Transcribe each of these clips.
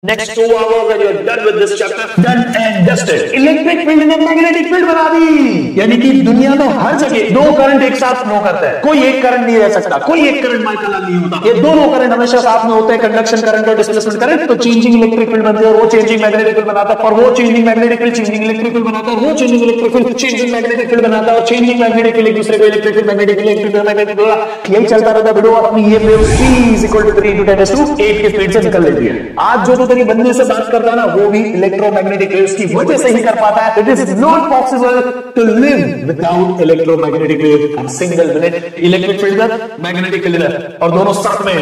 Next 2 hours and you're done with this chapter. Done and dusted. Electric field ने magnetic field बना दी, यानी कि दुनिया में हर जगह दो करंट एक साथ फ्लो करता है। कोई एक करंट नहीं रह सकता, कोई एक करंट माइकल नहीं होता, ये दोनों करंट हमेशा साथ में होते हैं, कंडक्शन करंट और डिस्प्लेसमेंट करंट। तो चेंजिंग इलेक्ट्रिक फील्ड बनती है और वो चेंजिंग मैग्नेटिक फील्ड बनाता है, और वो changing magnetic field changing electric field बनाता है, वो changing electric field changing magnetic field बनाता है, और चेंजिंग मैग्नेटिक फील्ड एक दूसरे को electric field magnetic field electric field magnetic field यही चलता रहता है। वीडियो अपनी ये वेव c = 3 × 10⁸ की स्पीड से निकल लेती है। आज जो तेरी बंदे से बात करता है ना, वो भी इलेक्ट्रोमैग्नेटिक वेव्स की वजह से ही कर पाता है। It is not possible to live without electromagnetic wave. Single minute electric field magnetic field और दोनों साथ में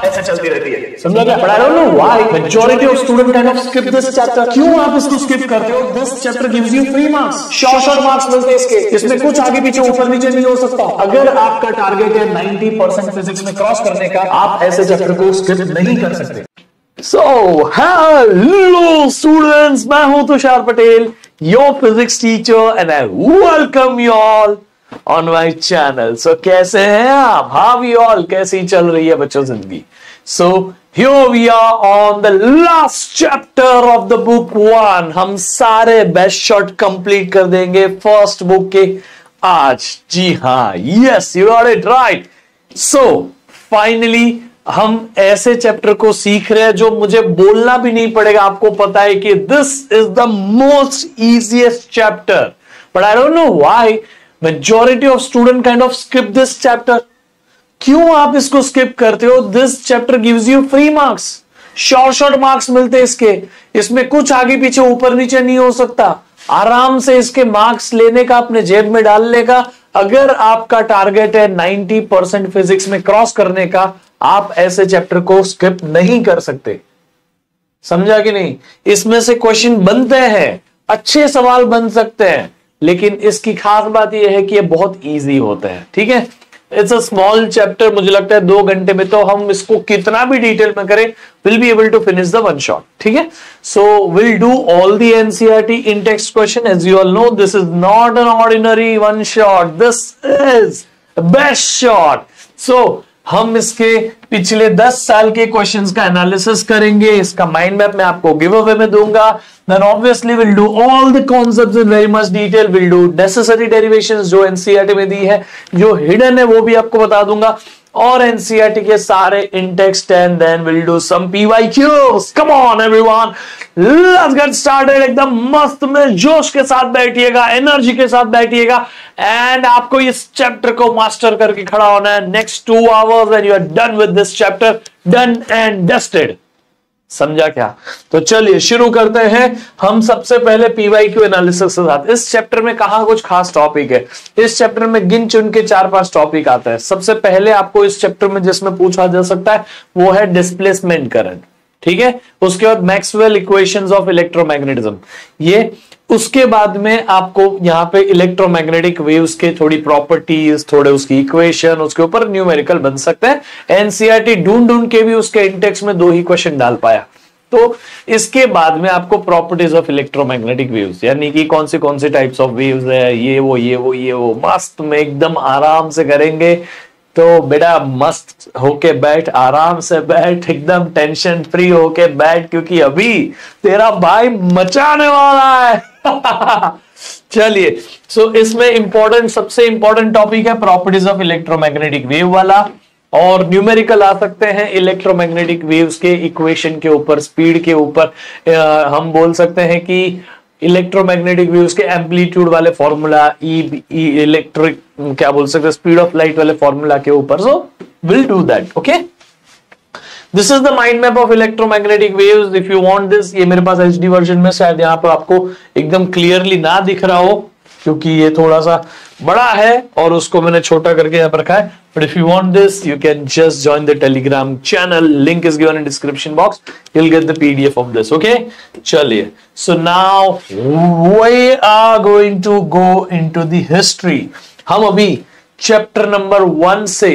ऐसे चलती रहती है। समझा क्या? But I don't know why majority of student kind of skip this chapter. क्यों आप इसको स्किप करते हो? This chapter gives you free marks, short marks मिलते हैं इसके। इसमें कुछ आगे पीछे ऊपर नीचे नहीं हो सकता। अगर आपका टारगेट है 90% फिजिक्स में क्रॉस करने का, आप ऐसे चैप्टर को स्किप नहीं कर सकते। So, hello students, मैं हूं Tushar Patel, your physics teacher, and I welcome you all on my channel. So, कैसे हैं आप? How are you all? कैसी चल रही है बच्चों जिंदगी? So, here we are on the last chapter of the book 1. हम सारे बेस्ट शॉट कंप्लीट कर देंगे फर्स्ट बुक के आज। जी हाँ, yes, you got it right. So, finally हम ऐसे चैप्टर को सीख रहे हैं जो मुझे बोलना भी नहीं पड़ेगा। आपको पता है कि this is the most easiest chapter, but I don't know why majority of student kind of skip this chapter. क्यों आप इसको स्किप करते हो? This chapter gives you free marks, short marks मिलते हैं इसके। इसमें कुछ आगे पीछे ऊपर नीचे नहीं हो सकता। आराम से इसके मार्क्स लेने का, अपने जेब में डालने का। अगर आपका टारगेट है 90% फिजिक्स में क्रॉस करने का, आप ऐसे चैप्टर को स्किप नहीं कर सकते। समझा कि नहीं? इसमें से क्वेश्चन बनते हैं, अच्छे सवाल बन सकते हैं, लेकिन इसकी खास बात यह है कि ये बहुत इजी होते हैं। ठीक है, इट्स अ स्मॉल चैप्टर। मुझे लगता है 2 घंटे में तो हम इसको कितना भी डिटेल में करें, will be able to finish the one shot. ठीक है, so will do all the NCERT in text question. As you all know, this is not an ordinary one shot, this is best shot. सो हम इसके पिछले 10 साल के questions का analysis करेंगे। इसका माइंड मैप मैं आपको गिव अवे में दूंगा। Then obviously will do all the concepts in very much detail. Will do necessary derivations जो एनसीईआरटी में दी है, जो हिडन है वो भी आपको बता दूंगा, और एनसीईआरटी के सारे in text, and then will do some PYQs. Come on everyone, let's get started. एकदम मस्त में जोश के साथ बैठिएगा, एनर्जी के साथ बैठिएगा, एंड आपको इस चैप्टर को मास्टर करके खड़ा होना है। Next 2 hours and you are done with this chapter, done and dusted. समझा क्या? तो चलिए शुरू करते हैं हम सबसे पहले पीवाईक्यू एनालिसिस के साथ। इस चैप्टर में कहां कुछ खास टॉपिक है? इस चैप्टर में गिन चुन के 4-5 टॉपिक आता है। सबसे पहले आपको इस चैप्टर में जिसमें पूछा जा सकता है वो है डिस्प्लेसमेंट करंट। ठीक है, उसके बाद मैक्सवेल इक्वेशंस ऑफ इलेक्ट्रोमैग्नेटिज्म, ये। उसके बाद में आपको यहाँ पे इलेक्ट्रोमैग्नेटिक वेव्स के थोड़ी प्रॉपर्टीज, थोड़े उसकी इक्वेशन, उसके ऊपर न्यूमेरिकल बन सकते हैं। एनसीईआरटी ढूंढ के भी उसके इंडेक्स में 2 ही क्वेश्चन डाल पाया। तो इसके बाद में आपको प्रॉपर्टीज ऑफ इलेक्ट्रोमैग्नेटिक वेव्स, यानी कि कौन सी टाइप्स ऑफ वेव्स है, ये वो मस्त में एकदम आराम से करेंगे। तो बेटा मस्त होके बैठ, आराम से बैठ, एकदम टेंशन फ्री होके बैठ, क्योंकि अभी तेरा भाई मचाने वाला है। चलिए, सो इसमें सबसे इंपॉर्टेंट टॉपिक है प्रॉपर्टीज ऑफ इलेक्ट्रोमैग्नेटिक वेव वाला, और न्यूमेरिकल आ सकते हैं इलेक्ट्रोमैग्नेटिक वेव्स के इक्वेशन के ऊपर, स्पीड के ऊपर। हम बोल सकते हैं कि इलेक्ट्रोमैग्नेटिक वेव्स के एम्पलीट्यूड वाले फॉर्मूला, इलेक्ट्रिक क्या बोल सकते हैं, स्पीड ऑफ लाइट वाले फॉर्मूला के ऊपर। सो will do that. Okay, this is the mind map of electromagnetic waves. If you want this, ये मेरे पास एचडी वर्जन में शायद यहाँ पर आपको एकदम क्लियरली ना दिख रहा हो, क्योंकि ये थोड़ा सा बड़ा है और उसको मैंने छोटा करके यहाँ पर रखा है। But if you want this, you can just join the Telegram channel. Link is given in description box. You'll get the PDF of this. Okay? चलिए. So now we are going to go into the history. हम अभी chapter number 1 से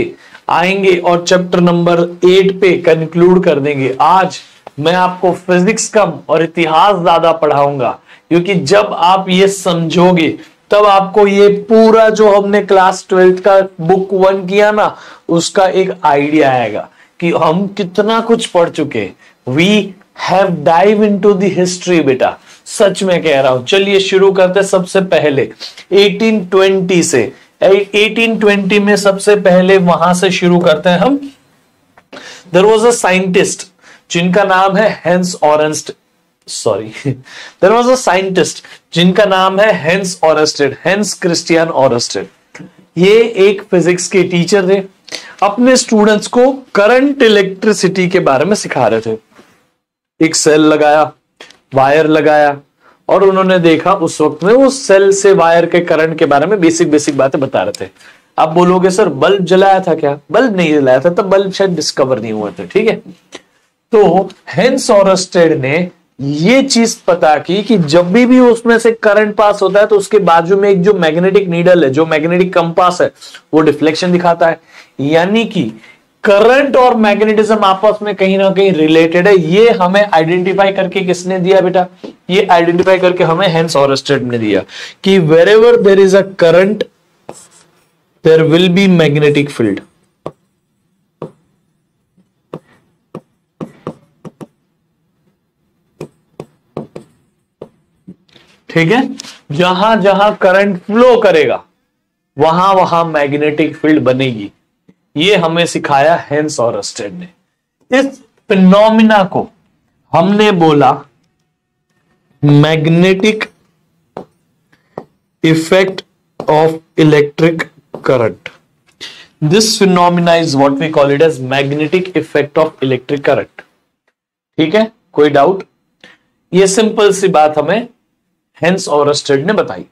आएंगे और chapter number 8 पे conclude कर देंगे। आज मैं आपको फिजिक्स कम और इतिहास ज्यादा पढ़ाऊंगा, क्योंकि जब आप ये समझोगे तब आपको ये पूरा जो हमने क्लास 12th का बुक 1 किया ना, उसका एक आइडिया आएगा कि हम कितना कुछ पढ़ चुके, we have dive into the history बेटा, सच में कह रहा हूं। चलिए शुरू करते सबसे पहले 1820 से। 1820 में सबसे पहले वहां से शुरू करते हैं हम। देयर वाज अ साइंटिस्ट जिनका नाम है Hans Oersted, there was a scientist जिनका नाम है Hans Oersted, Hans Christian Oersted. ये एक फिजिक्स के टीचर थे, अपने स्टूडेंट्स को करंट इलेक्ट्रिसिटी के बारे में सिखा रहे थे। एक सेल लगाया, वायर लगाया, और उन्होंने देखा उस वक्त में उस सेल से वायर के करंट के बारे में बेसिक बेसिक बातें बता रहे थे। आप बोलोगे सर बल्ब जलाया था क्या? बल्ब नहीं जलाया था, तब बल्ब शायद डिस्कवर नहीं हुए थे, ठीक है। तो हेंस ऑरेंस्टेड ने ये चीज पता की कि जब भी उसमें से करंट पास होता है तो उसके बाजू में एक जो मैग्नेटिक नीडल है, जो मैग्नेटिक कंपास है, वो डिफ्लेक्शन दिखाता है। यानी कि करंट और मैग्नेटिज्म आपस में कहीं ना कहीं रिलेटेड है। ये हमें आइडेंटिफाई करके किसने दिया बेटा? ये आइडेंटिफाई करके हमें हेंस ऑरेंस्टेड ने दिया कि wherever there is a current there will be magnetic field. ठीक है, जहां जहां करंट फ्लो करेगा वहां वहां मैग्नेटिक फील्ड बनेगी। ये हमें सिखाया हेंस ऑरेंस्टेड ने। इस फिनोमिना को हमने बोला magnetic effect of electric current. This phenomena is what we call it as magnetic effect of electric current. ठीक है, कोई डाउट? ये सिंपल सी बात हमें हेंस ऑरेंस्टेड ने बताई।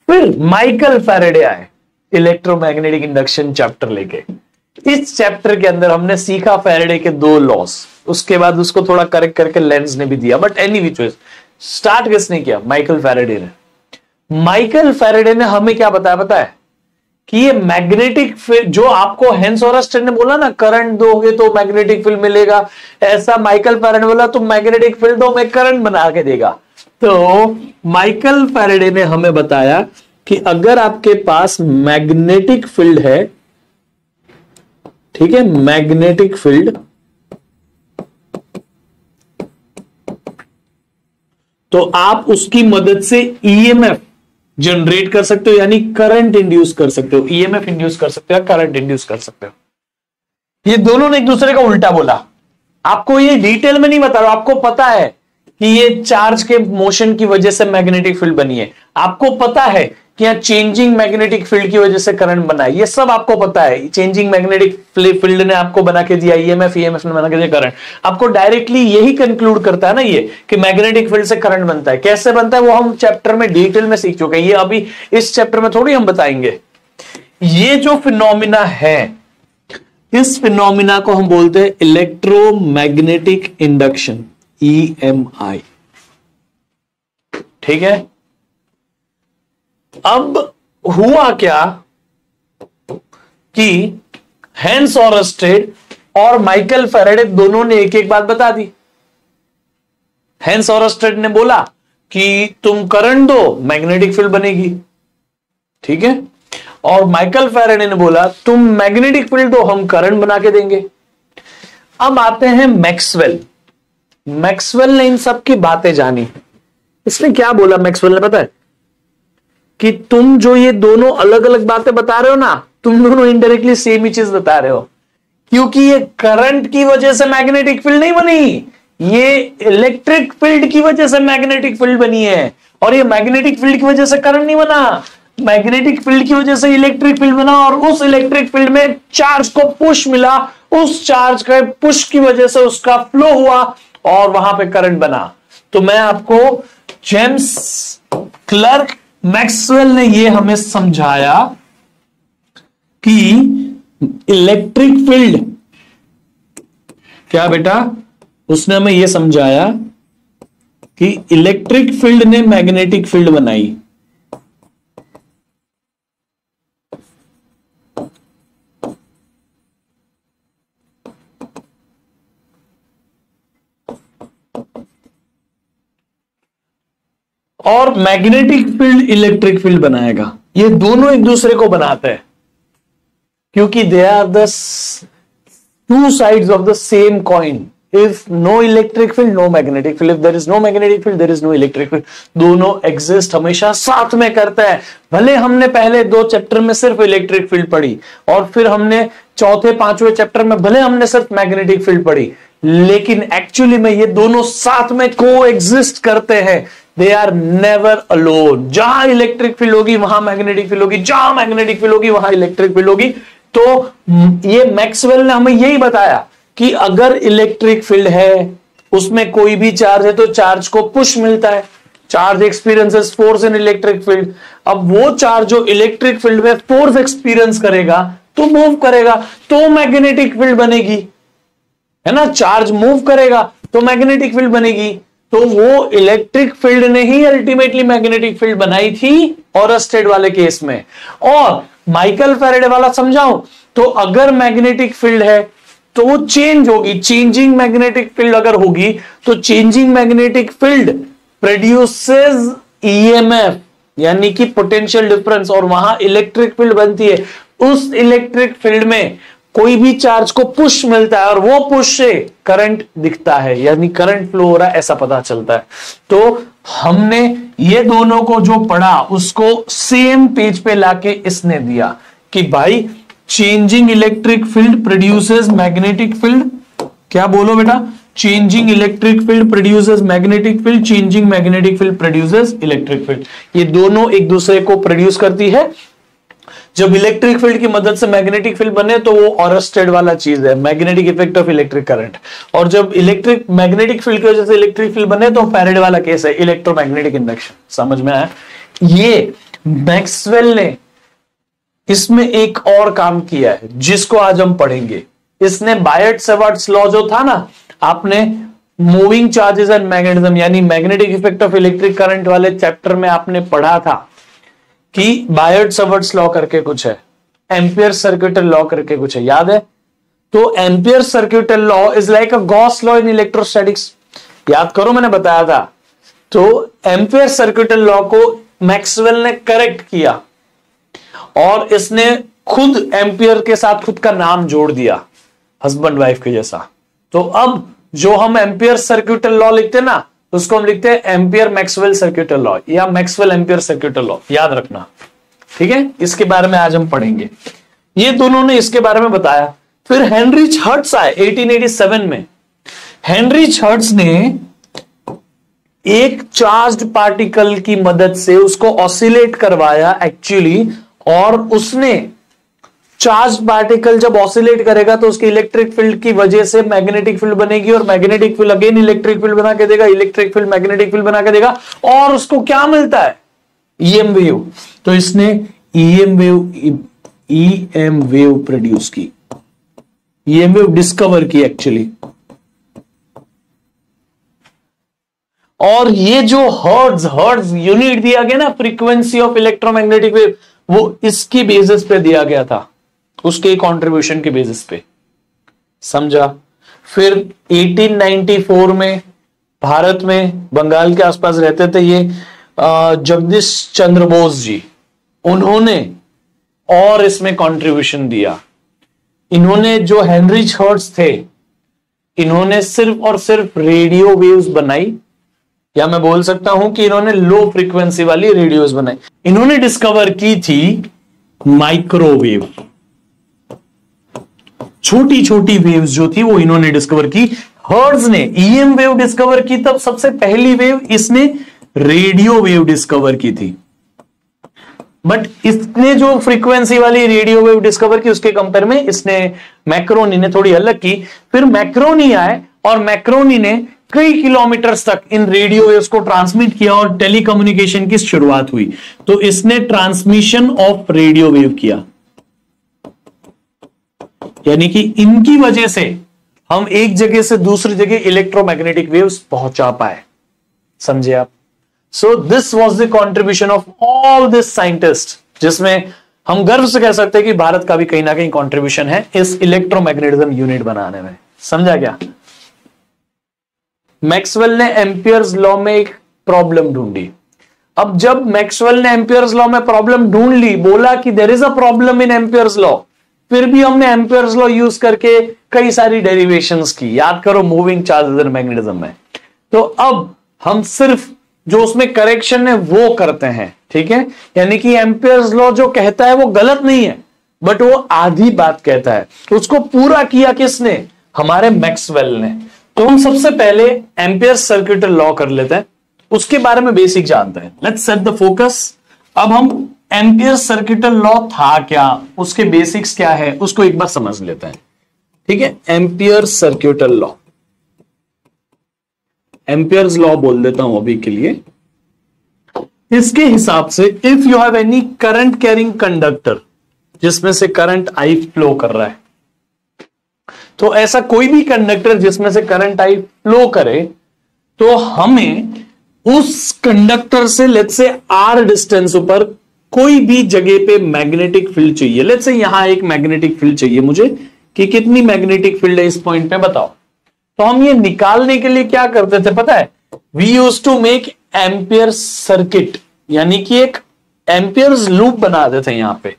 फिर माइकल फैराडे आए इलेक्ट्रोमैग्नेटिक इंडक्शन चैप्टर लेके। इस चैप्टर के अंदर हमने सीखा फैराडे के दो लॉस, उसके बाद उसको थोड़ा करेक्ट करके लेंस ने भी दिया, but any which ways start किसने किया? माइकल फैराडे ने। माइकल फैराडे ने हमें क्या बताया पता है? कि ये मैग्नेटिक फील्ड जो आपको हेंस ऑरेंस्टेड ने बोला ना, करंट दोगे तो मैग्नेटिक फील्ड मिलेगा, ऐसा माइकल फैराडे ने बोला तो मैग्नेटिक फील्ड दो में करंट बना के देगा। तो माइकल फैराडे ने हमें बताया कि अगर आपके पास मैग्नेटिक फील्ड है, ठीक है, मैग्नेटिक फील्ड, तो आप उसकी मदद से ईएमएफ जनरेट कर सकते हो, यानी करंट इंड्यूस कर सकते हो। ईएमएफ इंड्यूस कर सकते हो, करंट इंड्यूस कर सकते हो। ये दोनों ने एक दूसरे का उल्टा बोला। आपको ये डिटेल में नहीं बता रहा, आपको पता है कि ये चार्ज के मोशन की वजह से मैग्नेटिक फील्ड बनी है, आपको पता है कि यहां चेंजिंग मैग्नेटिक फील्ड की वजह से करंट बना है, ये सब आपको पता है। चेंजिंग मैग्नेटिक फील्ड ने आपको बना के दिया ईएमएफ, ईएमएफ ने बना के दिया करंट। आपको डायरेक्टली यही कंक्लूड करता है ना ये कि मैग्नेटिक फील्ड से करंट बनता है। कैसे बनता है वो हम चैप्टर में डिटेल में सीख चुके हैं, ये अभी इस चैप्टर में थोड़ी हम बताएंगे। ये जो फिनोमिना है, इस फिनोमिना को हम बोलते हैं इलेक्ट्रोमैग्नेटिक इंडक्शन, EMI। ठीक है, अब हुआ क्या कि हेंस ऑरेंस्टेड और माइकल फैराडे दोनों ने एक एक बात बता दी। हेंस ऑरेंस्टेड ने बोला कि तुम करंट दो मैग्नेटिक फील्ड बनेगी, ठीक है, और माइकल फैराडे ने बोला तुम मैग्नेटिक फील्ड दो, हम करंट बना के देंगे। अब आते हैं मैक्सवेल। मैक्सवेल ने इन सब की बातें जानी। इसने क्या बोला मैक्सवेल ने पता है? कि तुम जो ये दोनों अलग अलग बातें बता रहे हो ना, तुम दोनों इनडायरेक्टली सेम ही चीज बता रहे हो, क्योंकि ये करंट की वजह से मैग्नेटिक फील्ड नहीं बनी, ये इलेक्ट्रिक फील्ड की वजह से मैग्नेटिक फील्ड बनी है, और ये मैग्नेटिक फील्ड की वजह से करंट नहीं बना, मैग्नेटिक फील्ड की वजह से इलेक्ट्रिक फील्ड बना, और उस इलेक्ट्रिक फील्ड में चार्ज को पुश मिला, उस चार्ज के पुश की वजह से उसका फ्लो हुआ और वहां पे करंट बना। तो मैं आपको जेम्स क्लर्क मैक्सवेल ने ये हमें समझाया कि इलेक्ट्रिक फील्ड क्या बेटा, उसने हमें ये समझाया कि इलेक्ट्रिक फील्ड ने मैग्नेटिक फील्ड बनाई। और मैग्नेटिक फील्ड इलेक्ट्रिक फील्ड बनाएगा। ये दोनों एक दूसरे को बनाते हैं, क्योंकि they are the two sides of the same coin. If no electric field, no magnetic field. If there is no magnetic field, there is no electric field. दोनों exist हमेशा साथ में करता है. भले हमने पहले 2 चैप्टर में सिर्फ इलेक्ट्रिक फील्ड पढ़ी और फिर हमने चौथे 5वें चैप्टर में भले हमने सिर्फ मैग्नेटिक फील्ड पढ़ी, लेकिन एक्चुअली में ये दोनों साथ में को एग्जिस्ट करते हैं. They are never alone. जहां इलेक्ट्रिक फील्ड होगी वहां मैग्नेटिक फील्ड होगी, जहां मैग्नेटिक फील्ड होगी वहां इलेक्ट्रिक फील्ड होगी. तो ये मैक्सवेल ने हमें यही बताया कि अगर इलेक्ट्रिक फील्ड है, उसमें कोई भी चार्ज है, तो चार्ज को पुश मिलता है. Charge experiences force in electric field. अब वो चार्ज जो इलेक्ट्रिक फील्ड में फोर्स एक्सपीरियंस करेगा तो मूव करेगा, तो मैग्नेटिक फील्ड बनेगी, है ना. चार्ज मूव करेगा तो मैग्नेटिक फील्ड बनेगी. तो वो इलेक्ट्रिक फील्ड ने ही अल्टीमेटली मैग्नेटिक फील्ड बनाई थी ऑरस्टेड वाले केस में. और माइकल फैराडे वाला समझाऊं तो अगर मैग्नेटिक फील्ड है तो वो चेंज होगी. चेंजिंग मैग्नेटिक फील्ड अगर होगी तो changing magnetic field produces EMF, यानी कि पोटेंशियल डिफरेंस, और वहां इलेक्ट्रिक फील्ड बनती है. उस इलेक्ट्रिक फील्ड में कोई भी चार्ज को पुश मिलता है और वो पुश से करंट दिखता है, यानी करंट फ्लो हो रहा है, ऐसा पता चलता है. तो हमने ये दोनों को जो पढ़ा उसको सेम पेज पे लाके इसने दिया कि भाई changing electric field produces magnetic field. क्या बोलो बेटा? Changing electric field produces magnetic field, changing magnetic field produces electric field. ये दोनों एक दूसरे को प्रोड्यूस करती है. जब इलेक्ट्रिक फील्ड की मदद से मैग्नेटिक फील्ड बने तो वो ऑरस्टेड वाला चीज है, magnetic effect of electric current. और जब इलेक्ट्रिक मैग्नेटिक फील्ड की वजह से इलेक्ट्रिक फील्ड बने तो फैराडे वाला केस है, इलेक्ट्रोमैग्नेटिक इंडक्शन. समझ में आया? ये मैक्सवेल ने इसमें एक और काम किया है जिसको आज हम पढ़ेंगे. इसने बायट-सवार्ट्स लॉ जो था ना, आपने मूविंग चार्जेस एंड मैग्नेटिज्म यानी magnetic effect of electric current वाले चैप्टर में आपने पढ़ा था कि बायट-सवार्ट्स लॉ करके कुछ है, एम्पियर सर्क्यूटल लॉ करके कुछ है, याद है? तो ampere circuital law is like a Gauss law in electrostatics. याद करो, मैंने बताया था. तो एम्पियर सर्क्यूटल लॉ को मैक्सवेल ने करेक्ट किया और इसने खुद एम्पियर के साथ खुद का नाम जोड़ दिया, हस्बैंड वाइफ के जैसा. तो अब जो हम एम्पियर सर्क्यूटल लॉ लिखते हैं ना, उसको हम लिखते हैं एम्पियर मैक्सवेल सर्क्यूटल लॉ या मैक्सवेल एम्पियर सर्क्यूटल लॉ. याद रखना, ठीक है? इसके बारे में आज हम पढ़ेंगे. ये दोनों ने इसके बारे में बताया. फिर हेनरिच हर्ट्ज आए 1887 में. हेनरिच हर्ट्ज ने एक चार्ज्ड पार्टिकल की मदद से उसको ऑसिलेट करवाया एक्चुअली, और उसने चार्ज पार्टिकल जब ऑसिलेट करेगा तो उसके इलेक्ट्रिक फील्ड की वजह से मैग्नेटिक फील्ड बनेगी, और magnetic field again electric field बना के देगा, इलेक्ट्रिक फील्ड मैग्नेटिक फील्ड बना के देगा, और उसको क्या मिलता है? EM wave. तो इसने ईएम वेव प्रोड्यूस की, ईएम वेव डिस्कवर की एक्चुअली. और ये जो हर्ट्ज यूनिट दिया गया ना, फ्रीक्वेंसी ऑफ इलेक्ट्रोमैग्नेटिक वेव, वो इसकी बेसिस पे दिया गया था, उसके कंट्रीब्यूशन के बेसिस पे. समझा? फिर 1894 में भारत में बंगाल के आसपास रहते थे ये जगदीश चंद्र बोस जी, उन्होंने और इसमें कंट्रीब्यूशन दिया. इन्होंने, जो हेनरिच हर्ट्ज थे, इन्होंने सिर्फ और सिर्फ रेडियो वेव्स बनाई, या मैं बोल सकता हूं कि इन्होंने लो फ्रीक्वेंसी वाली रेडियोस बनाई. इन्होंने डिस्कवर की थी माइक्रोवेव, छोटी छोटी वेव्स जो थी वो इन्होंने डिस्कवर की. हर्ट्ज ने ईएम वेव डिस्कवर की, तब सबसे पहली वेव इसने रेडियो वेव डिस्कवर की थी. बट इसने जो फ्रीक्वेंसी वाली रेडियो वेव डिस्कवर की उसके कंपेयर में इसने, मैक्रोनी ने थोड़ी अलग की. फिर मैक्रोनी आए और मैक्रोनी ने कई किलोमीटर्स तक इन रेडियो वेव्स को ट्रांसमिट किया और टेलीकम्युनिकेशन की शुरुआत हुई. तो इसने ट्रांसमिशन ऑफ रेडियो वेव किया, यानी कि इनकी वजह से हम एक जगह से दूसरी जगह इलेक्ट्रोमैग्नेटिक वेव्स पहुंचा पाए. समझे आप? So this was the contribution of all this scientist, जिसमें हम गर्व से कह सकते हैं कि भारत का भी कहीं ना कहीं कंट्रीब्यूशन है इस इलेक्ट्रोमैग्नेटिज्म यूनिट बनाने में. समझा क्या? मैक्सवेल ने एम्पियर्स लॉ में एक प्रॉब्लम ढूंढी. अब जब मैक्सवेल ने एम्पियर्स लॉ में प्रॉब्लम ढूंढ ली, बोला कि there is a problem in Ampere's law, फिर भी हमने एम्पियर्स लॉ यूज करके कई सारी डेरिवेशंस की, याद करो मूविंग चार्जेस एंड मैग्नेटिज्म में। तो अब हम सिर्फ जो उसमें करेक्शन है वो करते हैं, ठीक है। यानी कि एम्पियर्स लॉ जो कहता है वो गलत नहीं है, बट वो आधी बात कहता है। तो उसको पूरा किया किसने? हमारे मैक्सवेल ने। तो हम सबसे पहले एम्पियर्स सर्किटल लॉ कर लेते हैं, उसके बारे में बेसिक जानते हैं। Let's set the focus. अब हम एम्पियर्स सर्किटल लॉ था क्या, उसके बेसिक्स क्या है, उसको एक बार समझ लेते हैं, ठीक है। Amperes circuital law, Ampere's law बोल देता हूं अभी के लिए। इसके हिसाब से if you have any current carrying conductor, जिसमें से करंट आई फ्लो कर रहा है, तो ऐसा कोई भी कंडक्टर जिसमें से करंट आई फ्लो करे, तो हमें उस कंडक्टर से लेट्स से आर डिस्टेंस ऊपर कोई भी जगह पे मैग्नेटिक फील्ड चाहिए। लेट्स से यहां एक मैग्नेटिक फील्ड चाहिए मुझे, कि कितनी मैग्नेटिक फील्ड है इस पॉइंट पे बताओ। तो हम ये निकालने के लिए क्या करते थे पता है? We use to make ampere circuit, यानी कि एक एम्पियर्स लूप बना देते यहां पे।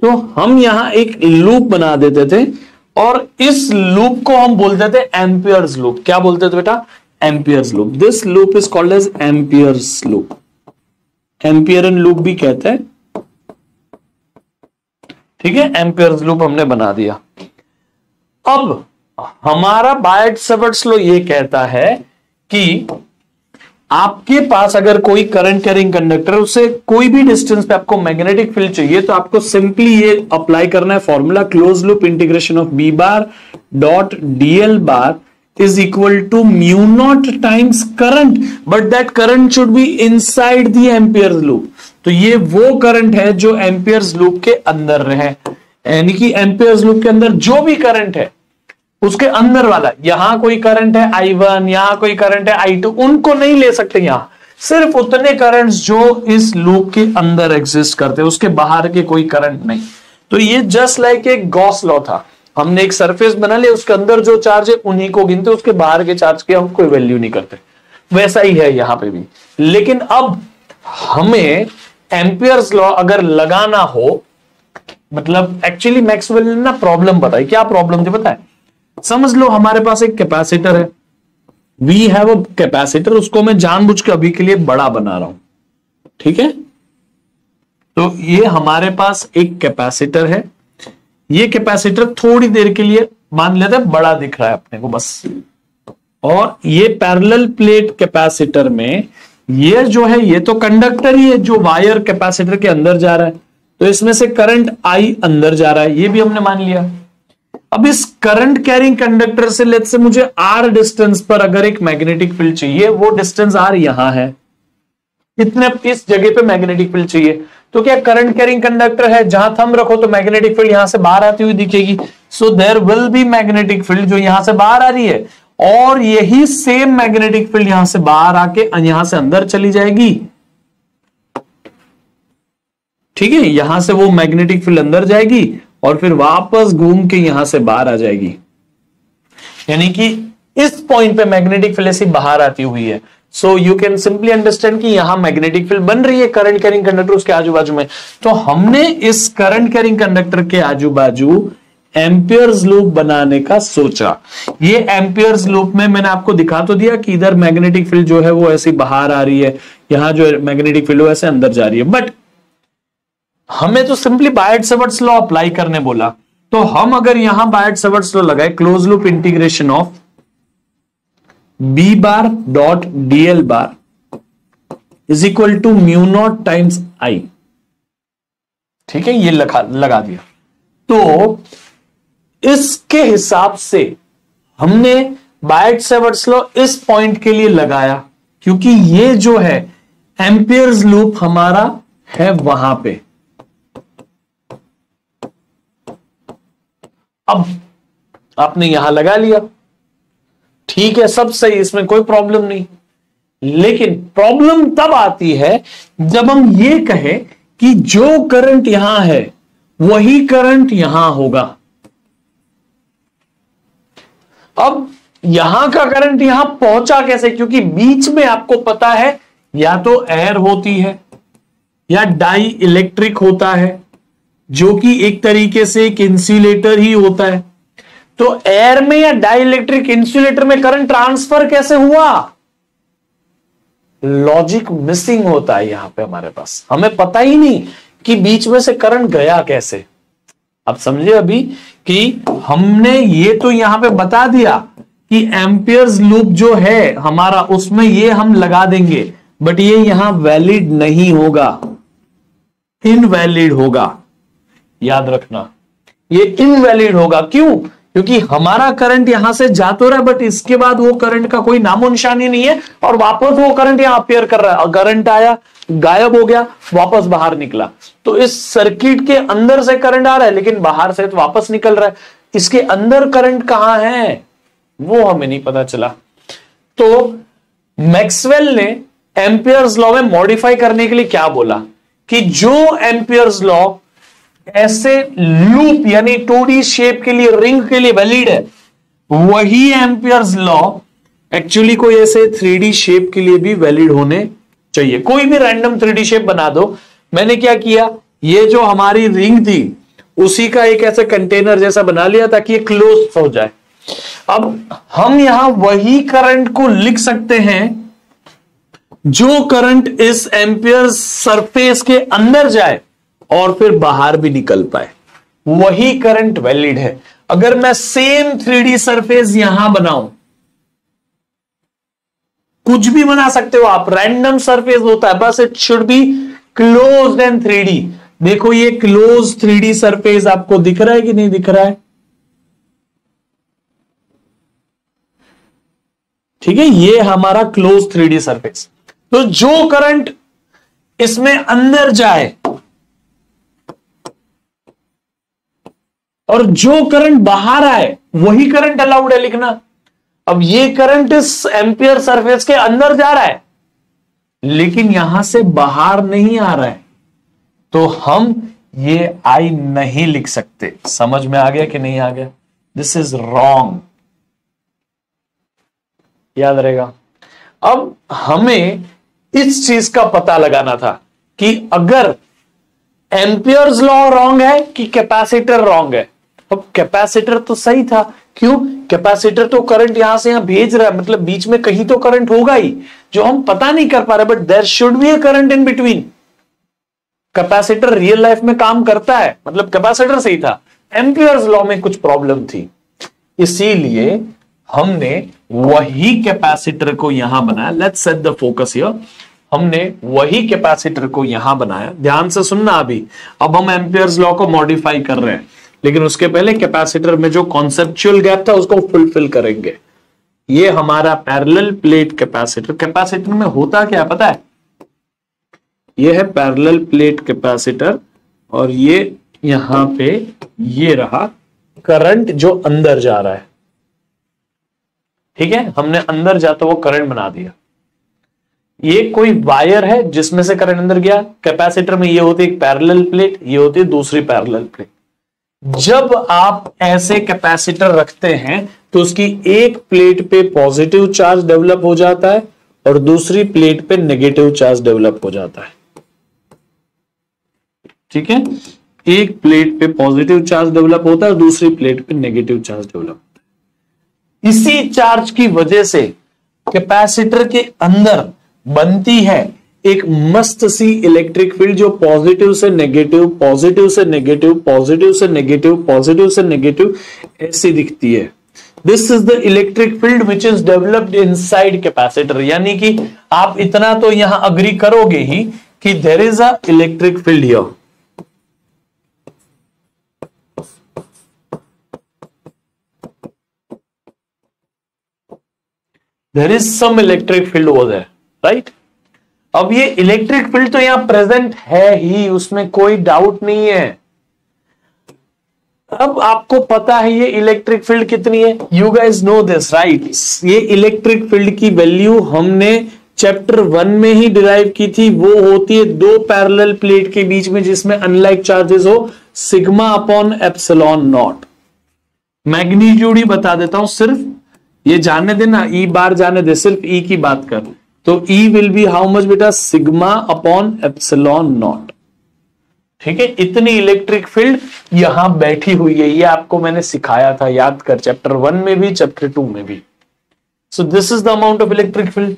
तो हम यहां एक लूप बना देते थे और इस लूप को हम बोलते थे एम्पियर्स लूप। क्या बोलते थे बेटा? Ampere's loop. This loop is called as Ampere's loop, Amperian loop भी कहते हैं, ठीक है। एम्पियर्स लूप हमने बना दिया। अब हमारा बायट-सैवर्ट्स लॉ ये कहता है कि आपके पास अगर कोई करंट कैरिंग कंडक्टर, उससे कोई भी डिस्टेंस पे आपको मैग्नेटिक फील्ड चाहिए, तो आपको सिंपली ये अप्लाई करना है formula, close loop integration of B bar dot DL bar is equal to mu naught times current, but that current should be inside the Ampere's loop. तो ये वो करंट है जो एम्पियर्स लूप के अंदर रहे, यानी कि एम्पियर्स लूप के अंदर जो भी करंट है उसके अंदर वाला। यहां कोई करंट है I1, यहां कोई करंट है I2, उनको नहीं ले सकते यहां, सिर्फ उतने करंट्स जो इस लूप के अंदर एग्जिस्ट करते हैं, उसके बाहर के कोई करंट नहीं। तो ये जस्ट लाइक एक गॉस लॉ था, हमने एक सरफेस बना लिया, उसके अंदर जो चार्ज है उन्हीं को गिनते, उसके बाहर के चार्ज की हम कोई वैल्यू नहीं करते। वैसा ही है यहां पे भी। लेकिन अब हमें एम्पियर्स लॉ अगर लगाना हो, मतलब एक्चुअली मैक्सवेल ने ना प्रॉब्लम बताई। क्या प्रॉब्लम थी पता है? समझ लो हमारे पास एक कैपेसिटर है, वी हैव अ कैपेसिटर, उसको मैं जानबूझ के अभी के लिए बड़ा बना रहा हूं, ठीक है। तो ये हमारे पास एक कैपेसिटर है, ये कैपेसिटर थोड़ी देर के लिए मान लेते हैं बड़ा दिख रहा है अपने को बस, और ये पैरेलल प्लेट कैपेसिटर में ये जो है ये तो कंडक्टर ही है जो वायर कैपेसिटर के अंदर जा रहा है, तो इसमें से करंट आई अंदर जा रहा है, ये भी हमने मान लिया। अब इस करंट कैरिंग कंडक्टर से लेट्स से मुझे आर डिस्टेंस पर अगर एक मैग्नेटिक फील्ड चाहिए, वो डिस्टेंस आर यहां है, इतने इस जगह पे मैग्नेटिक फील्ड चाहिए। तो क्या करंट कैरिंग कंडक्टर है, जहां थंब रखो तो मैग्नेटिक फील्ड यहां से बाहर आती हुई दिखेगी। So there will be magnetic field जो यहां से बाहर आ रही है, और यही सेम मैग्नेटिक फील्ड यहां से बाहर आके यहां से अंदर चली जाएगी, ठीक है। यहां से वो मैग्नेटिक फील्ड अंदर जाएगी और फिर वापस घूम के यहां से बाहर आ जाएगी, यानी कि इस पॉइंट पे मैग्नेटिक फील्ड ऐसी बाहर आती हुई है। So you can simply understand कि यहां मैग्नेटिक फील्ड बन रही है करंट कैरिंग कंडक्टर उसके आजू बाजू में। तो हमने इस करंट कैरिंग कंडक्टर के आजू बाजू एम्पियर्स लूप बनाने का सोचा। ये एम्पियर्स लूप में मैंने आपको दिखा तो दिया कि इधर मैग्नेटिक फील्ड जो है वो ऐसी बाहर आ रही है, यहां जो मैग्नेटिक फील्ड वो ऐसे अंदर जा रही है, बट हमें तो सिंपली बायट-सैवर्ट्स लॉ अप्लाई करने बोला। तो हम अगर यहां बायट-सैवर्ट्स लॉ लगाए, close loop integration of B bar dot DL bar is equal to mu naught times I, ठीक है, ये लगा दिया। तो इसके हिसाब से हमने बायट-सैवर्ट्स लॉ इस पॉइंट के लिए लगाया, क्योंकि ये जो है एम्पियर्स लूप हमारा है वहां पे। अब आपने यहां लगा लिया, ठीक है, सब सही, इसमें कोई प्रॉब्लम नहीं। लेकिन प्रॉब्लम तब आती है जब हम ये कहें कि जो करंट यहां है वही करंट यहां होगा। अब यहां का करंट यहां पहुंचा कैसे? क्योंकि बीच में आपको पता है या तो एयर होती है या डाई इलेक्ट्रिक होता है, जो कि एक तरीके से एक इंसुलेटर ही होता है। तो एयर में या डाइलेक्ट्रिक इंसुलेटर में करंट ट्रांसफर कैसे हुआ? लॉजिक मिसिंग होता है यहां पे हमारे पास, हमें पता ही नहीं कि बीच में से करंट गया कैसे। अब समझे अभी कि हमने ये तो यहां पे बता दिया कि एम्पियर्स लूप जो है हमारा उसमें ये हम लगा देंगे, बट ये यहां वैलिड नहीं होगा, इनवैलिड होगा। याद रखना, ये इनवैलिड होगा। क्यों? क्योंकि हमारा करंट यहां से जा तो रहा है, बट इसके बाद वो करंट का कोई नामो निशान ही नहीं है, और वापस वो करंट यहां अपीयर कर रहा है, और करंट आया, गायब हो गया, वापस बाहर निकला। तो इस सर्किट के अंदर से करंट आ रहा है, लेकिन बाहर से तो वापस निकल रहा है। इसके अंदर करंट कहां है वो हमें नहीं पता चला। तो मैक्सवेल ने एम्पियर्स लॉ में मॉडिफाई करने के लिए क्या बोला कि जो एम्पियर्स लॉ ऐसे लूप यानी 2D शेप के लिए, रिंग के लिए वैलिड है, वही एम्पियर्स लॉ एक्चुअली कोई ऐसे 3D शेप के लिए भी वैलिड होने चाहिए। कोई भी रैंडम 3D शेप बना दो। मैंने क्या किया, ये जो हमारी रिंग थी उसी का एक ऐसा कंटेनर जैसा बना लिया ताकि ये क्लोज हो जाए। अब हम यहां वही करंट को लिख सकते हैं जो करंट इस एम्पियर सरफेस के अंदर जाए और फिर बाहर भी निकल पाए, वही करंट वैलिड है। अगर मैं सेम 3D सरफेस यहां बनाऊं, कुछ भी बना सकते हो आप, रैंडम सरफेस होता है, बस it should be closed end 3D। देखो ये क्लोज 3D सरफेस आपको दिख रहा है कि नहीं दिख रहा है? ठीक है, ये हमारा क्लोज 3D सरफेस। तो जो करंट इसमें अंदर जाए और जो करंट बाहर आए वही करंट अलाउड है लिखना। अब ये करंट इस एम्पियर सरफेस के अंदर जा रहा है लेकिन यहां से बाहर नहीं आ रहा है, तो हम ये आई नहीं लिख सकते। समझ में आ गया कि नहीं आ गया? दिस इज रॉन्ग, याद रहेगा। अब हमें इस चीज का पता लगाना था कि अगर एम्पियर्स लॉ रॉन्ग है कि कैपेसिटर रॉन्ग है। अब कैपेसिटर तो सही था, क्यों? कैपेसिटर तो करंट यहां से यहां भेज रहा है, मतलब बीच में कहीं तो करंट होगा ही जो हम पता नहीं कर पा रहे, but there should be a current in between. Capacitor real life में काम करता है, मतलब कैपेसिटर सही था, एम्पियर्स लॉ में कुछ प्रॉब्लम थी, इसीलिए हमने वही कैपेसिटर को यहां बनाया। Let's set the focus here. हमने वही कैपेसिटर को यहां बनाया। ध्यान से सुनना अभी। अब हम एम्पियर्स लॉ को मॉडिफाई कर रहे हैं, लेकिन उसके पहले कैपेसिटर में जो कॉन्सेप्चुअल गैप था उसको फुलफिल करेंगे। ये हमारा पैरेलल प्लेट कैपेसिटर। कैपेसिटर में होता क्या पता है? ये है पैरेलल प्लेट कैपेसिटर, और ये यहां पे ये रहा करंट जो अंदर जा रहा है। ठीक है, हमने अंदर जाता वो करंट बना दिया। ये कोई वायर है जिसमें से करंट अंदर गया। कैपेसिटर में ये होती है एक पैरेलल प्लेट, ये होती है दूसरी पैरेलल प्लेट। जब आप ऐसे कैपेसिटर रखते हैं तो उसकी एक प्लेट पे पॉजिटिव चार्ज डेवलप हो जाता है और दूसरी प्लेट पे नेगेटिव चार्ज डेवलप हो जाता है। ठीक है, एक प्लेट पे पॉजिटिव चार्ज डेवलप होता है और दूसरी प्लेट पे नेगेटिव चार्ज डेवलप होता है। इसी चार्ज की वजह से कैपेसिटर के अंदर बनती है एक मस्त सी इलेक्ट्रिक फील्ड जो पॉजिटिव से नेगेटिव, पॉजिटिव से नेगेटिव, पॉजिटिव से नेगेटिव, पॉजिटिव से नेगेटिव ऐसी दिखती है। This is the electric field which is developed inside capacitor. यानी कि आप इतना तो यहां अग्री करोगे ही कि there is a electric field here. There is some electric field over there, right? अब ये इलेक्ट्रिक फील्ड तो यहां प्रेजेंट है ही, उसमें कोई डाउट नहीं है। अब आपको पता है ये इलेक्ट्रिक फील्ड कितनी है? You guys know this, right? ये इलेक्ट्रिक फील्ड की वैल्यू हमने चैप्टर 1 में ही डिराइव की थी। वो होती है दो पैरेलल प्लेट के बीच में जिसमें अनलाइक चार्जेस हो, sigma upon epsilon naught. Magnitude ही बता देता हूं, सिर्फ ये जानने देना, ई बार जाने दे, सिर्फ ई की बात कर। तो E will be how much बेटा? Sigma upon epsilon naught. ठीक है, इतनी इलेक्ट्रिक फील्ड यहां बैठी हुई है, ये आपको मैंने सिखाया था, याद कर, चैप्टर 1 में भी चैप्टर 2 में भी। So this is the amount of electric field.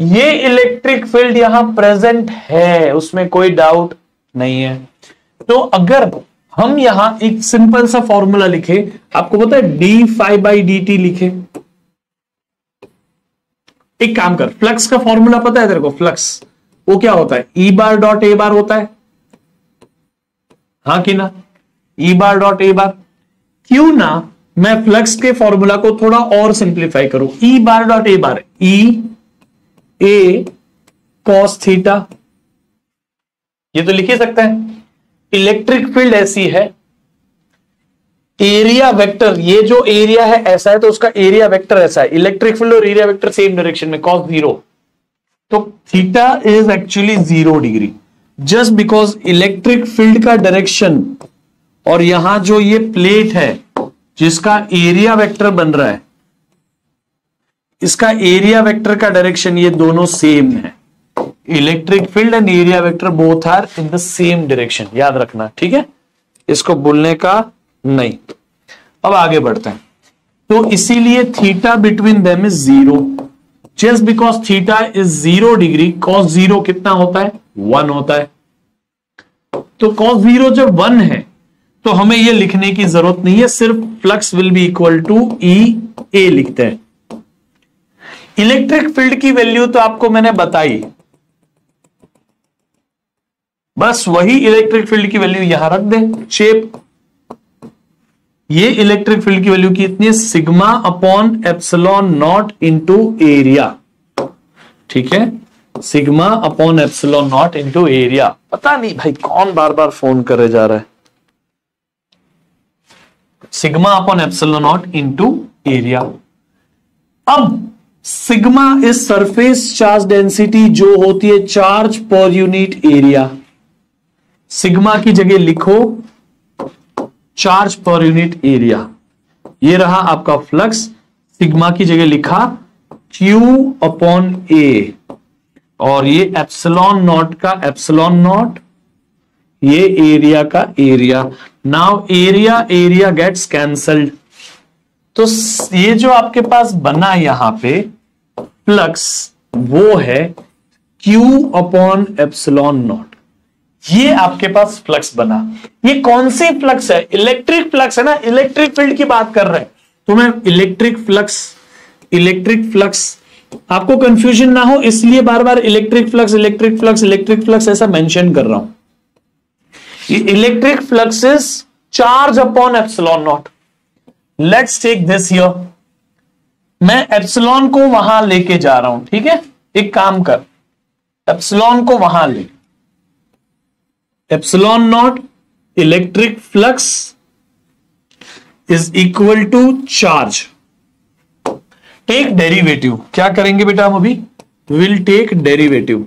ये इलेक्ट्रिक फील्ड यहां प्रेजेंट है, उसमें कोई डाउट नहीं है। तो अगर हम यहां एक सिंपल सा फॉर्मूला लिखे, आपको पता है D phi by D T लिखे। एक काम कर, फ्लक्स का फॉर्मूला पता है तेरे को? फ्लक्स वो क्या होता है? ई बार डॉट ए बार होता है, हाँ कि ना? ई बार डॉट ए बार। क्यों ना मैं फ्लक्स के फॉर्मूला को थोड़ा और सिंप्लीफाई करूं। E bar dot A bar, E A cos theta, ये तो लिख ही सकते हैं। इलेक्ट्रिक फील्ड ऐसी है, एरिया वेक्टर, ये जो एरिया है ऐसा है तो उसका एरिया वेक्टर ऐसा है। इलेक्ट्रिक फील्ड और एरिया वेक्टर सेम डायरेक्शन में, कॉस 0, तो theta is actually 0 degree, just because electric field का डायरेक्शन और यहां जो ये प्लेट है जिसका एरिया वेक्टर बन रहा है, इसका एरिया वेक्टर का डायरेक्शन ये दोनों सेम है। Electric field and area vector both are in the same direction, याद रखना, ठीक है? इसको भूलने का नहीं। अब आगे बढ़ते हैं। तो इसीलिए theta between them is 0, just because theta is 0 degree, cos 0 कितना होता है? 1 होता है। तो कॉस 0 जब 1 है तो हमें यह लिखने की जरूरत नहीं है, सिर्फ flux will be equal to E A लिखते हैं। इलेक्ट्रिक फील्ड की वैल्यू तो आपको मैंने बताई, बस वही इलेक्ट्रिक फील्ड की वैल्यू यहां रख दे, शेप। ये इलेक्ट्रिक फील्ड की वैल्यू कितनी है? Sigma upon epsilon naught into area, ठीक है? Sigma upon epsilon naught into area. पता नहीं भाई कौन बार बार फोन करे जा रहा है। Sigma upon epsilon naught into area. अब sigma is surface charge density, जो होती है charge per unit area. Sigma की जगह लिखो चार्ज पर यूनिट एरिया। ये रहा आपका फ्लक्स, सिग्मा की जगह लिखा Q अपॉन ए, और ये एप्सिलॉन नॉट का एप्सिलॉन नॉट, ये एरिया का area. Now area area gets cancelled, तो ये जो आपके पास बना यहां पे फ्लक्स वो है Q अपॉन एप्सिलॉन नॉट। ये आपके पास फ्लक्स बना। ये कौन सी फ्लक्स है? इलेक्ट्रिक फ्लक्स है ना, इलेक्ट्रिक फील्ड की बात कर रहे हैं। तो मैं इलेक्ट्रिक फ्लक्स आपको कंफ्यूजन ना हो इसलिए बार बार इलेक्ट्रिक फ्लक्स ऐसा मेंशन कर रहा हूं। Electric flux is charge upon epsilon naught. Let's take this here, मैं एप्सिलॉन को वहां लेके जा रहा हूं, ठीक है? एक काम कर, एप्सिलॉन को वहां ले, epsilon naught electric flux is equal to charge. Take derivative. क्या करेंगे बेटा हम अभी? Will take derivative.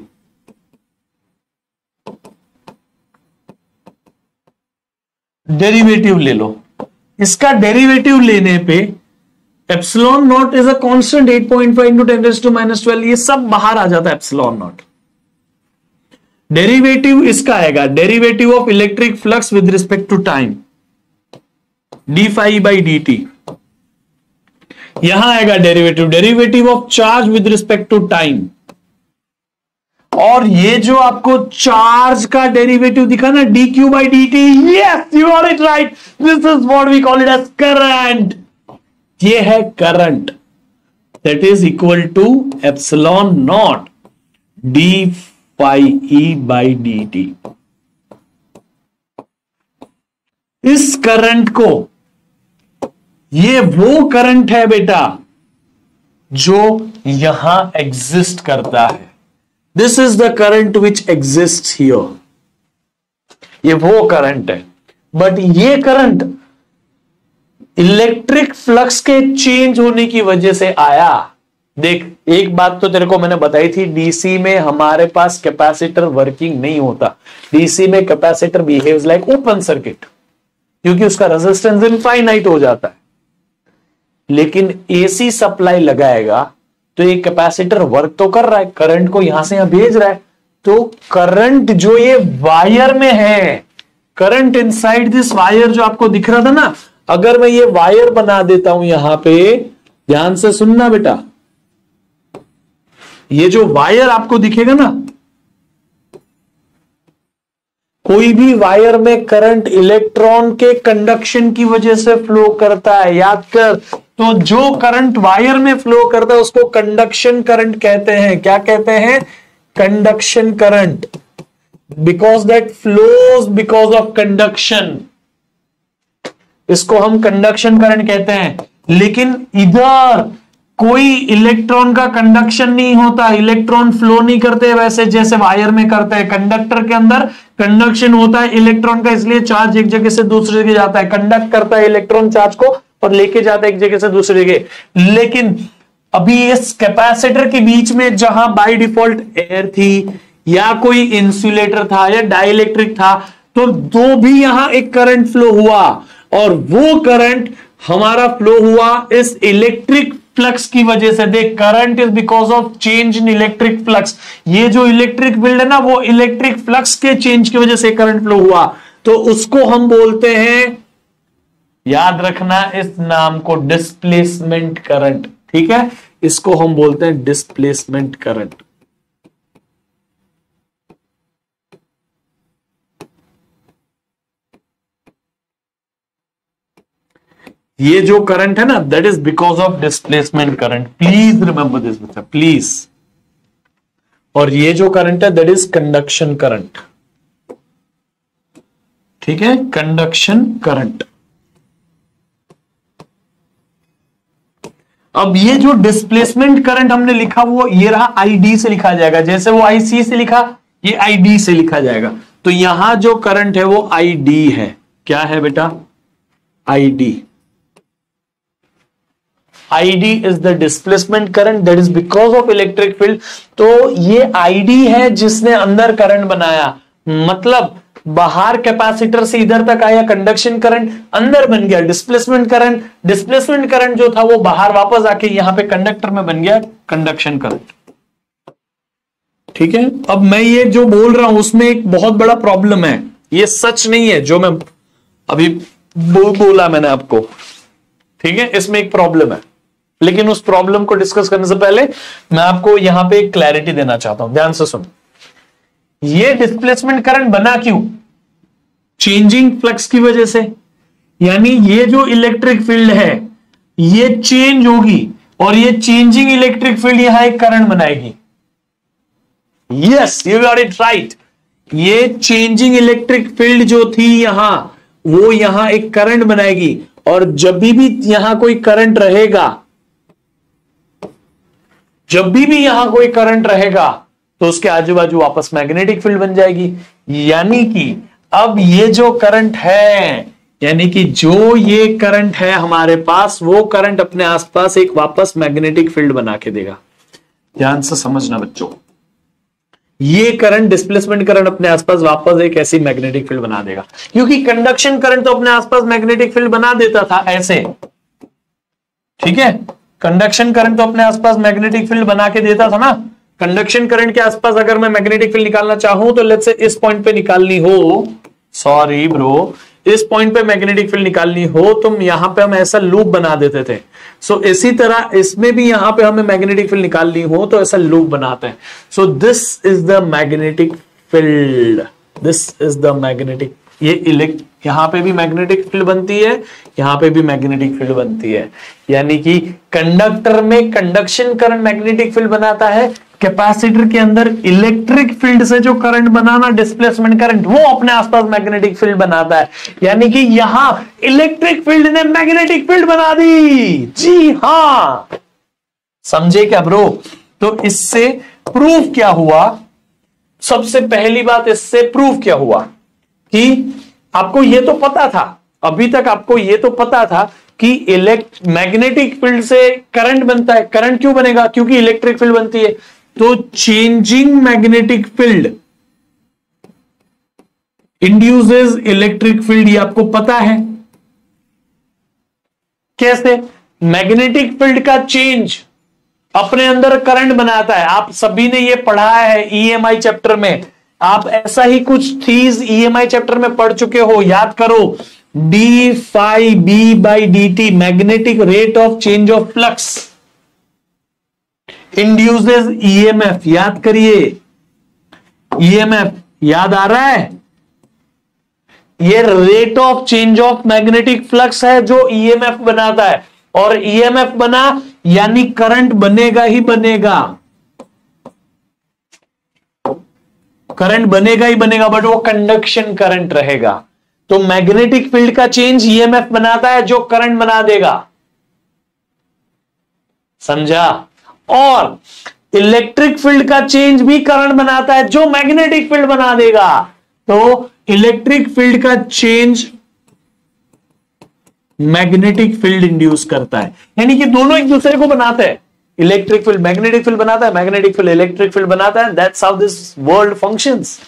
डेरिवेटिव ले लो। इसका डेरिवेटिव लेने पे epsilon naught is a constant 8.5 into 10⁻12, ये सब बाहर आ जाता है एप्सिलॉन नॉट। डेरिवेटिव इसका आएगा, derivative of electric flux with respect to time, D phi by D T. यहां आएगा derivative of charge with respect to time. और ये जो आपको चार्ज का डेरिवेटिव दिखा ना, D Q by D T, yes you got it right, this is what we call it as current. ये है current, that is equal to epsilon naught D phi E by D T. इस current को, ये वो current है बेटा जो यहां एग्जिस्ट करता है। This is the current which exist here. ये वो करंट है, बट ये करंट इलेक्ट्रिक फ्लक्स के चेंज होने की वजह से आया। देख, एक बात तो तेरे को मैंने बताई थी, डीसी में हमारे पास कैपेसिटर वर्किंग नहीं होता। डीसी में capacitor behaves like open circuit, क्योंकि उसका रेजिस्टेंस इनफाइनाइट हो जाता है। लेकिन एसी सप्लाई लगाएगा तो ये कैपेसिटर वर्क तो कर रहा है, करंट को यहां से यहां भेज रहा है। तो करंट जो ये वायर में है, करंट इनसाइड दिस वायर जो आपको दिख रहा था ना, अगर मैं ये वायर बना देता हूं यहां पे, ध्यान से सुनना बेटा, ये जो वायर आपको दिखेगा ना, कोई भी वायर में करंट इलेक्ट्रॉन के कंडक्शन की वजह से फ्लो करता है, याद कर। तो जो करंट वायर में फ्लो करता है उसको कंडक्शन करंट कहते हैं। क्या कहते हैं? Conduction current, because that flows because of conduction, इसको हम कंडक्शन करंट कहते हैं। लेकिन इधर कोई इलेक्ट्रॉन का कंडक्शन नहीं होता, इलेक्ट्रॉन फ्लो नहीं करते वैसे जैसे वायर में करते हैं। कंडक्टर के अंदर कंडक्शन होता है इलेक्ट्रॉन का, इसलिए चार्ज एक जगह से दूसरी जगह जाता है, कंडक्ट करता है इलेक्ट्रॉन चार्ज को और लेके जाता है एक जगह से दूसरी जगह। लेकिन अभी इस कैपेसिटर के बीच में जहां बाय डिफॉल्ट एयर थी या कोई इंसुलेटर था या डाइलेक्ट्रिक था, तो भी यहां एक करंट फ्लो हुआ, और वो करंट हमारा फ्लो हुआ इस इलेक्ट्रिक फ्लक्स की वजह से। देख, current is because of change in electric flux. ये जो इलेक्ट्रिक फील्ड है ना, वो इलेक्ट्रिक फ्लक्स के चेंज की वजह से करंट फ्लो हुआ, तो उसको हम बोलते हैं, याद रखना इस नाम को, डिस्प्लेसमेंट करंट। ठीक है, इसको हम बोलते हैं डिस्प्लेसमेंट करंट। ये जो करंट है ना, that is because of displacement current. Please remember this बच्चा, प्लीज। और ये जो करंट है दैट इज कंडक्शन करंट। ठीक है, कंडक्शन करंट। अब ये जो डिस्प्लेसमेंट करंट हमने लिखा वो ये रहा, आईडी से लिखा जाएगा, जैसे वो आईसी से लिखा, ये आईडी से लिखा जाएगा। तो यहां जो करंट है वो आईडी है। क्या है बेटा? ID. ID is the displacement current that is because of electric field। तो ये ID है जिसने अंदर करंट बनाया, मतलब बाहर कैपेसिटर से इधर तक आया कंडक्शन करंट, अंदर बन गया डिस्प्लेसमेंट करंट। डिस्प्लेसमेंट करंट जो था वो बाहर वापस आके यहां पे कंडक्टर में बन गया कंडक्शन करंट। ठीक है, अब मैं ये जो बोल रहा हूं उसमें एक बहुत बड़ा प्रॉब्लम है, ये सच नहीं है जो मैं अभी बोला मैंने आपको। ठीक है, इसमें एक प्रॉब्लम है, लेकिन उस प्रॉब्लम को डिस्कस करने से पहले मैं आपको यहां पे एक क्लैरिटी देना चाहता हूं, ध्यान से सुन। ये डिस्प्लेसमेंट करंट बना क्यों? चेंजिंग फ्लक्स की वजह से। यानी ये जो इलेक्ट्रिक फील्ड है ये चेंज होगी, और ये चेंजिंग इलेक्ट्रिक फील्ड यहां एक करंट बनाएगी। Yes, you got it right. ये चेंजिंग इलेक्ट्रिक फील्ड जो थी यहां, वो यहां एक करंट बनाएगी, और जब भी यहां कोई करंट रहेगा, जब भी यहां कोई करंट रहेगा तो उसके आजू बाजू वापस मैग्नेटिक फील्ड बन जाएगी। यानी कि अब ये जो करंट है, यानी कि जो ये करंट है हमारे पास, वो करंट अपने आसपास एक वापस मैग्नेटिक फील्ड बना के देगा। ध्यान से समझना बच्चों, ये करंट डिस्प्लेसमेंट करंट अपने आसपास वापस एक ऐसी मैग्नेटिक फील्ड बना देगा, क्योंकि कंडक्शन करंट तो अपने आसपास मैग्नेटिक फील्ड बना देता था ऐसे। ठीक है, कंडक्शन करंट तो अपने आसपास मैग्नेटिक फील्ड बना के देता था ना। कंडक्शन करंट के आसपास अगर मैं मैग्नेटिक फील्ड निकालना चाहूं तो लेट्स से इस पॉइंट पे निकालनी हो, सॉरी ब्रो, इस पॉइंट पे मैग्नेटिक फील्ड निकालनी हो तो यहां पे हम ऐसा लूप बना देते थे। सो इसी तरह इसमें भी यहां पे हमें मैग्नेटिक फील्ड निकालनी हो तो ऐसा लूप बनाते हैं। So this is the magnetic field, this is the magnetic, ये यहां पे भी मैग्नेटिक फील्ड बनती है, यहां पे भी मैग्नेटिक फील्ड बनती है। यानी कि कंडक्टर में कंडक्शन करंट मैग्नेटिक फील्ड बनाता है, कैपेसिटर के अंदर इलेक्ट्रिक फील्ड से जो करंट बनाना डिस्प्लेसमेंट करंट, वो अपने आसपास मैग्नेटिक फील्ड बनाता है। यानी कि यहां इलेक्ट्रिक फील्ड ने मैग्नेटिक फील्ड बना दी। जी हां, समझे क्या ब्रो? तो इससे प्रूफ क्या हुआ? सबसे पहली बात, इससे प्रूफ क्या हुआ कि आपको ये तो पता था, अभी तक आपको ये तो पता था कि मैग्नेटिक फील्ड से करंट बनता है। करंट क्यों बनेगा? क्योंकि इलेक्ट्रिक फील्ड बनती है। तो changing magnetic field induces electric field, ये आपको पता है। कैसे? मैग्नेटिक फील्ड का चेंज अपने अंदर करंट बनाता है। आप सभी ने ये पढ़ा है ईएमआई चैप्टर में। आप ऐसा ही कुछ थीज ईएमआई चैप्टर में पढ़ चुके हो, याद करो। D phi B by D T, magnetic rate of change of flux induces EMF, याद करिए। ईएमएफ याद आ रहा है? ये rate of change of magnetic flux है जो ईएमएफ बनाता है, और ईएमएफ बना यानी करंट बनेगा ही बनेगा, करंट बनेगा ही बनेगा, बट वो कंडक्शन करंट रहेगा। तो मैग्नेटिक फील्ड का चेंज ईएमएफ बनाता है जो करंट बना देगा, समझा? और इलेक्ट्रिक फील्ड का चेंज भी करंट बनाता है जो मैग्नेटिक फील्ड बना देगा। तो इलेक्ट्रिक फील्ड का चेंज मैग्नेटिक फील्ड इंड्यूस करता है, यानी कि दोनों एक दूसरे को बनाते हैं। इलेक्ट्रिक फील्ड मैग्नेटिक फील्ड बनाता है, मैग्नेटिक फील्ड इलेक्ट्रिक फील्ड बनाता है। That's how this world functions.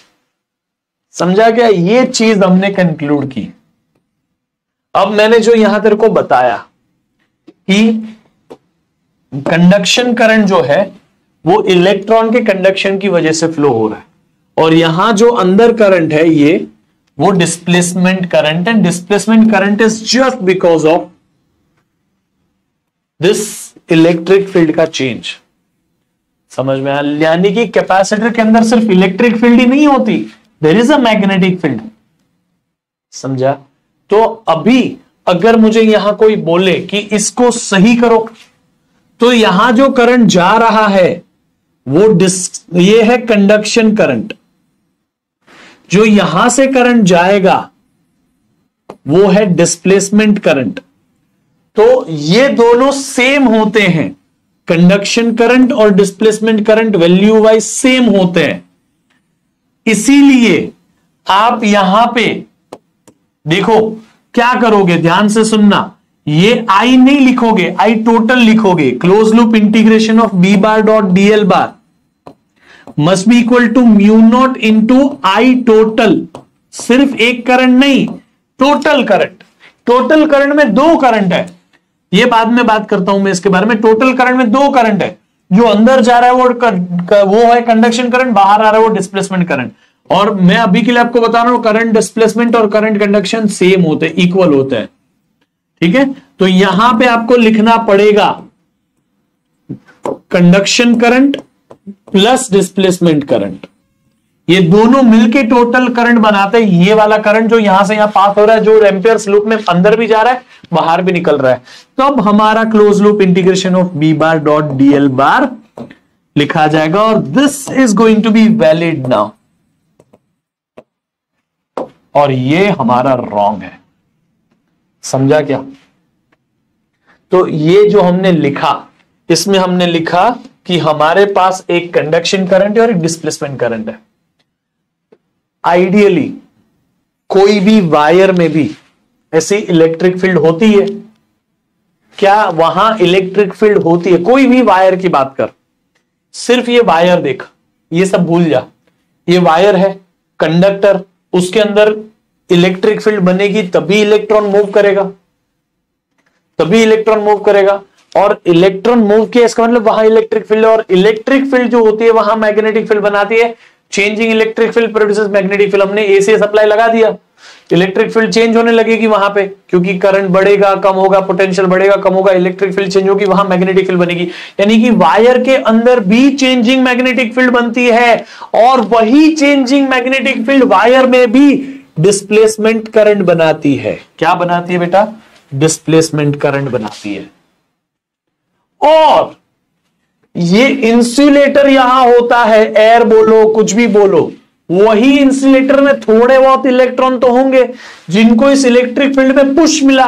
समझा क्या? ये चीज हमने कंक्लूड की। अब मैंने जो यहां तेरे को बताया कि कंडक्शन करंट जो है वो इलेक्ट्रॉन के कंडक्शन की वजह से फ्लो हो रहा है, और यहां जो अंदर करंट है ये वो displacement current, and displacement current is just because of this electric field का चेंज। समझ में आया? यानी कि कैपेसिटर के अंदर सिर्फ इलेक्ट्रिक फील्ड ही नहीं होती, there is a magnetic field. समझा? तो अभी अगर मुझे यहां कोई बोले कि इसको सही करो, तो यहां जो करंट जा रहा है वो ये है कंडक्शन करंट, जो यहां से करंट जाएगा वो है डिस्प्लेसमेंट करंट। तो ये दोनों सेम होते हैं, कंडक्शन करंट और displacement current value wise same होते हैं। इसीलिए आप यहां पे देखो क्या करोगे, ध्यान से सुनना। ये आई नहीं लिखोगे, आई टोटल लिखोगे। Close loop integration of B bar dot DL bar must be equal to mu naught into I total. सिर्फ एक करंट नहीं, टोटल करंट। टोटल करंट में दो करंट है, ये बाद में बात करता हूं मैं इसके बारे में। टोटल करंट में दो करंट है, जो अंदर जा रहा है वो है कंडक्शन करंट, बाहर आ रहा है वो डिस्प्लेसमेंट करंट। और मैं अभी के लिए आपको बता रहा हूं करंट डिस्प्लेसमेंट और करंट कंडक्शन सेम होते हैं, इक्वल होते हैं। ठीक है? तो यहां पे आपको लिखना पड़ेगा conduction current plus displacement current, ये दोनों मिलके टोटल करंट बनाते हैं। ये वाला करंट जो यहां से यहां पास हो रहा है, जो एम्पियर्स लूप में अंदर भी जा रहा है बाहर भी निकल रहा है, तब हमारा close loop integration of B bar dot DL bar लिखा जाएगा, और this is going to be valid now. और ये हमारा रॉन्ग है, समझा क्या? तो ये जो हमने लिखा, इसमें हमने लिखा कि हमारे पास एक कंडक्शन करंट है और एक डिस्प्लेसमेंट करंट है। आइडियली कोई भी वायर में भी ऐसी इलेक्ट्रिक फील्ड होती है क्या? वहां इलेक्ट्रिक फील्ड होती है, कोई भी वायर की बात कर। सिर्फ ये वायर देख, ये सब भूल जा। ये वायर है, कंडक्टर, उसके अंदर इलेक्ट्रिक फील्ड बनेगी तभी इलेक्ट्रॉन मूव करेगा, तभी इलेक्ट्रॉन मूव करेगा। और इलेक्ट्रॉन मूव किया इसका मतलब वहां इलेक्ट्रिक फील्ड, और इलेक्ट्रिक फील्ड जो होती है वहां मैग्नेटिक फील्ड बनाती है। Changing electric field produces magnetic field. हमने एसी सप्लाई लगा दिया, इलेक्ट्रिक फील्ड चेंज होने लगेगी वहां पे, क्योंकि करंट बढ़ेगा कम होगा, पोटेंशियल बढ़ेगा कम होगा, इलेक्ट्रिक फील्ड चेंज होगी, वहां मैग्नेटिक फील्ड बनेगी। यानी कि वायर के अंदर भी चेंजिंग मैग्नेटिक फील्ड बनती है, और वही चेंजिंग मैग्नेटिक फील्ड वायर में भी डिस्प्लेसमेंट करंट बनाती है। क्या बनाती है बेटा? डिस्प्लेसमेंट करंट बनाती है। और ये इंसुलेटर यहां होता है, एयर बोलो कुछ भी बोलो, वही इंसुलेटर में थोड़े बहुत इलेक्ट्रॉन तो होंगे जिनको इस इलेक्ट्रिक फील्ड में पुश मिला,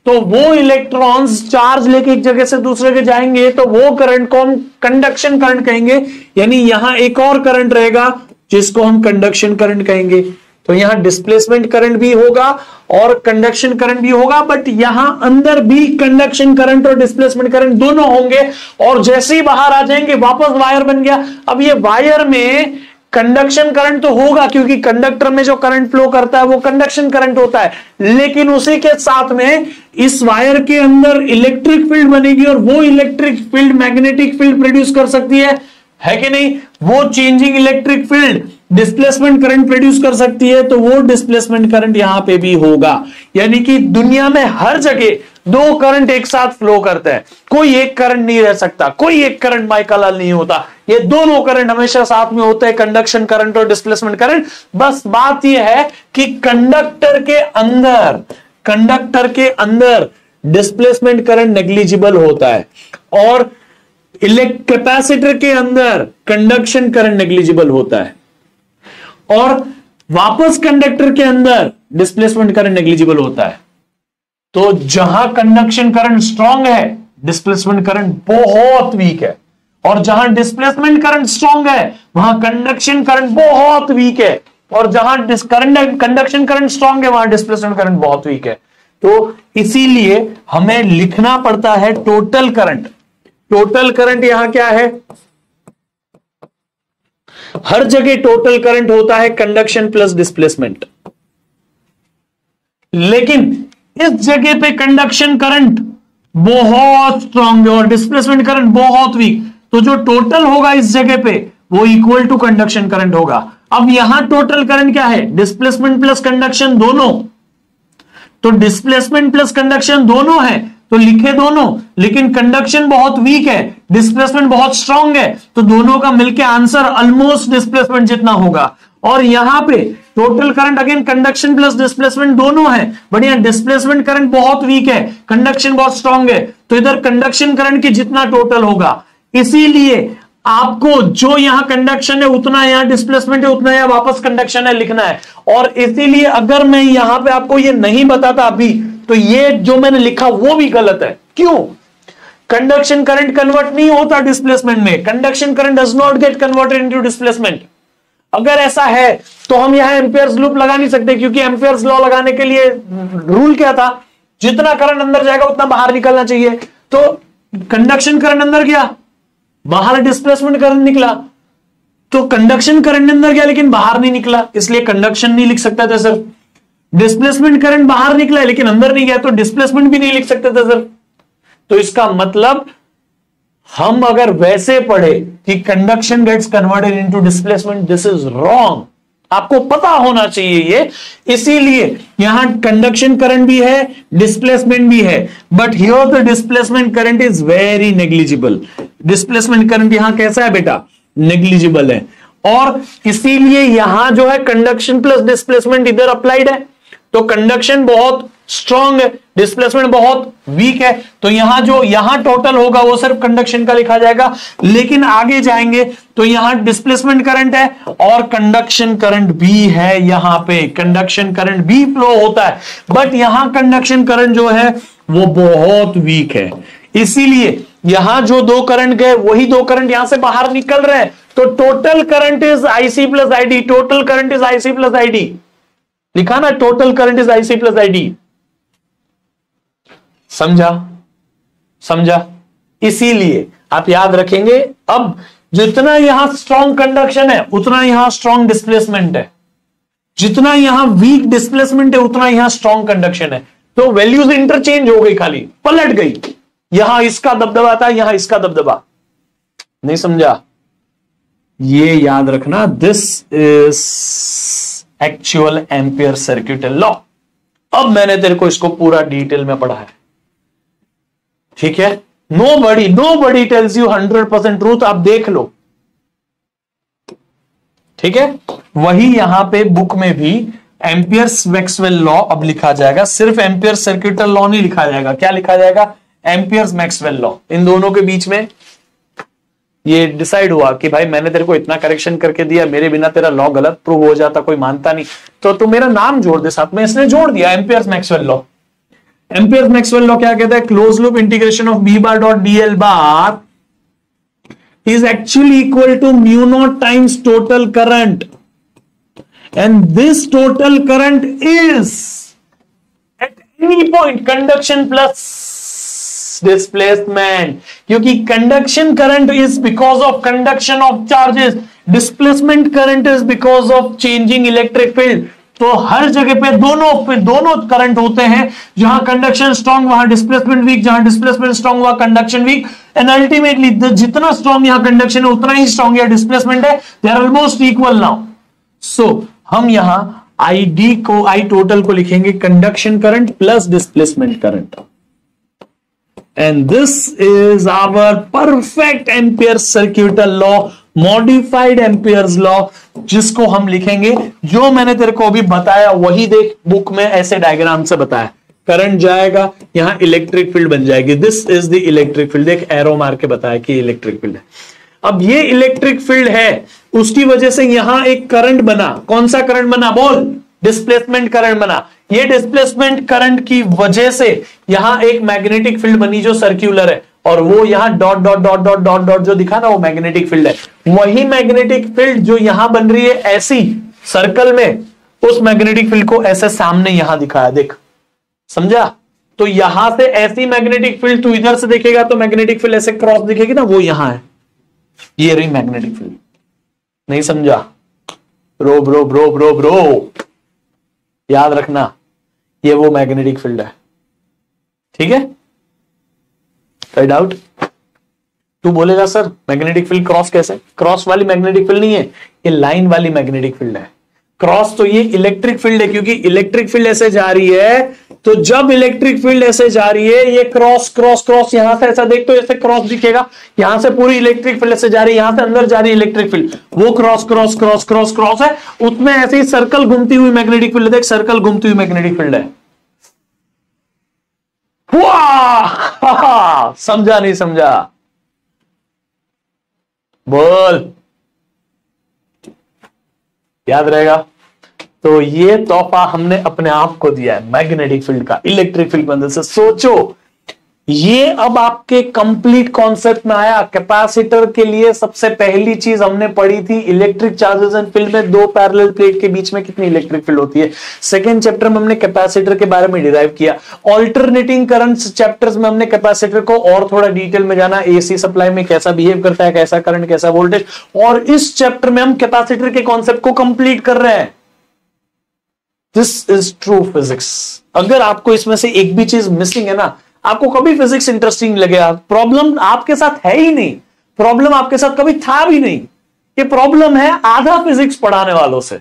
तो वो इलेक्ट्रॉन्स चार्ज लेके एक जगह से दूसरे के जाएंगे, तो वो करंट को हम कंडक्शन करंट कहेंगे। यानी यहां एक और करंट रहेगा जिसको हम कंडक्शन करंट कहेंगे। तो यहां डिस्प्लेसमेंट करंट भी होगा और कंडक्शन करंट भी होगा, बट यहां अंदर भी कंडक्शन करंट और डिस्प्लेसमेंट करंट दोनों होंगे, और जैसे ही बाहर आ जाएंगे वापस वायर बन गया। अब ये वायर में कंडक्शन करंट तो होगा, क्योंकि कंडक्टर में जो करंट फ्लो करता है वो कंडक्शन करंट होता है, लेकिन उसी के साथ में इस वायर के अंदर इलेक्ट्रिक फील्ड बनेगी, और वो electric field magnetic field produce कर सकती है कि नहीं? वो changing electric field displacement current produce कर सकती है, तो वो डिस्प्लेसमेंट करंट यहां पे भी होगा। यानी कि दुनिया में हर जगह दो करंट एक साथ फ्लो करते हैं, कोई एक करंट नहीं रह सकता, कोई एक करंट माइकालाल नहीं होता, ये दोनों करंट हमेशा साथ में होते हैं, कंडक्शन करंट और डिस्प्लेसमेंट करंट। बस बात यह है कि कंडक्टर के अंदर डिस्प्लेसमेंट करंट नेग्लिजिबल होता है और कैपेसिटर के अंदर कंडक्शन करंट नेग्लिजिबल होता है, और वापस कंडक्टर के अंदर डिस्प्लेसमेंट करंट नेग्लिजिबल होता है। तो जहां कंडक्शन करंट स्ट्रांग है, डिस्प्लेसमेंट करंट बहुत वीक है, और जहां डिस्प्लेसमेंट करंट स्ट्रांग है वहां कंडक्शन करंट बहुत वीक है, और जहां कंडक्शन करंट स्ट्रांग है वहां डिस्प्लेसमेंट करंट बहुत वीक है। तो इसीलिए हमें लिखना पड़ता है टोटल करंट। टोटल करंट यहां क्या है, हर जगह टोटल करंट होता है कंडक्शन प्लस डिस्प्लेसमेंट, लेकिन इस जगह पे कंडक्शन करंट बहुत स्ट्रांग है और डिस्प्लेसमेंट करंट बहुत वीक, तो जो टोटल होगा इस जगह पे वो इक्वल टू कंडक्शन करंट होगा। अब यहां टोटल करंट क्या है, डिस्प्लेसमेंट प्लस कंडक्शन दोनों, तो डिस्प्लेसमेंट प्लस कंडक्शन दोनों है तो लिखे दोनों, लेकिन कंडक्शन बहुत वीक है, डिस्प्लेसमेंट बहुत स्ट्रांग है, तो दोनों का मिलके आंसर ऑलमोस्ट डिस्प्लेसमेंट जितना होगा। और यहां पे total current again conduction plus displacement दोनों है, बट यहां डिस्प्लेसमेंट करंट बहुत वीक है, कंडक्शन बहुत स्ट्रांग है, तो इधर कंडक्शन करंट की जितना टोटल होगा। इसीलिए आपको जो यहां कंडक्शन है उतना यहां डिस्प्लेसमेंट है, उतना यहां वापस कंडक्शन है लिखना है। और इसीलिए अगर मैं यहां पे आपको ये नहीं बताता अभी, तो ये जो मैंने लिखा वो भी गलत है। क्यों? कंडक्शन करंट कन्वर्ट नहीं होता डिस्प्लेसमेंट में, conduction current does not get converted into displacement. अगर ऐसा है तो हम यहां एम्पियर्स लूप लगा नहीं सकते, क्योंकि एम्पियर्स लॉ लगाने के लिए रूल क्या था, जितना करंट अंदर जाएगा उतना बाहर निकलना चाहिए। तो कंडक्शन करंट अंदर गया, बाहर डिस्प्लेसमेंट करंट निकला, तो कंडक्शन करंट अंदर गया लेकिन बाहर नहीं निकला, इसलिए कंडक्शन नहीं लिख सकता था सर। डिस्प्लेसमेंट करंट बाहर निकला है लेकिन अंदर नहीं गया, तो डिस्प्लेसमेंट भी नहीं लिख सकते थे सर। तो इसका मतलब हम अगर वैसे पढ़े कि conduction gets converted into displacement, this is wrong. आपको पता होना चाहिए ये, इसीलिए यहां कंडक्शन करंट भी है, डिस्प्लेसमेंट भी है, but here the displacement current is very negligible. Displacement current यहां कैसा है बेटा, नेग्लिजिबल है, और इसीलिए यहां जो है कंडक्शन प्लस डिस्प्लेसमेंट इधर अप्लाइड है, तो कंडक्शन बहुत स्ट्रांग है, डिस्प्लेसमेंट बहुत वीक है, तो यहां टोटल होगा वो सिर्फ कंडक्शन का लिखा जाएगा। लेकिन आगे जाएंगे तो यहां डिस्प्लेसमेंट करंट है और कंडक्शन करंट भी है, यहां पे कंडक्शन करंट भी फ्लो होता है, बट यहां कंडक्शन करंट जो है वो बहुत वीक है। इसीलिए यहां जो दो करंट गए वही दो करंट यहां से बाहर निकल रहे हैं, तो total current is IC plus ID, total current is IC plus ID लिखा ना, total current is IC plus ID. समझा? इसीलिए आप याद रखेंगे, अब जितना यहां स्ट्रॉन्ग कंडक्शन है उतना यहां स्ट्रॉन्ग डिस्प्लेसमेंट है, जितना यहां वीक डिस्प्लेसमेंट है उतना यहां स्ट्रॉन्ग कंडक्शन है। तो वैल्यूज इंटरचेंज हो गई, खाली पलट गई, यहां इसका दबदबा था, यहां इसका दबदबा। नहीं समझा? ये याद रखना, this is actual ampere circuit law. अब मैंने तेरे को इसको पूरा डिटेल में पढ़ा है, ठीक है? नोबडी टेल्स यू 100% ट्रूथ, आप देख लो, ठीक है? वही यहां पे बुक में भी एम्पियर्स मैक्सवेल लॉ अब लिखा जाएगा, सिर्फ एम्पियर सर्किट लॉ नहीं लिखा जाएगा। क्या लिखा जाएगा? Amperes Maxwell law. इन दोनों के बीच में ये डिसाइड हुआ कि भाई मैंने तेरे को इतना करेक्शन करके दिया, मेरे बिना तेरा लॉ गलत प्रूव हो जाता, कोई मानता नहीं, तो तू मेरा नाम जोड़ दे साथ में। इसने जोड़ दिया Ampere's Maxwell law. Ampere's Maxwell law क्या कहता है? Close loop integration of B bar dot DL bar is actually equal to mu naught times total current, and this total current is at any point conduction plus displacement, क्योंकि conduction current is because of conduction of charges, displacement current is because of changing electric field। तो हर जगह पे दोनों current होते हैं, जहां conduction strong वहां displacement weak, जहां डिस्प्लेसमेंट स्ट्रांग वहां कंडक्शन वीक, एंड अल्टीमेटली जितना स्ट्रांग यहां कंडक्शन है उतना ही स्ट्रांग यहां डिस्प्लेसमेंट है। They are almost equal now. So हम यहां ID को, I टोटल को लिखेंगे conduction current plus displacement current, and this is our perfect Ampere circuital law, modified Ampere's law, जिसको हम लिखेंगे, जो मैंने तेरे को अभी बताया वही देख बुक में ऐसे डायग्राम से बताया। करंट जाएगा, यहां इलेक्ट्रिक फील्ड बन जाएगी, this is the electric field, देख एरो मार के बताया कि इलेक्ट्रिक फील्ड है। अब ये इलेक्ट्रिक फील्ड है, उसकी वजह से यहां एक करंट बना, कौन सा करंट बना बोल? डिस्प्लेसमेंट करंट बना। ये डिस्प्लेसमेंट करंट की वजह से यहां एक मैग्नेटिक फील्ड बनी जो सर्क्यूलर है, और वो यहां dot dot dot dot dot dot जो दिखा ना, वो मैग्नेटिक फील्ड है। वही मैग्नेटिक फील्ड जो यहां बन रही है ऐसी सर्कल में, उस मैग्नेटिक फील्ड को ऐसे सामने यहां दिखाया, देख, समझा? तो यहां से ऐसी मैग्नेटिक फील्ड तू इधर से देखेगा तो मैग्नेटिक फील्ड ऐसे क्रॉस दिखेगी ना, वो यहां है, ये रही मैग्नेटिक फील्ड। नहीं समझा? Bro bro bro bro bro, याद रखना, ये वो मैग्नेटिक फील्ड है, ठीक है? कोई डाउट? तू बोलेगा सर मैग्नेटिक फील्ड क्रॉस कैसे? क्रॉस वाली मैग्नेटिक फील्ड नहीं है, ये लाइन वाली मैग्नेटिक फील्ड है। क्रॉस तो ये इलेक्ट्रिक फील्ड है, क्योंकि इलेक्ट्रिक फील्ड ऐसे जा रही है, तो जब इलेक्ट्रिक फील्ड ऐसे जा रही है, ये क्रॉस क्रॉस क्रॉस, यहां से ऐसा देख तो ऐसे क्रॉस दिखेगा, यहां से पूरी इलेक्ट्रिक फील्ड ऐसे जा रही है, यहां से अंदर जा रही है इलेक्ट्रिक फील्ड, वो cross cross cross cross cross है, उसमें ऐसे ही सर्कल घूमती हुई मैग्नेटिक फील्ड, देख सर्कल घूमती हुई मैग्नेटिक फील्ड है। वाह, समझा नहीं समझा? बोल, याद रहेगा? तो ये तोहफा हमने अपने आप को दिया है मैग्नेटिक फील्ड का, इलेक्ट्रिक फील्ड बंदे से। सोचो, ये अब आपके कंप्लीट कॉन्सेप्ट में आया। कैपेसिटर के लिए सबसे पहली चीज हमने पढ़ी थी, इलेक्ट्रिक चार्जेस एंड फील्ड में दो पैरेलल प्लेट के बीच में कितनी इलेक्ट्रिक फील्ड होती है। सेकंड चैप्टर में हमने कैपेसिटर के बारे में डिराइव किया। ऑल्टरनेटिंग करंट्स चैप्टर्स में हमने कैपेसिटर को और थोड़ा डिटेल में जाना, एसी सप्लाई में कैसा बिहेव करता है, कैसा करंट, कैसा वोल्टेज, और इस चैप्टर में हम कैपेसिटर के कॉन्सेप्ट को कंप्लीट कर रहे हैं। This is true physics. अगर आपको इसमें से एक भी चीज मिसिंग है ना, आपको कभी फिजिक्स इंटरेस्टिंग लगेगा। प्रॉब्लम आपके साथ है ही नहीं, प्रॉब्लम आपके साथ कभी था भी नहीं। ये प्रॉब्लम है आधा फिजिक्स पढ़ाने वालों से।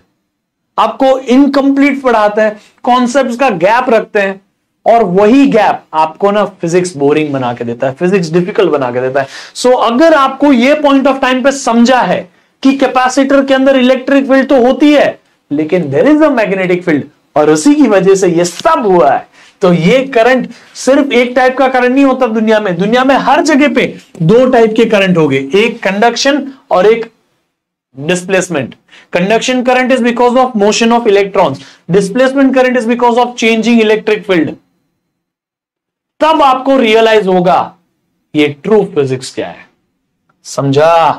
आपको इनकम्प्लीट पढ़ाते हैं, कॉन्सेप्ट्स का गैप रखते हैं, और वही गैप आपको ना फिजिक्स बोरिंग बना के देता है, फिजिक्स डिफिकल्ट बना के देता है। सो अगर आपको ये पॉइंट ऑफ टाइम पे समझा है कि कैपेसिटर के अंदर इलेक्ट्रिक फील्ड तो होती है, लेकिन there is a magnetic field, और उसी की वजह से ये सब हुआ है, तो ये करंट सिर्फ एक टाइप का करंट नहीं होता दुनिया में। दुनिया में हर जगह पे दो टाइप के करंट हो गए, एक कंडक्शन और एक displacement. Conduction current is because of motion of electrons, displacement current is because of changing electric field. तब आपको रियलाइज होगा ये ट्रू फिजिक्स क्या है। समझा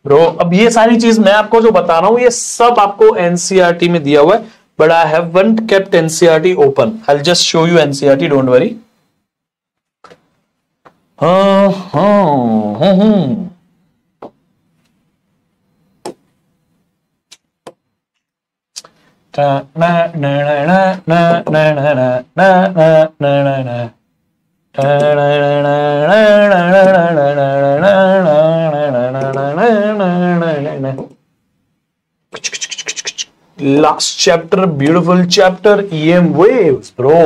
ब्रो? अब ये सारी चीज मैं आपको जो बता रहा हूं, ये सब आपको एनसीईआरटी में दिया हुआ है, but I haven't kept NCERT open. I'll just show you NCERT, don't worry. Last chapter, beautiful chapter, EM waves, bro.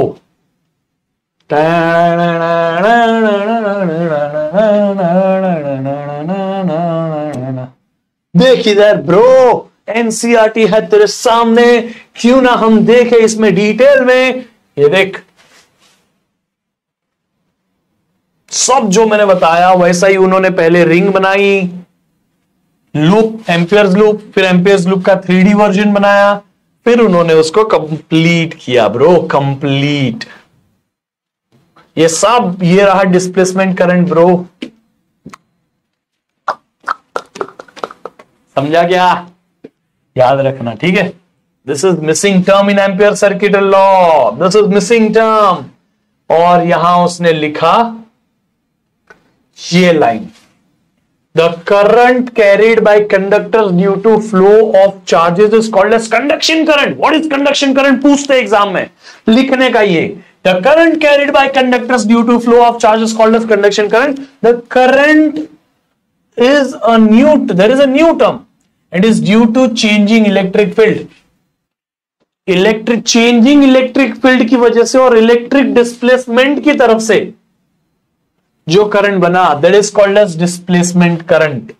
देख इधर ब्रो, एनसीईआरटी है तेरे सामने, क्यों ना हम देखें इसमें डिटेल में। ये देख, सब जो मैंने बताया वैसा ही उन्होंने पहले रिंग बनाई, लूप, एम्पियर्स लूप, फिर एम्पियर्स लूप का 3D वर्जन बनाया, फिर उन्होंने उसको कंप्लीट किया ब्रो, कंप्लीट। ये सब, ये रहा डिस्प्लेसमेंट करंट ब्रो। समझा क्या? याद रखना, ठीक है? This is missing term in ampere circuit law, this is missing term. और यहां उसने लिखा ये line, the current carried by conductors due to flow of charges is called as conduction current. What is conduction current? पूछते exam में, लिखने का ये, the current carried by conductors due to flow of charges called as conduction current. The current is a new, there is a new term, it is due to changing electric field. Changing electric field की वजह से और electric displacement की तरफ से जो current बना, that is called as displacement current.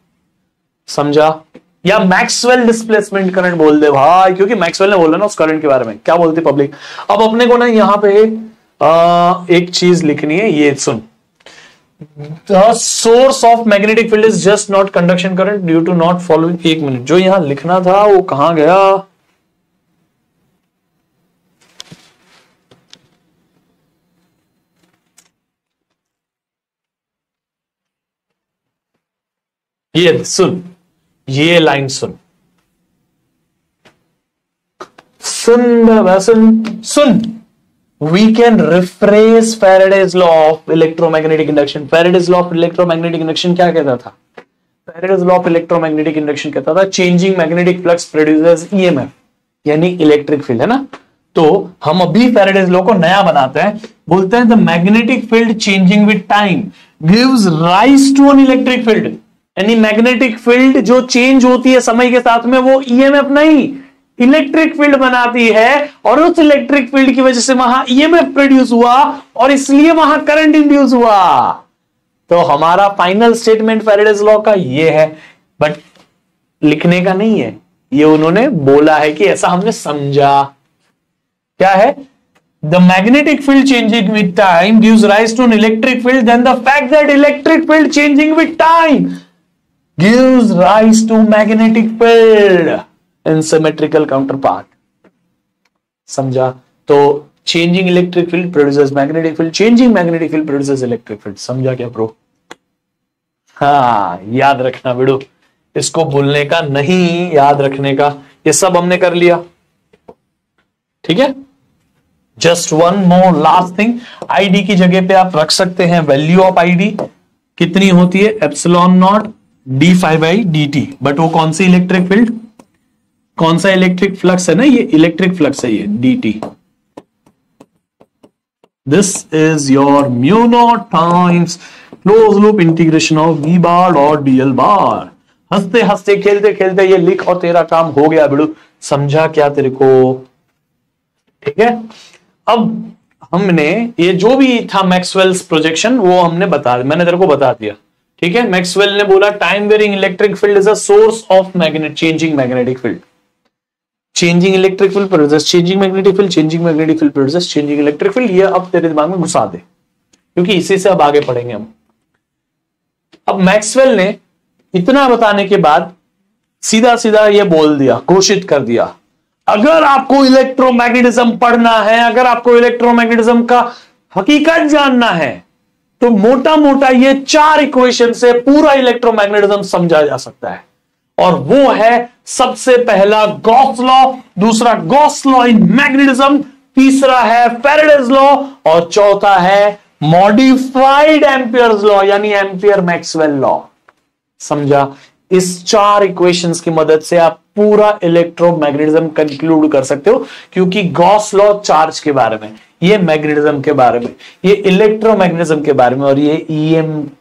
समझा? या मैक्सवेल डिस्प्लेसमेंट करंट बोल दे भाई, क्योंकि मैक्सवेल ने बोला ना उस करंट के बारे में। क्या बोलती पब्लिक? अब अपने को ना यहां पे एक चीज लिखनी है, ये सुन। The source of magnetic field is just not conduction current due to not following। एक मिनट, जो यहां लिखना था वो कहां गया? ये सुन, ये line soon, soon. We can rephrase Faraday's law of electromagnetic induction। Faraday's law of electromagnetic induction क्या कहता था? Faraday's law of electromagnetic induction कहता था changing magnetic flux produces EMF, यानी इलेक्ट्रिक फील्ड, है ना? तो हम अभी Faraday's law को नया बनाते हैं, बोलते हैं the magnetic field changing with time gives rise to an electric field। यानी मैग्नेटिक फील्ड जो चेंज होती है समय के साथ में, वो EMF नहीं, इलेक्ट्रिक फील्ड बनाती है, और उस इलेक्ट्रिक फील्ड की वजह से वहां ईएमएफ प्रोड्यूस हुआ और इसलिए वहां करंट इंड्यूस हुआ। तो हमारा फाइनल स्टेटमेंट फैराडेज लॉ का ये है, बट लिखने का नहीं है, ये उन्होंने बोला है कि ऐसा हमने समझा। क्या है? The magnetic field changing with time gives rise to an electric field, then the fact that electric field changing with time gives rise to magnetic field in symmetrical counterpart. समझा? तो changing electric field produces magnetic field, changing magnetic field produces electric field. समझा क्या bro? हाँ, याद रखना बेड़ो, इसको भूलने का नहीं, याद रखने का। ये सब हमने कर लिया, ठीक है? Just one more last thing, ID की जगह पे आप रख सकते हैं वैल्यू ऑफ आईडी कितनी होती है, एप्सिलॉन नॉट d∅dt। बट वो कौन सी इलेक्ट्रिक फील्ड, कौन सा इलेक्ट्रिक फ्लक्स है ना, ये इलेक्ट्रिक फ्लक्स है, ये dt। This is your mu naught times close loop integration of v बार और dl बार। हंसते हंसते खेलते खेलते ये लिख और तेरा काम हो गया बेड़ू। समझा क्या तेरे को? ठीक है? अब हमने ये जो भी था मैक्सवेल्स प्रोजेक्शन, वो हमने मैंने तेरे को बता दिया। ठीक है? मैक्सवेल ने बोला time varying electric field is a source of changing magnetic field. Changing electric field produces changing magnetic field, changing magnetic field produces changing electric field. ये अब तेरे दिमाग में घुसा दे, क्योंकि इसी से अब आगे पढ़ेंगे हम। अब मैक्सवेल ने इतना बताने के बाद सीधा सीधा ये बोल दिया, घोषित कर दिया, अगर आपको इलेक्ट्रोमैग्नेटिज्म पढ़ना है, अगर आपको इलेक्ट्रोमैग्नेटिज्म का हकीकत जानना है, तो मोटा मोटा ये 4 इक्वेशन से पूरा इलेक्ट्रोमैग्नेटिज्म समझा जा सकता है। और वो है सबसे पहला गॉस लॉ, दूसरा गॉस लॉ इन मैग्नेटिज्म, तीसरा है फैराडेज लॉ, और चौथा है मॉडिफाइड एम्पियर्स लॉ, यानी एम्पियर मैक्सवेल लॉ। समझा? इस 4 इक्वेशंस की मदद से आप पूरा इलेक्ट्रोमैग्नेटिज्म कंक्लूड कर सकते हो, क्योंकि गॉस लॉ चार्ज के बारे में, ये मैग्नेटिज्म के बारे में, ये इलेक्ट्रोमैग्नेटिज्म के बारे में, और ये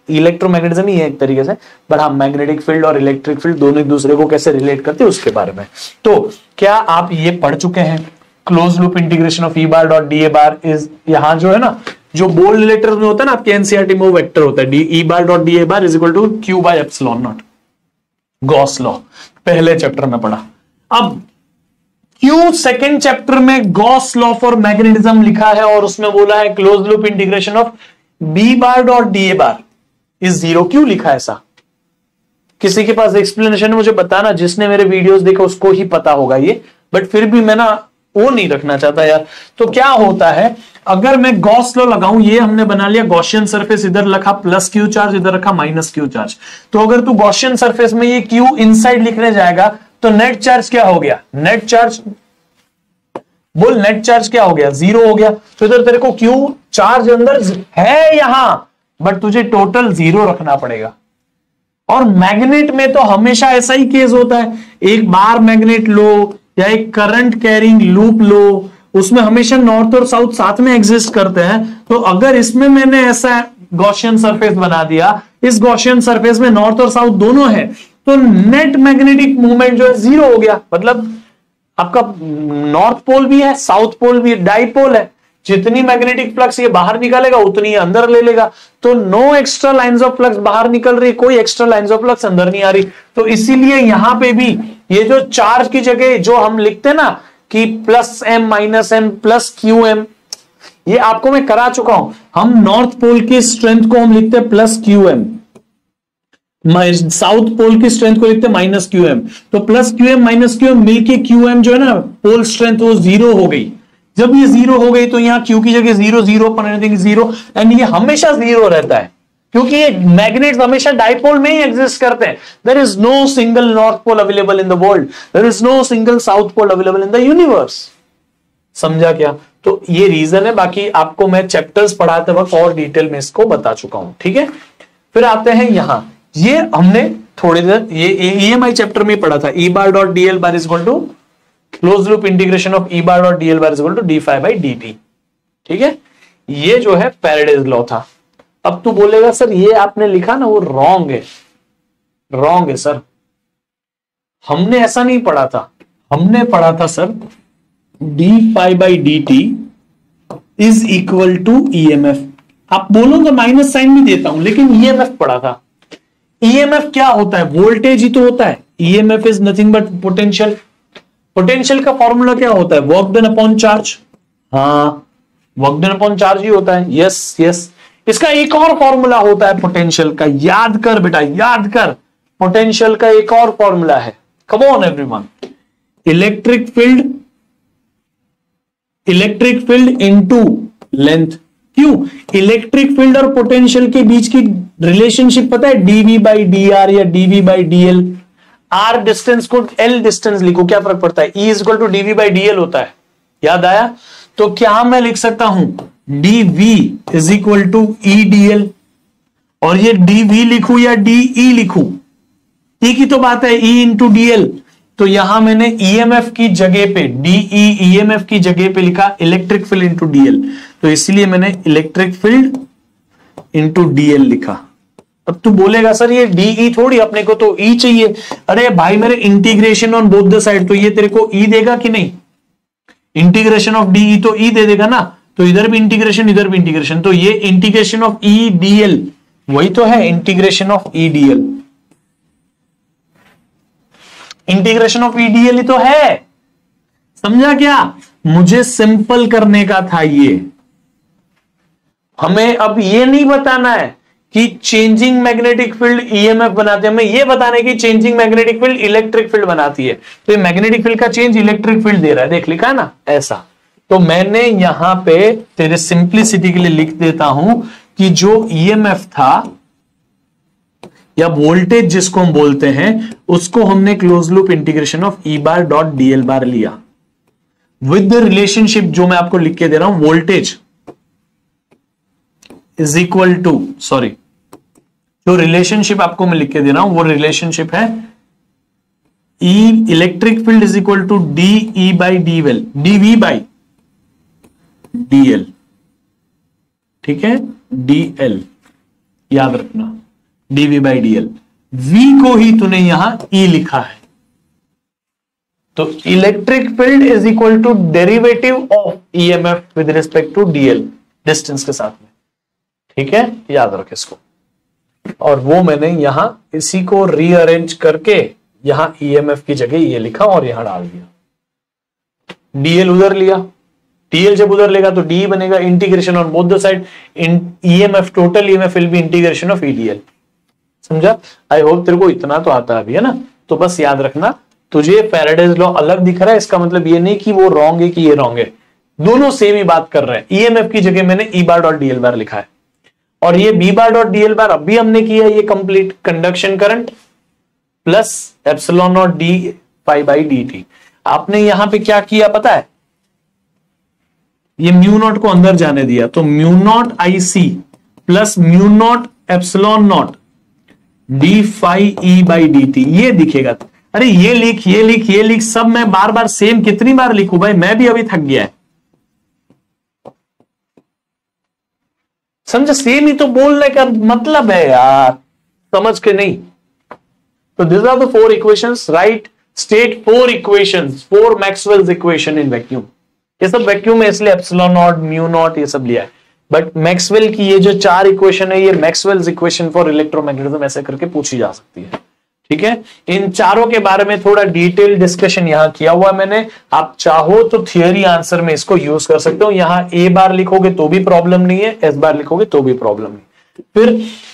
इलेक्ट्रोमैग्नेटिज्म ही है एक तरीके से, बट हम मैग्नेटिक फील्ड और इलेक्ट्रिक फील्ड दोनों एक दूसरे को कैसे रिलेट करते हैं उसके बारे में। तो क्या आप ये पढ़ चुके हैं? Close loop integration of E bar dot D A bar is, यहां जो है ना, जो बोल्ड लेटर्स में होता है ना आपके एनसीईआरटी में, वो वेक्टर होता है E bar dot D A bar is equal to Q by epsilon naught. Gauss law पहले चैप्टर में पढ़ा। अब क्यों सेकेंड चैप्टर में गॉस लॉ फॉर मैग्नेटिज्म लिखा है और उसमें बोला है close loop integration of B bar dot D A bar is 0, क्यों लिखा ऐसा? किसी के पास एक्सप्लेनेशन मुझे बताना, जिसने मेरे वीडियोस देखा उसको ही पता होगा ये, बट फिर भी मैं ना वो नहीं रखना चाहता यार। तो क्या होता है, अगर मैं गॉस लॉ लगाऊं, ये हमने बना लिया गॉसियन सरफेस, इधर रखा प्लस क्यू चार्ज, इधर रखा माइनस क्यू चार्ज। तो अगर तू गॉसियन सरफेस में ये क्यू इनसाइड लिखने जाएगा तो नेट चार्ज क्या हो गया? नेट चार्ज बोल, नेट चार्ज क्या हो गया? 0 हो गया। तो इधर तेरे को क्यू चार्ज अंदर है यहां, बट तुझे टोटल 0 रखना पड़ेगा। और मैग्नेट में तो हमेशा ऐसा ही केस होता है, एक बार मैग्नेट लो या एक करंट कैरिंग लूप लो, उसमें हमेशा नॉर्थ और साउथ साथ में एग्जिस्ट करते हैं। तो अगर इसमें मैंने ऐसा गॉसियन सरफेस बना दिया, इस गॉसियन सरफेस में नॉर्थ और साउथ दोनों है, तो नेट मैग्नेटिक मूवमेंट जो है 0 हो गया। मतलब आपका नॉर्थ पोल भी है, साउथ पोल भी है, डाइपोल है, जितनी मैग्नेटिक फ्लक्स ये बाहर निकालेगा उतनी अंदर ले लेगा। तो no extra lines of flux बाहर निकल रही, कोई एक्स्ट्रा लाइंस ऑफ फ्लक्स अंदर नहीं आ रही। तो इसीलिए यहां पे भी ये जो चार्ज की जगह जो हम लिखते हैं ना कि plus M minus M plus Q M, ये आपको मैं करा चुका हूं। हम नॉर्थ पोल की स्ट्रेंथ को हम लिखते हैं plus Q M, south pole की स्ट्रेंथ को लिखते हैं माइनस क्यू एम। तो plus Q M minus Q M मिलके क्यू एम जो है ना पोल स्ट्रेंथ वो 0 हो गई। जब ये 0 हो गई तो यहां क्यू की जगह 0 0 पर एनीथिंग 0, एंड ये हमेशा 0 रहता है क्योंकि ये मैग्नेट्स हमेशा डाइपोल में ही एग्जिस्ट करते हैं। There is no single north pole available in the world, there is no single south pole available in the universe. समझा क्या? तो ये रीजन है। बाकी आपको मैं चैप्टर्स पढ़ाते वक्त और डिटेल में इसको बता चुका हूं, ठीक है। फिर आते हैं यहां, ये हमने थोड़ी देर ये EMI चैप्टर में पढ़ा था, E bar dot DL bar is equal to close loop integration of E bar dot DL bar is equal to d phi by dt, ठीक है। ये जो है फैराडेज लॉ था। अब तू बोलेगा सर ये आपने लिखा ना वो रॉन्ग है। रॉन्ग है सर, हमने ऐसा नहीं पढ़ा था। हमने पढ़ा था sir d phi by dt is equal to EMF। आप बोलोगे माइनस साइन भी देता हूं, लेकिन EMF पढ़ा था। EMF क्या होता है? वोल्टेज ही तो होता है। EMF is nothing but potential. Potential का फॉर्मूला क्या होता है? Work done upon charge. हाँ, वर्क डन अपॉन चार्ज ही होता है। Yes yes. इसका एक और फॉर्मूला होता है पोटेंशियल का, याद कर बेटा, याद कर। पोटेंशियल का एक और फॉर्मूला है, come on everyone. Electric field into length. क्यों? इलेक्ट्रिक फील्ड और पोटेंशियल के बीच की रिलेशनशिप पता है? dv बाई dr या dv by dl। r distance को l डिस्टेंस लिखो, क्या फर्क पड़ता है? E is equal to dv by dl होता है। याद आया? तो क्या मैं लिख सकता हूं dv is equal to e dl, और ये dv लिखूं या de लिखूं, एक ही तो बात है, E इंटू dl। तो यहां मैंने EMF की जगह पे de EMF की जगह पे लिखा इलेक्ट्रिक फील्ड इंटू dl, तो इसलिए मैंने इलेक्ट्रिक फील्ड इंटू dl लिखा। अब तू बोलेगा सर ये de थोड़ी, अपने को तो E चाहिए। अरे भाई मेरे integration on both the side, तो ये तेरे को E देगा कि नहीं? इंटीग्रेशन ऑफ de तो E दे देगा ना, तो इधर भी इंटीग्रेशन इधर भी इंटीग्रेशन, तो ये इंटीग्रेशन ऑफ E dl वही तो है, integration of E dl। Integration of E dl ही तो है। समझा क्या? मुझे सिंपल करने का था ये। हमें अब ये नहीं बताना है कि चेंजिंग मैग्नेटिक फील्ड EMF बनाते हैं, हमें ये बताना है कि changing magnetic field electric field बनाती है। तो ये मैग्नेटिक फील्ड का चेंज इलेक्ट्रिक फील्ड दे रहा है, देख लिखा है ना ऐसा। तो मैंने यहां पे तेरे सिंप्लिसिटी के लिए लिख देता हूं कि जो EMF था या वोल्टेज जिसको हम बोलते हैं, उसको हमने close loop integration of E bar dot DL बार लिया विद द रिलेशनशिप जो मैं आपको लिख के दे रहा हूं, voltage is equal to, sorry, जो रिलेशनशिप आपको मैं लिख के दे रहा हूं वो रिलेशनशिप है E electric field is equal to DE by DL, DV by DL, ठीक है, DL याद रखना, DV बाई DL। V को ही तूने यहां E लिखा है, तो electric field is equal to derivative of EMF with respect to DL, distance के साथ में, ठीक है, याद रख इसको। और वो मैंने यहां इसी को रीअरेंज करके यहां EMF की जगह ये लिखा और यहां डाल दिया। DL उधर लिया, DL जब उधर लेगा तो DE बनेगा, integration on both the side, EMF total EMF will be integration of EDL। समझा? आई होप तेरे को इतना तो आता है अभी, है ना? तो बस याद रखना, तुझे फैराडेज लॉ अलग दिख रहा है, इसका मतलब ये नहीं कि वो रॉन्ग है कि ये रॉन्ग है, दोनों सेम ही बात कर रहे हैं। EMF की जगह मैंने E बार डॉट DL बार लिखा है, और ये B बार डॉट DL बार अभी हमने किया है, ये complete conduction current plus epsilon naught d pi by dt। आपने यहां पे क्या किया पता है? ये म्यू नॉट को अंदर जाने दिया, तो mu naught IC plus mu naught epsilon naught d phi E by dt, ये दिखेगा। अरे ये लिख, ये लिख, ये लिख, सब मैं बार बार सेम कितनी बार लिखूं भाई, मैं भी अभी थक गया है। समझ? सेम ही तो बोलने का मतलब है यार, समझ के नहीं। तो this are the 4 equations, right? State 4 equations, 4 Maxwell's equation in vacuum. ये सब वैक्यूम में इसलिए एप्सिलॉन नॉट, म्यू नॉट ये सब लिया है, बट मैक्सवेल की ये जो 4 इक्वेशन है, ये मैक्सवेल्स इक्वेशन फॉर इलेक्ट्रोमैग्नेटिज्म ऐसे करके पूछी जा सकती है। ठीक है, इन चारों के बारे में थोड़ा डिटेल डिस्कशन यहां किया हुआ मैंने। आप चाहो तो थियरी आंसर में इसको यूज कर सकते हो। यहां ए बार लिखोगे तो भी प्रॉब्लम नहीं है, एस बार लिखोगे तो भी प्रॉब्लम नहीं। फिर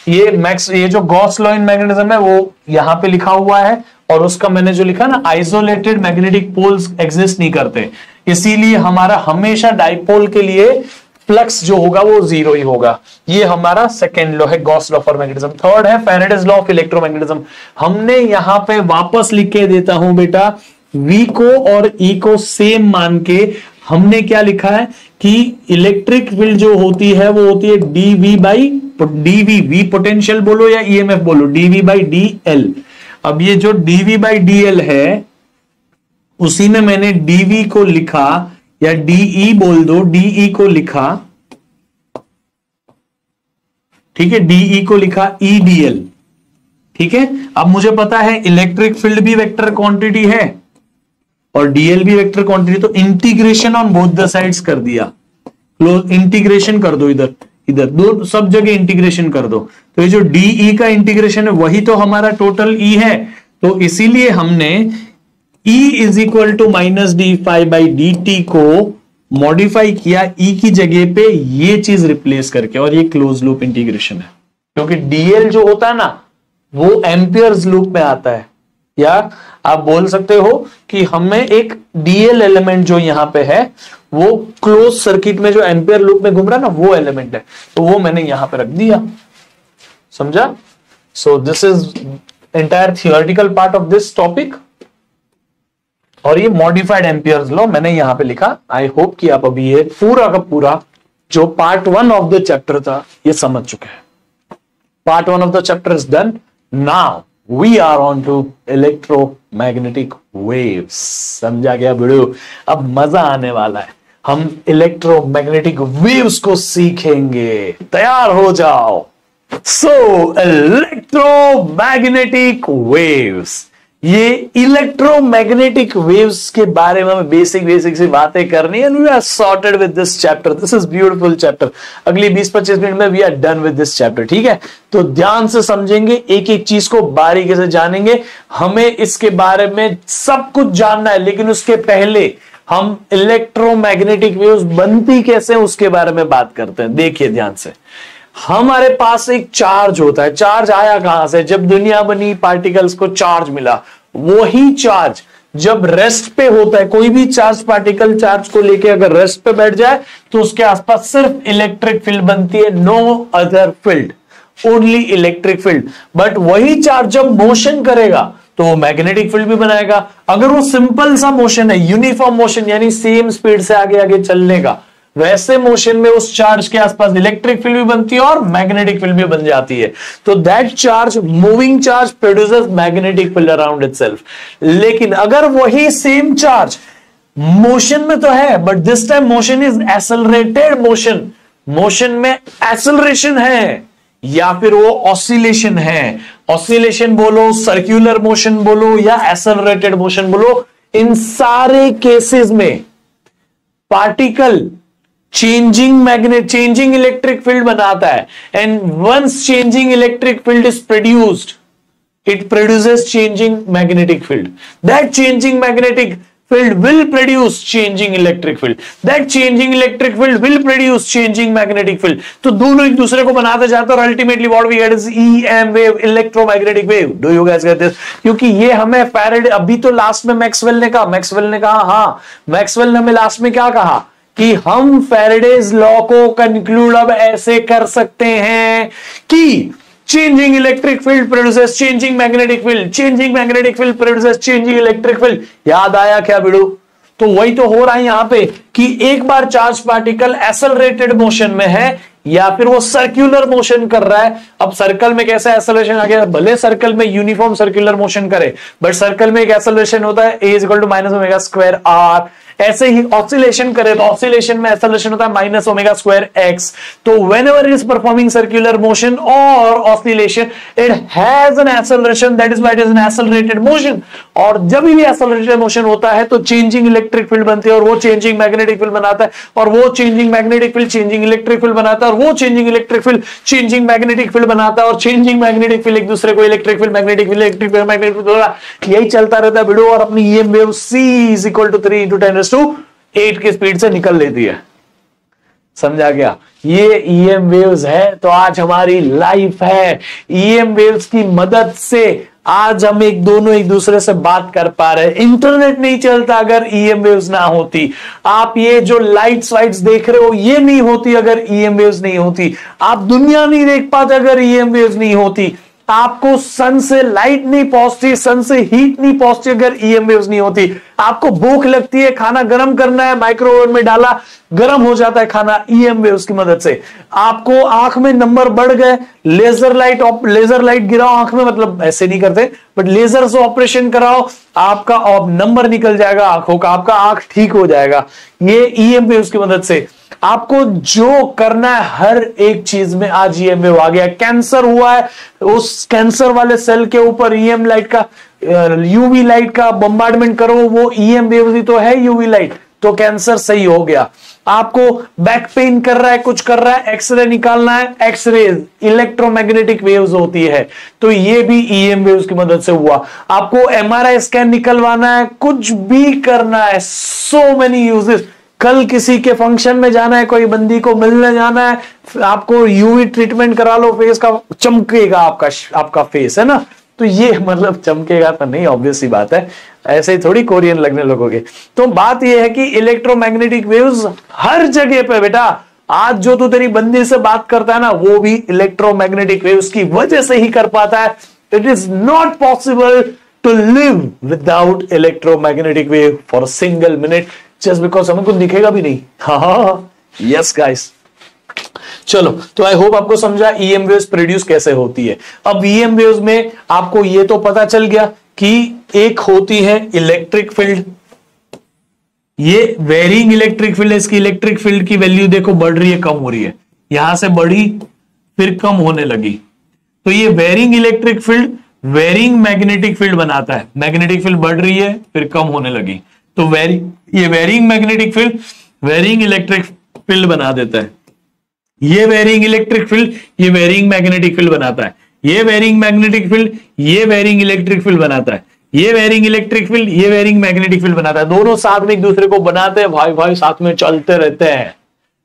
ये जो गॉस लॉ इन मैग्नेटिज्म है वो यहां पे लिखा हुआ है, और उसका मैंने जो लिखा ना, आइसोलेटेड मैग्नेटिक पोल्स एग्जिस्ट नहीं करते, इसीलिए हमारा हमेशा डाइपोल के लिए फ्लक्स जो होगा वो 0 ही होगा। ये हमारा सेकेंड लॉ है, Gauss law for magnetism. Third है फैराडेज लॉ ऑफ इलेक्ट्रोमैग्नेटिज्म। हमने यहां पे वापस लिख के देता हूं बेटा, V को और E को सेम मान के हमने क्या लिखा है कि इलेक्ट्रिक फील्ड जो होती है वो होती है dV by dV, V potential बोलो या EMF बोलो, dV बाई dL। अब ये जो dV बाई dL है उसी में मैंने dV को लिखा, या DE बोल दो, DE को लिखा, ठीक है, DE को लिखा EDL। ठीक है, अब मुझे पता है इलेक्ट्रिक फील्ड भी वेक्टर क्वांटिटी है और DL भी वेक्टर क्वांटिटी, तो integration on both the sides कर दिया, क्लोज इंटीग्रेशन कर दो, इधर इधर दो सब जगह इंटीग्रेशन कर दो। तो ये जो DE का इंटीग्रेशन है वही तो हमारा टोटल E है, तो इसीलिए हमने E is equal to minus D phi by D T को मॉडिफाई किया E की जगह पे ये चीज रिप्लेस करके, और ये क्लोज लूप इंटीग्रेशन है, क्योंकि DL जो होता है ना वो एम्पियर्स लूप में आता है। या आप बोल सकते हो कि हमें एक DL एलिमेंट जो यहां पे है वो क्लोज सर्किट में जो एम्पियर लूप में घूम रहा है ना वो एलिमेंट है, तो वो मैंने यहां पे रख दिया। समझा? So this is entire theoretical part of this topic, और ये मॉडिफाइड एम्पियर्स लॉ मैंने यहां पे लिखा। आई होप कि आप अभी ये पूरा का पूरा जो पार्ट 1 ऑफ द चैप्टर था ये समझ चुके हैं। Part 1 of the chapter is done. Now we are on to electromagnetic waves. समझा गया वीडियो? अब मजा आने वाला है, हम इलेक्ट्रोमैग्नेटिक वेव्स को सीखेंगे। तैयार हो जाओ। सो इलेक्ट्रोमैग्नेटिक वेव्स, ये इलेक्ट्रोमैग्नेटिक वेव्स के बारे में बेसिक सी बातें करनी है। We are sorted with this chapter, this is beautiful chapter. अगली 20-25 मिनट में we are done with this chapter. ठीक है, तो ध्यान से समझेंगे, एक एक चीज को बारीकी से जानेंगे। हमें इसके बारे में सब कुछ जानना है, लेकिन उसके पहले हम इलेक्ट्रोमैग्नेटिक वेव्स बनती कैसे उसके बारे में बात करते हैं। देखिए ध्यान से, हमारे पास एक चार्ज होता है। चार्ज आया कहां से? जब दुनिया बनी पार्टिकल्स को चार्ज मिला। वही चार्ज जब रेस्ट पे होता है, कोई भी चार्ज पार्टिकल चार्ज को लेके अगर रेस्ट पे बैठ जाए तो उसके आसपास सिर्फ इलेक्ट्रिक फील्ड बनती है, no other field, only electric field. But वही चार्ज जब मोशन करेगा तो वो मैग्नेटिक फील्ड भी बनाएगा। अगर वो सिंपल सा मोशन है, यूनिफॉर्म मोशन यानी सेम स्पीड से आगे आगे चलने का, वैसे मोशन में उस चार्ज के आसपास इलेक्ट्रिक फील्ड भी बनती है और मैग्नेटिक फील्ड भी बन जाती है। तो that charge, moving charge, produces magnetic field around itself. लेकिन अगर वही सेम चार्ज मोशन में तो है, but this time motion is accelerated motion, motion में एक्सेलरेशन है या फिर वो ऑसिलेशन है, ऑसिलेशन बोलो, सर्कुलर मोशन बोलो या एक्सेलरेटेड मोशन बोलो, इन सारे केसेस में पार्टिकल चेंजिंग इलेक्ट्रिक फील्ड बनाता है। And once changing electric field is produced, it produces changing magnetic field. That changing magnetic field will produce changing electric field, that changing electric field will produce changing magnetic field। तो दोनों एक दूसरे को बनाते जाते हैं और ultimately what we get is EM wave, electromagnetic wave। Do you guys get this? क्योंकि ये हमें फैराडे, अभी तो लास्ट में मैक्सवेल ने कहा, हाँ मैक्सवेल ने हमें लास्ट में क्या कहा कि हम फैराडेज लॉ को कंक्लूड अब ऐसे कर सकते हैं कि changing electric field produces changing magnetic field, changing magnetic field produces changing electric field। याद आया क्या बिड़ू? तो वही तो हो रहा है यहां पे कि एक बार चार्ज पार्टिकल एक्सेलरेटेड मोशन में है, या फिर वो सर्कुलर मोशन कर रहा है। अब सर्कल में कैसा एक्सेलरेशन आ गया, भले सर्कल में यूनिफॉर्म सर्कुलर मोशन करे बट सर्कल में एक एक्सेलरेशन होता है a equal to minus omega square R. ऐसे ही ऑसिलेशन करे तो ऑसिलेशन में एक्सेलरेशन होता है माइनस ओमेगा स्क्वायर एक्स। तो whenever is performing circular motion और oscillation it has an acceleration, that is why it is an accelerated motion. और जब भी एक्सेलरेटेड मोशन होता है तो चेंजिंग इलेक्ट्रिक फील्ड बनती है और वो चेंजिंग मैग्नेटिक फील्ड बनाता है और वो changing magnetic field changing electric field बनाता है और वो changing electric field changing magnetic field बनाता है और चेंजिंग मैग्नेटिक फील्ड एक दूसरे को electric field magnetic field electric field magnetic field, यही चलता रहता है वीडियो। और अपनी EM wave c is equal to 3 × 10⁸ की स्पीड से निकल लेती है। समझा गया? ये ईएम वेव्स है। तो आज हमारी लाइफ है ईएम वेव्स की मदद से आज हम दोनों एक दूसरे से बात कर पा रहे हैं। इंटरनेट नहीं चलता अगर ईएम वेव्स ना होती। आप ये जो लाइट्स वाइट्स देख रहे हो ये नहीं होती अगर ईएम वेव्स नहीं होती। आप दुनिया नहीं देख पाते अगर ईएम वेव्स नहीं होती। आपको सन से लाइट नहीं पहुंचती, सन से हीट नहीं पहुंचती अगर ईएम वेव्स नहीं होती। आपको भूख लगती है, खाना गर्म करना है, माइक्रोवेव में डाला, गर्म हो जाता है खाना ईएम वेव्स की मदद से। आपको आंख में नंबर बढ़ गए, लेजर लाइट गिराओ आंख में, मतलब ऐसे नहीं करते बट लेजर से ऑपरेशन कराओ, आपका नंबर निकल जाएगा आंखों का, आपका आंख ठीक हो जाएगा ये ईएम वेव्स की मदद से। आपको जो करना है हर एक चीज में आज ईएम वेव आ गया। कैंसर हुआ है, उस कैंसर वाले सेल के ऊपर ईएम लाइट का यूवी लाइट का बम्बार्डमेंट करो, वो ईएम वेव ही तो है यूवी लाइट, तो कैंसर सही हो गया। आपको बैक पेन कर रहा है, कुछ कर रहा है, एक्सरे निकालना है, एक्सरे इलेक्ट्रोमैग्नेटिक वेव्स होती है, तो ये भी ईएम वेव्स की मदद से हुआ। आपको एमआरआई स्कैन निकलवाना है, कुछ भी करना है, सो मेनी यूजेस। कल किसी के फंक्शन में जाना है, कोई बंदी को मिलने जाना है, आपको यूवी ट्रीटमेंट करा लो, फेस का चमकेगा आपका फेस, है ना। तो ये मतलब चमकेगा तो नहीं, ऑब्वियस सी बात है, ऐसे ही थोड़ी कोरियन लगने लगोगे। तो बात ये है कि इलेक्ट्रोमैग्नेटिक वेव्स हर जगह पे बेटा, आज जो तू तेरी बंदी से बात करता है ना वो भी इलेक्ट्रोमैग्नेटिक वेव्स की वजह से ही कर पाता है। It is not possible to live without electromagnetic wave for a single minute, just because हमको दिखेगा भी नहीं। हाँ, यस गाइस। चलो, तो आई होप आपको समझा ईएम वेव्स प्रोड्यूस कैसे होती है। अब ईएम वेव्स में आपको ये तो पता चल गया कि एक होती है इलेक्ट्रिक फील्ड, ये वेरिंग इलेक्ट्रिक फील्ड है, इसकी इलेक्ट्रिक फील्ड की वैल्यू देखो बढ़ रही है, कम हो रही है, यहां से बढ़ी फिर कम होने लगी। तो ये varying electric field varying magnetic field बनाता है। मैग्नेटिक फील्ड बढ़ रही है फिर कम होने लगी, तो ये varying magnetic field varying electric field बना देता है। ये वेरिंग इलेक्ट्रिक फील्ड ये वेरिंग मैग्नेटिक फील्ड बनाता है। ये वेरिंग मैग्नेटिक फील्ड ये वेरिंग इलेक्ट्रिक फील्ड बनाता है। ये वेरिंग इलेक्ट्रिक फील्ड ये वेरिंग मैग्नेटिक फील्ड बनाता है। दोनों साथ में एक दूसरे को बनाते हैं, भाई भाई साथ में चलते रहते हैं।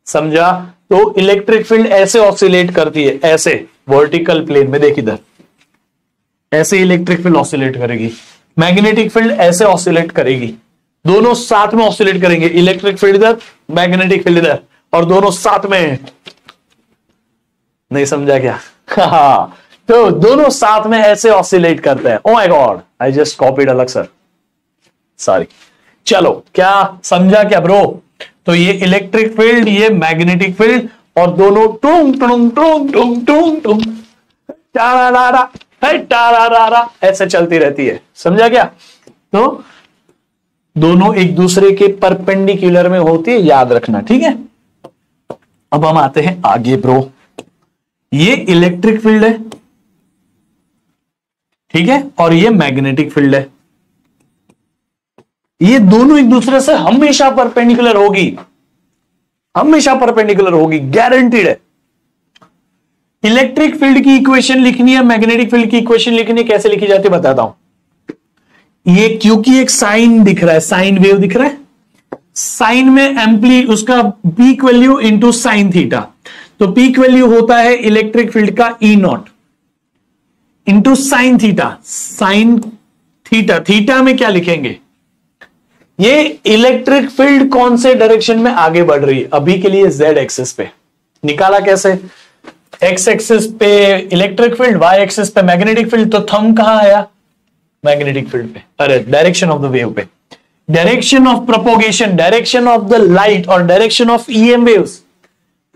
समझा? तो इलेक्ट्रिक फील्ड ऐसे ऑसिलेट करती है, ऐसे वर्टिकल प्लेन में, देख इधर ऐसे इलेक्ट्रिक फील्ड ऑसिलेट करेगी, मैग्नेटिक फील्ड ऐसे ऑसिलेट करेगी, दोनों साथ में ऑसिलेट करेंगे, इलेक्ट्रिक फील्ड इधर मैग्नेटिक फील्ड इधर, और दोनों साथ में। नहीं समझा क्या? तो दोनों साथ में ऐसे ऑसिलेट करते हैं। Oh my God, I just copied अलग सर, सॉरी। चलो, क्या समझा क्या ब्रो? तो ये इलेक्ट्रिक फील्ड ये मैग्नेटिक फील्ड और दोनों टूंग टूंग टूंग टूंग टूंग टूंग टारा ऐसे चलती रहती है। समझा क्या? तो दोनों एक दूसरे के परपेंडिकुलर में होती है, याद रखना, ठीक है। अब हम आते हैं आगे ब्रो। ये इलेक्ट्रिक फील्ड है, ठीक है, और ये मैग्नेटिक फील्ड है। ये दोनों एक दूसरे से हमेशा परपेंडिकुलर होगी, हमेशा परपेंडिकुलर होगी, गारंटीड है। इलेक्ट्रिक फील्ड की इक्वेशन लिखनी है, मैग्नेटिक फील्ड की इक्वेशन लिखनी है, कैसे लिखी जाती है बताता हूं। ये क्योंकि एक साइन दिख रहा है, साइन वेव दिख रहा है, साइन में एम्पली उसका peak value into sine theta, तो पीक वैल्यू होता है इलेक्ट्रिक फील्ड का E0 into sine theta. Sine theta, theta में क्या लिखेंगे? ये इलेक्ट्रिक फील्ड कौन से डायरेक्शन में आगे बढ़ रही है, अभी के लिए Z एक्सिस पे। निकाला कैसे? X एक्सिस पे इलेक्ट्रिक फील्ड, Y एक्सिस पे मैग्नेटिक फील्ड, तो थंब कहां आया? मैग्नेटिक फील्ड पे, अरे डायरेक्शन ऑफ द वेव पे। Direction of propagation, direction of the light और direction of EM waves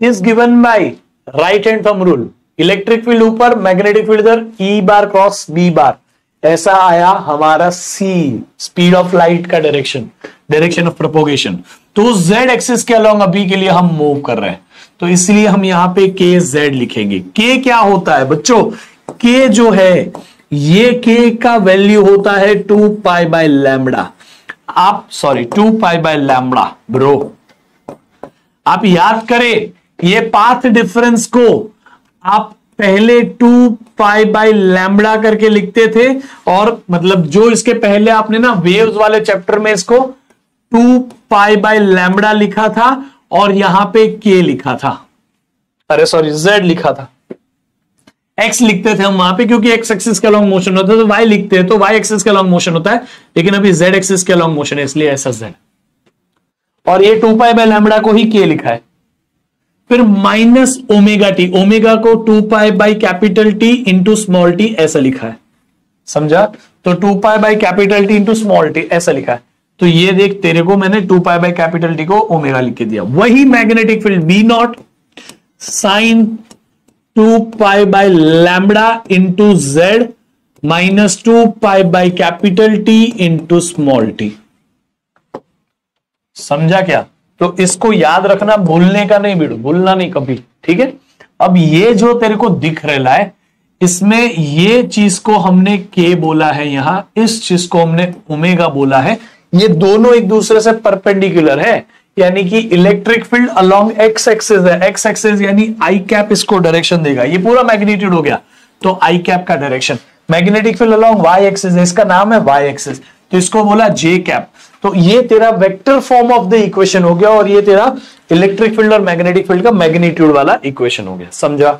is given by right hand thumb rule, electric field ऊपर, magnetic field इधर, E bar cross B bar, ऐसा आया हमारा C, speed of light का direction, direction of propagation. तो Z axis के along अभी के लिए हम मूव कर रहे हैं, तो इसलिए हम यहां पे के जेड लिखेंगे। के क्या होता है बच्चों, के जो है ये के का वैल्यू होता है 2 पाई बाय लैम्बडा। आप 2 पाई बाय लैम्बडा ब्रो, आप याद करें ये पाथ डिफरेंस को आप पहले 2 पाई बाय लैम्बडा करके लिखते थे, और मतलब जो इसके पहले आपने ना वेव्स वाले चैप्टर में इसको 2 पाई बाय लैम्बडा लिखा था और यहां पे के लिखा था, अरे सॉरी जेड लिखा था। एक्स लिखते थे हम वहां पे क्योंकि एक्स एक्सिस के अलॉन्ग मोशन होता है, तो वाई लिखते हैं तो वाई एक्सिस के अलॉन्ग मोशन होता है, लेकिन अभी जेड एक्सिस के अलॉन्ग मोशन है इसलिए ऐसा जेड, और ये 2 पाई बाय लैम्बडा को ही के लिखा है। फिर माइनस ओमेगा टी, ओमेगा को 2 pi by capital T into small T ऐसा लिखा है, समझा? तो 2 pi by capital T into small T ऐसा लिखा है। तो ये देख तेरे को मैंने 2 पाई बाई कैपिटल टी को ओमेगा लिख के दिया। वही magnetic field B naught sine 2 pi by lambda into Z minus 2 pi by capital T into small T, समझा क्या? तो इसको याद रखना, भूलने का नहीं बेटू, भूलना नहीं कभी, ठीक है? अब ये जो तेरे को दिख रहा है इसमें ये चीज को हमने के बोला है, यहां इस चीज को हमने ओमेगा बोला है। ये दोनों एक दूसरे से परपेंडिकुलर है, यानी कि electric field along x axis है, एक्स एक्सिस यानी आई कैप इसको डायरेक्शन देगा, ये पूरा मैग्नीट्यूड हो गया तो आई कैप का direction. Magnetic field along Y axis है, इसका नाम है वाई एक्सिस, तो इसको बोला जे कैप। तो ये तेरा vector form of the equation हो गया, और ये तेरा इलेक्ट्रिक फील्ड और मैग्नेटिक फील्ड का मैग्नीट्यूड वाला इक्वेशन हो गया, समझा?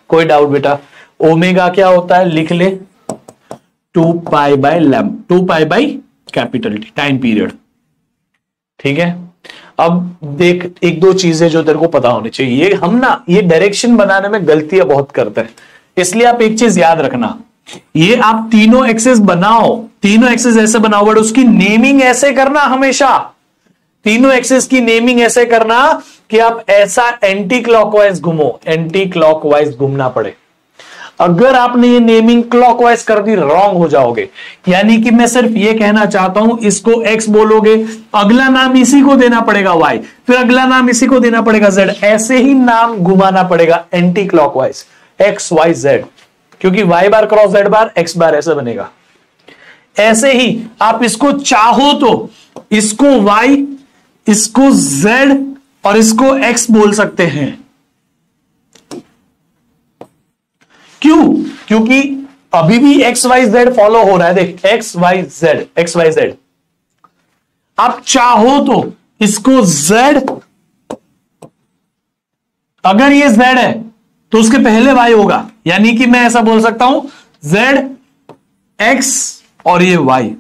कोई डाउट बेटा? ओमेगा क्या होता है लिख ले, 2 pi by lamb, 2 pi by capital T time period, ठीक है? अब देख एक दो चीजें जो तेरे को पता होनी चाहिए, ये हम ना ये डायरेक्शन बनाने में गलतियां बहुत करते हैं, इसलिए आप एक चीज याद रखना, ये आप तीनों एक्सेस बनाओ, तीनों एक्सेस ऐसे बनाओ, बट उसकी नेमिंग ऐसे करना हमेशा, तीनों एक्सेस की नेमिंग ऐसे करना कि आप ऐसा एंटी क्लॉकवाइज घूमो, एंटी क्लॉकवाइज घूमना पड़े। अगर आपने ये नेमिंग क्लॉकवाइज कर दी रॉन्ग हो जाओगे। यानी कि मैं सिर्फ ये कहना चाहता हूं, इसको एक्स बोलोगे, अगला नाम इसी को देना पड़ेगा वाई, फिर अगला नाम इसी को देना पड़ेगा जेड, ऐसे ही नाम घुमाना पड़ेगा anti clockwise, X Y Z, क्योंकि Y bar cross Z bar X bar ऐसे बनेगा। ऐसे ही आप इसको चाहो तो इसको वाई, इसको जेड और इसको एक्स बोल सकते हैं। क्यों? क्योंकि अभी भी एक्स वाई जेड फॉलो हो रहा है, देख X Y Z, X Y Z. आप चाहो तो इसको जेड, अगर ये जेड है तो उसके पहले वाई होगा, यानी कि मैं ऐसा बोल सकता हूं जेड एक्स और ये वाई।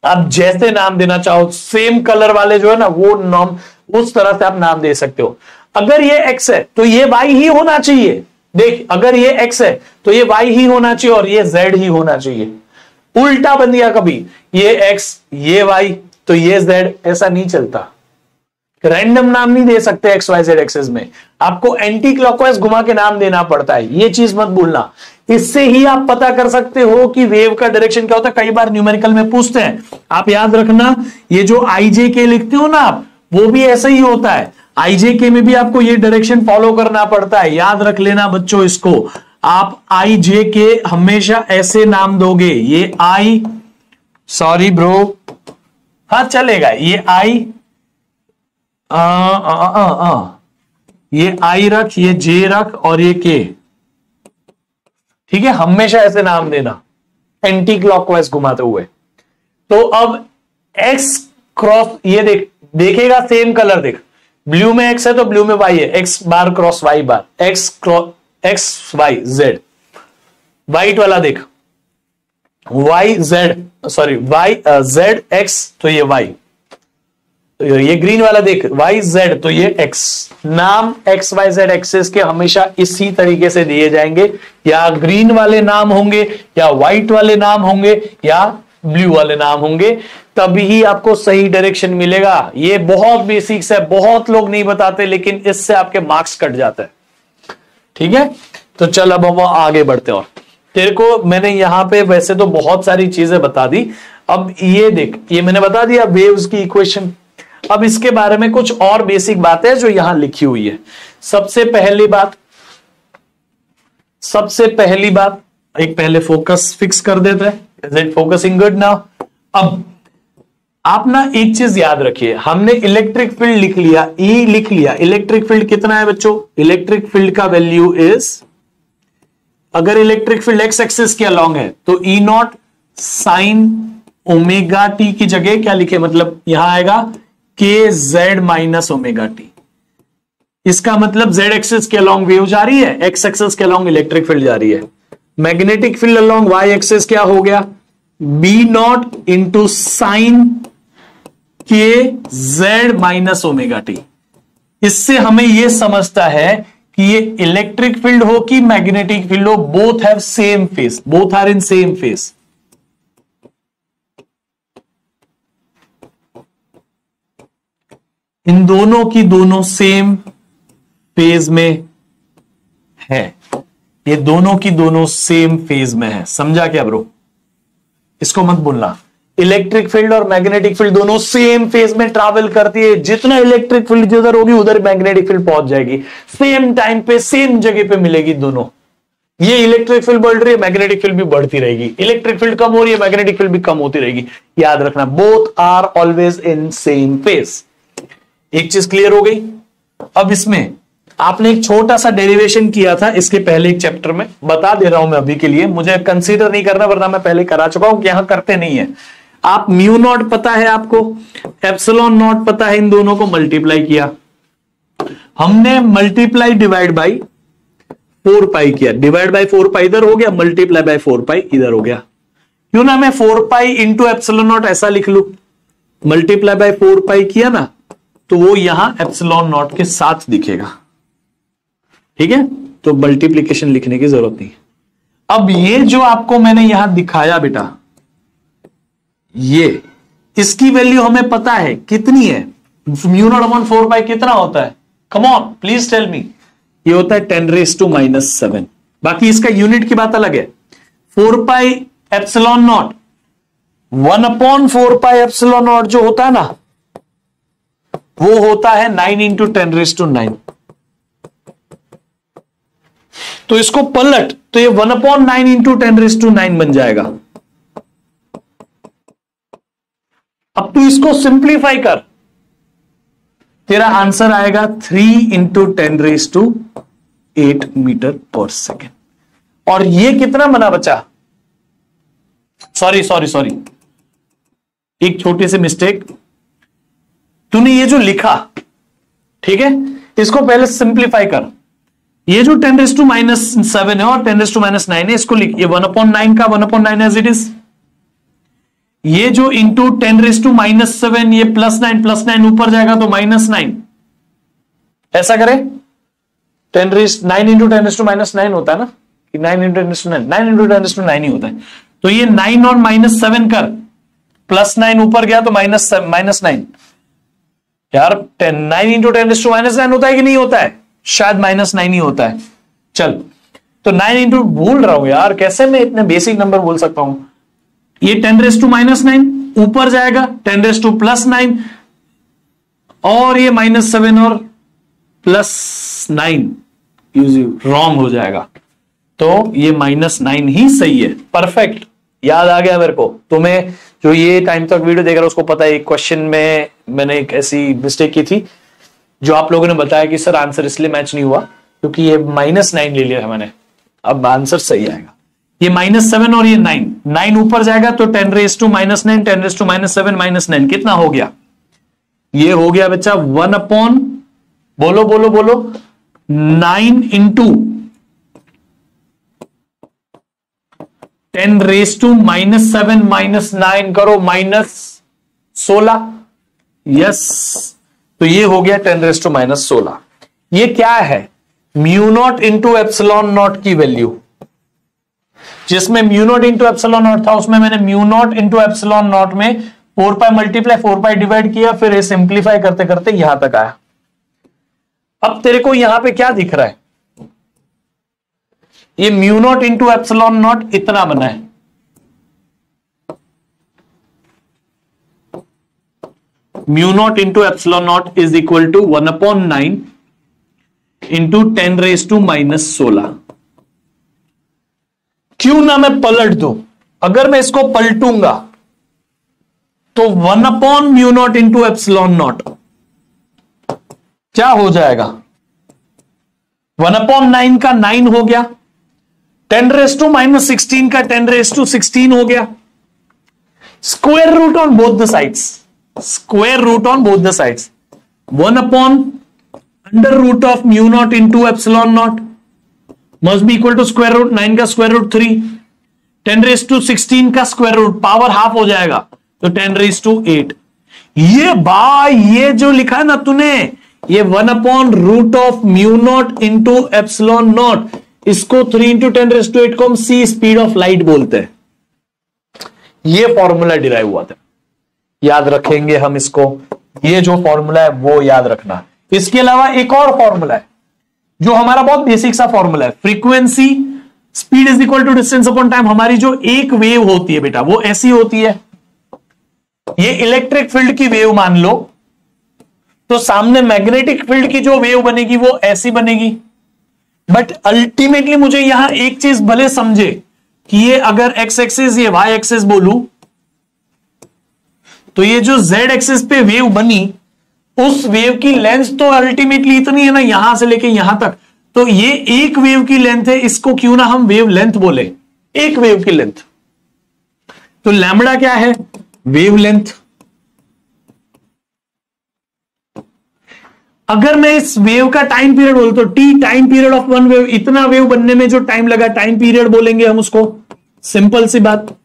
आप जैसे नाम देना चाहो, सेम कलर वाले जो है ना वो नाम, उस तरह से आप नाम दे सकते हो। अगर ये एक्स है तो ये वाई ही होना चाहिए, देख अगर ये एक्स है तो ये वाई ही होना चाहिए और ये जेड ही होना चाहिए। उल्टा बन गया कभी, ये एक्स ये वाई तो ये जेड, ऐसा नहीं चलता। रैंडम नाम नहीं दे सकते एक्स वाई जेड एक्सेस में, आपको एंटी क्लॉकवाइज घुमा के नाम देना पड़ता है, ये चीज मत भूलना। इससे ही आप पता कर सकते हो कि वेव का डायरेक्शन क्या होता है। कई बार न्यूमेरिकल में पूछते हैं, आप याद रखना, ये जो आई जे के लिखते हो ना आप, वो भी ऐसा ही होता है। आई जे के में भी आपको ये डायरेक्शन फॉलो करना पड़ता है, याद रख लेना बच्चों इसको। आप आई जे के हमेशा ऐसे नाम दोगे, ये आई, सॉरी ब्रो, हाँ चलेगा, ये आई, ये आई रख, ये जे रख और ये के, ठीक है? हमेशा ऐसे नाम देना एंटी क्लॉकवाइज घुमाते हुए। तो अब एक्स क्रॉस, ये देख, देखेगा सेम कलर, देख ब्लू में एक्स है तो ब्लू में वाई है, X bar cross Y bar, X Y Z. White वाला देख, Y Z, sorry Y Z X तो ये वाई। ये ग्रीन वाला देख, वाई जेड तो ये एक्स। नाम एक्स वाई जेड एक्सेस के हमेशा इसी तरीके से दिए जाएंगे, या ग्रीन वाले नाम होंगे, या व्हाइट वाले नाम होंगे, या ब्लू वाले नाम होंगे, तभी आपको सही डायरेक्शन मिलेगा। ये बहुत बेसिक्स है, बहुत लोग नहीं बताते, लेकिन इससे आपके मार्क्स कट जाते हैं। ठीक है, तो चल अब हम आगे बढ़ते हैं। और तेरे को मैंने यहां पे वैसे तो बहुत सारी चीजें बता दी, अब ये देख, ये मैंने बता दिया वेव्स की इक्वेशन। अब इसके बारे में कुछ और बेसिक बातें जो यहां लिखी हुई है। सबसे पहली बात एक पहले फोकस फिक्स कर देते हैं। Is it focusing good now? अब आप ना एक चीज याद रखिए, हमने इलेक्ट्रिक फील्ड लिख लिया, ई लिख लिया। इलेक्ट्रिक फील्ड कितना है बच्चों? इलेक्ट्रिक फील्ड का वैल्यू इज, अगर इलेक्ट्रिक फील्ड एक्स एक्सिस के अलोंग है तो E naught sine omega T की जगह क्या लिखे, मतलब यहां आएगा के जेड माइनस ओमेगा टी। इसका मतलब जेड एक्सिस के अलोंग वेव जा रही है, एक्स एक्सिस के अलोंग इलेक्ट्रिक फील्ड जा रही है। Magnetic field along Y axis क्या हो गया? बी नॉट इंटू साइन के जेड माइनस ओमेगा टी। इससे हमें यह समझता है कि ये इलेक्ट्रिक फील्ड हो कि मैग्नेटिक फील्ड हो, both have same phase, both are in same phase. इन दोनों की दोनों सेम फेज में है, ये दोनों की दोनों सेम फेज में है। समझा क्या ब्रो? इसको मत भूलना, इलेक्ट्रिक फील्ड और मैग्नेटिक फील्ड दोनों सेम फेज में ट्रैवल करती है। जितना इलेक्ट्रिक फील्ड जिधर होगी उधर मैग्नेटिक फील्ड पहुंच जाएगी, सेम टाइम पे सेम जगह पे मिलेगी दोनों। ये इलेक्ट्रिक फील्ड बढ़ रही है, मैग्नेटिक फील्ड भी बढ़ती रहेगी। इलेक्ट्रिक फील्ड कम हो रही है, मैग्नेटिक फील्ड भी कम होती रहेगी। याद रखना, both are always in same phase. एक चीज क्लियर हो गई। अब इसमें आपने एक छोटा सा डेरिवेशन किया था इसके पहले एक चैप्टर में, बता दे रहा हूं मैं अभी के लिए, मुझे कंसीडर नहीं करना वरना मैं पहले करा चुका हूं कि यहां करते नहीं है। आप म्यू नॉट पता है आपको, एप्सिलॉन नॉट पता है, इन दोनों को मल्टीप्लाई किया हमने, मल्टीप्लाई डिवाइड बाई 4 पाई किया। डिवाइड बाई 4 पाई इधर हो गया, मल्टीप्लाई बाई 4 पाई इधर हो गया। क्यों ना मैं 4 पाई इंटू एप्सिलॉन नॉट ऐसा लिख लू, मल्टीप्लाई बाई 4 पाई किया ना तो वो यहां एप्सिलॉन नॉट के साथ दिखेगा। ठीक है, तो मल्टीप्लीकेशन लिखने की जरूरत नहीं। अब ये जो आपको मैंने यहां दिखाया बेटा, ये इसकी वैल्यू हमें पता है कितनी है। म्यू नॉट अपॉन 4 पाई कितना होता है? Come on please tell me. ये होता है 10⁻⁻⁷। बाकी इसका यूनिट की बात अलग है। 4 pi epsilon not 1/4 pi epsilon not जो होता है ना, वो होता है 9 इंटू 10⁹। तो इसको पलट तो ये 1/9 इंटू 10⁹ बन जाएगा। अब तू इसको सिंप्लीफाई कर, तेरा आंसर आएगा 3 इंटू 10⁸ मीटर पर सेकेंड। और ये कितना बना बचा? सॉरी, एक छोटी सी मिस्टेक, तूने ये जो लिखा, ठीक है, इसको पहले सिंप्लीफाई कर। ये जो 10⁻⁷ है और 10⁻⁹ है, इसको लिख, ये 1/9 का 1/9 एज इट इज। ये जो इंटू 10⁻⁻⁷, ये +9 ऊपर जाएगा तो -9। ऐसा करें, 9 इंटू 10⁻⁹ होता है ना, कि 9 इंटू 10⁹, 9 इंटू 10⁹ ही होता है। तो ये 9 और -7 कर, +9 ऊपर गया तो -9। यार 9 इंटू 10⁻⁹ होता है कि नहीं होता है? शायद -9 ही होता है। चल, तो 9 इंटू, भूल रहा हूं यार, कैसे मैं इतने बेसिक नंबर भूल सकता हूं। ये 10⁻⁻⁹ ऊपर जाएगा 10⁻+9 और ये -7 और +9 रॉन्ग हो जाएगा। तो ये -9 ही सही है। परफेक्ट, याद आ गया मेरे को। तुम्हें जो ये टाइम तक वीडियो देख रहा है उसको पता है, एक क्वेश्चन में मैंने एक ऐसी मिस्टेक की थी जो आप लोगों ने बताया कि सर आंसर इसलिए मैच नहीं हुआ क्योंकि ये -9 ले लिया है मैंने। अब आंसर सही आएगा। ये -7 और ये 9 ऊपर जाएगा तो 10⁻⁻9, 10⁻⁻7 -9 कितना हो गया? ये हो गया बच्चा 1/, बोलो 9 इंटू 10⁻⁻7 -9 करो -16। यस, तो ये हो गया 10⁻⁻16। ये क्या है? Mu naught into epsilon not की वैल्यू। जिसमें mu naught into epsilon not था उसमें मैंने mu naught into epsilon not में 4 पाई मल्टीप्लाई 4 पाई डिवाइड किया, फिर ये सिंप्लीफाई करते करते यहां तक आया। अब तेरे को यहां पे क्या दिख रहा है? ये mu naught into epsilon naught इतना बना है। Mu naught into epsilon naught is equal to 1/9 into 10⁻⁻16। क्यों ना मैं पलट दूं? अगर मैं इसको पलटूंगा तो 1/म्यू नॉट इंटू एप्सिलॉन नॉट क्या हो जाएगा? 1/9 का 9 हो गया, 10⁻⁻16 का 10⁻16 हो गया। Square root on both the sides, square root on both the sides. Under root of mu naught into epsilon naught must be equal to square root 9 का स्क्वायर रूट 3, 10⁻16 का स्क्वायर रूट, पावर हाफ हो जाएगा तो 10⁸8। ये जो लिखा है ना तूने, ये root of mu naught into epsilon naught, इसको 3 इंटू 10⁸8 को हम सी स्पीड ऑफ लाइट बोलते हैं। ये फॉर्मूला डिराइव हुआ था, याद रखेंगे हम इसको। ये जो फॉर्मूला है वो याद रखना। इसके अलावा एक और फॉर्मूला है जो हमारा बहुत बेसिक सा फॉर्मूला है, frequency speed is equal to distance upon time. हमारी जो एक वेव होती है बेटा वो ऐसी होती है, ये इलेक्ट्रिक फील्ड की वेव मान लो, तो सामने मैग्नेटिक फील्ड की जो वेव बनेगी वो ऐसी बनेगी। बट अल्टीमेटली मुझे यहां एक चीज भले समझे कि ये अगर एक्स एक्सिस ये वाई एक्सिस बोलूं तो ये जो जेड एक्सिस पे वेव बनी उस वेव की लेंथ तो अल्टीमेटली इतनी है ना, यहां से लेके यहां तक, तो ये एक वेव की लेंथ है। इसको क्यों ना हम वेव लेंथ बोले, एक वेव की लेंथ। तो लैम्बडा क्या है? Wave length. अगर मैं इस वेव का टाइम पीरियड बोलूं तो T time period of one wave, इतना वेव बनने में जो टाइम लगा टाइम पीरियड बोलेंगे हम उसको, सिंपल सी बात।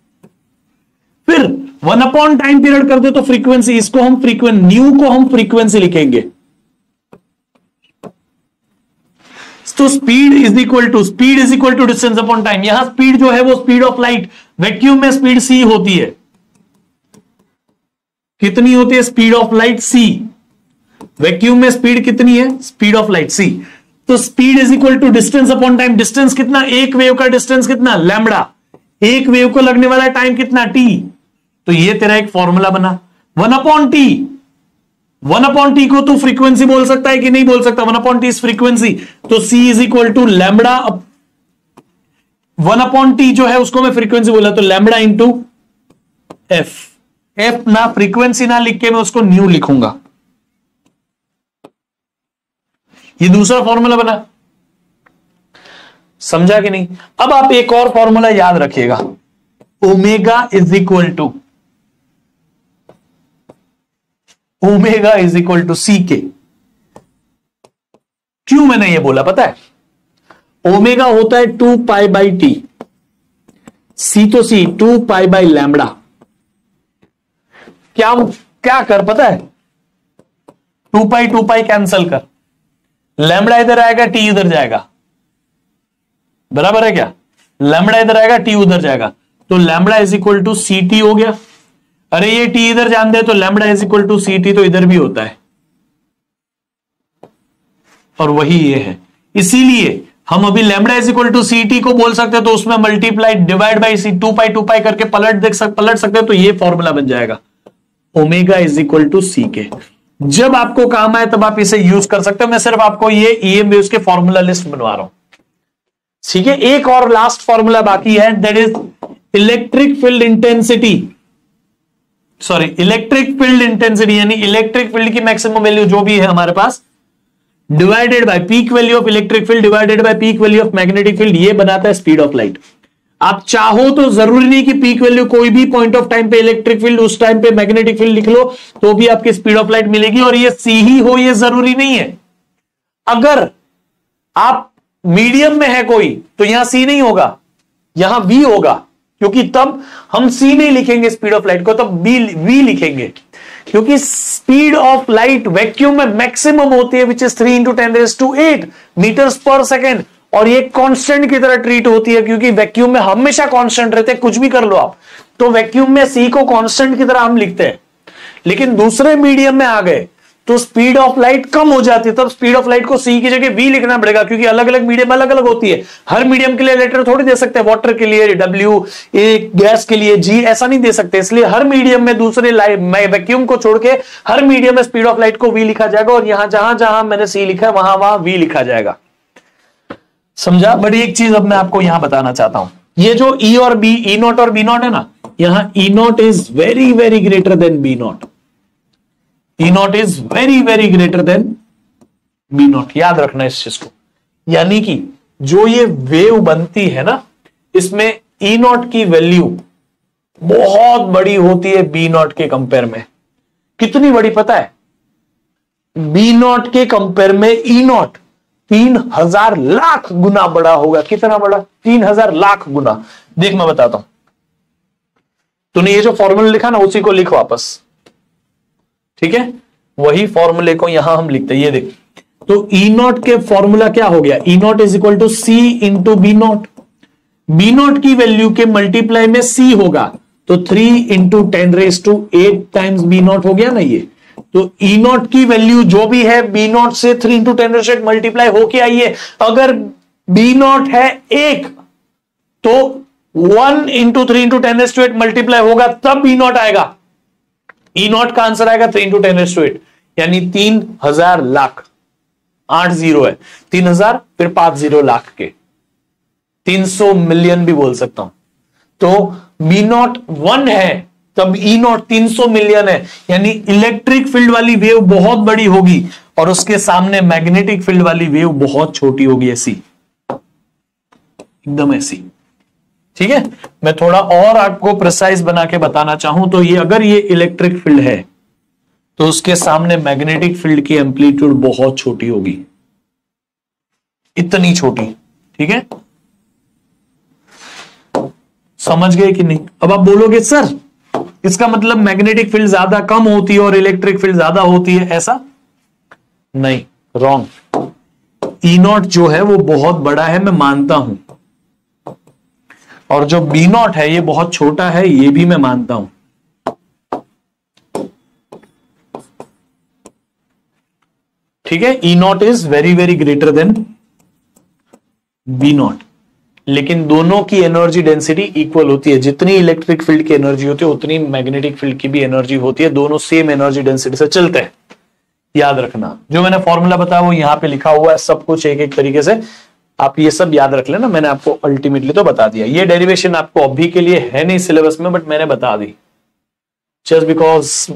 फिर 1 टाइम पीरियड कर दे तो फ्रीक्वेंसी, इसको हम न्यू को हम फ्रीक्वेंसी लिखेंगे। तो speed is equal to distance upon time. यहां स्पीड जो है वो स्पीड ऑफ लाइट, वैक्यूम में स्पीड सी होती है। कितनी होती है speed of light? C. Vacuum में स्पीड कितनी है? Speed of light C. तो speed is equal to distance upon time. Distance कितना? एक वेव का डिस्टेंस कितना? लैम्बडा। एक वेव को लगने वाला टाइम कितना? टी। तो ये तेरा एक फॉर्मूला बना। 1/t, 1/t को तू फ्रीक्वेंसी बोल सकता है कि नहीं बोल सकता? 1/t is frequency. तो c is equal to lambda, 1/t जो है उसको मैं फ्रीक्वेंसी बोला तो लैम्बडा इंटू एफ। एफ ना फ्रीक्वेंसी ना लिख के मैं उसको न्यू लिखूंगा। ये दूसरा फॉर्मूला बना, समझा कि नहीं? अब आप एक और फॉर्मूला याद रखिएगा, ओमेगा इज इक्वल टू सी के। क्यों मैंने ये बोला पता है? ओमेगा होता है 2π/t, सी तो सी 2π/λ। क्या कर पता है? 2π कैंसल कर, लैम्बडा इधर आएगा टी उधर जाएगा, बराबर है क्या? लैम्बडा इधर आएगा टी उधर जाएगा, तो lambda is equal to C T हो गया। अरे ये टी इधर जान दे तो lambda is equal to C T तो इधर भी होता है, और वही ये है। इसीलिए हम अभी lambda is equal to C T को बोल सकते हैं, तो उसमें मल्टीप्लाई डिवाइड बाई सी 2π करके पलट सकते हैं, तो ये फॉर्मूला बन जाएगा ओमेगा इज इक्वल टू सी के। जब आपको काम आए तब आप इसे यूज कर सकते हो। मैं सिर्फ आपको ये ईएम वेव्स के फॉर्मूला लिस्ट बनवा रहा हूं, ठीक है? एक और लास्ट फॉर्मूला बाकी है, that is electric field intensity, यानी इलेक्ट्रिक फील्ड की मैक्सिमम वैल्यू जो भी है हमारे पास, divided by peak value of electric field divided by peak value of magnetic field. ये बनाता है स्पीड ऑफ लाइट। आप चाहो तो जरूरी नहीं कि पीक वैल्यू कोई भी पॉइंट ऑफ टाइम पे इलेक्ट्रिक फील्ड, उस टाइम पे मैग्नेटिक फील्ड लिख लो तो भी आपकी स्पीड ऑफ लाइट मिलेगी, और ये सी ही हो ये जरूरी नहीं है। अगर आप मीडियम में है कोई तो यहां सी नहीं होगा, यहां वी होगा, क्योंकि तब हम सी नहीं लिखेंगे स्पीड ऑफ लाइट को, तब वी लिखेंगे, क्योंकि स्पीड ऑफ लाइट वैक्यूम में मैक्सिमम होती है विच इज 3 × 10⁸ मीटर्स पर सेकेंड, और ये कांस्टेंट की तरह ट्रीट होती है, क्योंकि वैक्यूम में हमेशा कांस्टेंट रहते हैं, कुछ भी कर लो आप, तो वैक्यूम में सी को कांस्टेंट की तरह हम लिखते हैं। लेकिन दूसरे मीडियम में आ गए तो स्पीड ऑफ लाइट कम हो जाती है, तब स्पीड ऑफ लाइट को सी की जगह वी लिखना पड़ेगा, क्योंकि अलग अलग मीडियम अलग अलग होती है। हर मीडियम के लिए लेटर थोड़ी दे सकते हैं, वाटर के लिए डब्ल्यू, गैस के लिए जी, ऐसा नहीं दे सकते। इसलिए हर मीडियम में दूसरे वैक्यूम को छोड़ के हर मीडियम में स्पीड ऑफ लाइट को वी लिखा जाएगा, और यहां जहां जहां मैंने सी लिखा है वहां वहां वी लिखा जाएगा। समझा? बड़ी एक चीज अब मैं आपको यहां बताना चाहता हूं, ये जो ई और बी, ई नॉट और बी नॉट है ना, यहां E naught is very very greater than B naught, E naught is very very greater than B naught, याद रखना इस चीज को। यानी कि जो ये वेव बनती है ना, इसमें ई नॉट की वैल्यू बहुत बड़ी होती है बी नॉट के कंपेयर में। कितनी बड़ी पता है? बी नॉट के कंपेयर में ई नॉट 3000 लाख गुना बड़ा होगा। कितना बड़ा? 3000 लाख गुना। देख मैं बताता हूं, तूने ये जो फॉर्मूला लिखा ना, उसी को लिख वापस, ठीक है? वही फॉर्मूले को यहां हम लिखते हैं, ये देख। तो ई नॉट के फॉर्मूला क्या हो गया? E naught is equal to C into B naught. B naught की वैल्यू के मल्टीप्लाई में सी होगा, तो 3 इंटू 10⁸ टाइम्स बी नॉट हो गया ना ये। तो ई नॉट की वैल्यू जो भी है बी नॉट से 3 इंटू 10⁸ मल्टीप्लाई होके आई है। अगर बी नॉट है 1 तो 1 इंटू 3 इंटू 10⁸ मल्टीप्लाई होगा तब बी नॉट आएगा। ई नॉट का आंसर आएगा 3 इंटू 10⁸, यानी 3000 लाख। 8 जीरो है, 3000 फिर 5 जीरो लाख के 300 मिलियन भी बोल सकता हूं। तो बी नॉट 1 है तब ई नॉट 300 मिलियन है, यानी इलेक्ट्रिक फील्ड वाली वेव बहुत बड़ी होगी और उसके सामने मैग्नेटिक फील्ड वाली वेव बहुत छोटी होगी, ऐसी एकदम ऐसी। ठीक है, मैं थोड़ा और आपको प्रिसाइज बना के बताना चाहूं तो ये अगर ये इलेक्ट्रिक फील्ड है तो उसके सामने मैग्नेटिक फील्ड की एम्पलीट्यूड बहुत छोटी होगी, इतनी छोटी। ठीक है, समझ गए कि नहीं? अब आप बोलोगे सर इसका मतलब मैग्नेटिक फील्ड ज्यादा कम होती है और इलेक्ट्रिक फील्ड ज्यादा होती है, ऐसा नहीं, रॉन्ग। ई नॉट जो है वो बहुत बड़ा है, मैं मानता हूं, और जो बी नॉट है ये बहुत छोटा है, ये भी मैं मानता हूं। ठीक है, E naught is very very greater than B naught, लेकिन दोनों की एनर्जी डेंसिटी इक्वल होती है। जितनी इलेक्ट्रिक फील्ड की एनर्जी होती है उतनी मैग्नेटिक फील्ड की भी एनर्जी होती है, दोनों सेम एनर्जी डेंसिटी से चलते हैं। याद रखना, जो मैंने फॉर्मूला बताया वो यहां पे लिखा हुआ है, सब कुछ एक एक तरीके से आप ये सब याद रख लेना। मैंने आपको अल्टीमेटली तो बता दिया, ये डेरिवेशन आपको अभी के लिए है नहीं सिलेबस में, बट मैंने बता दी जस्ट बिकॉज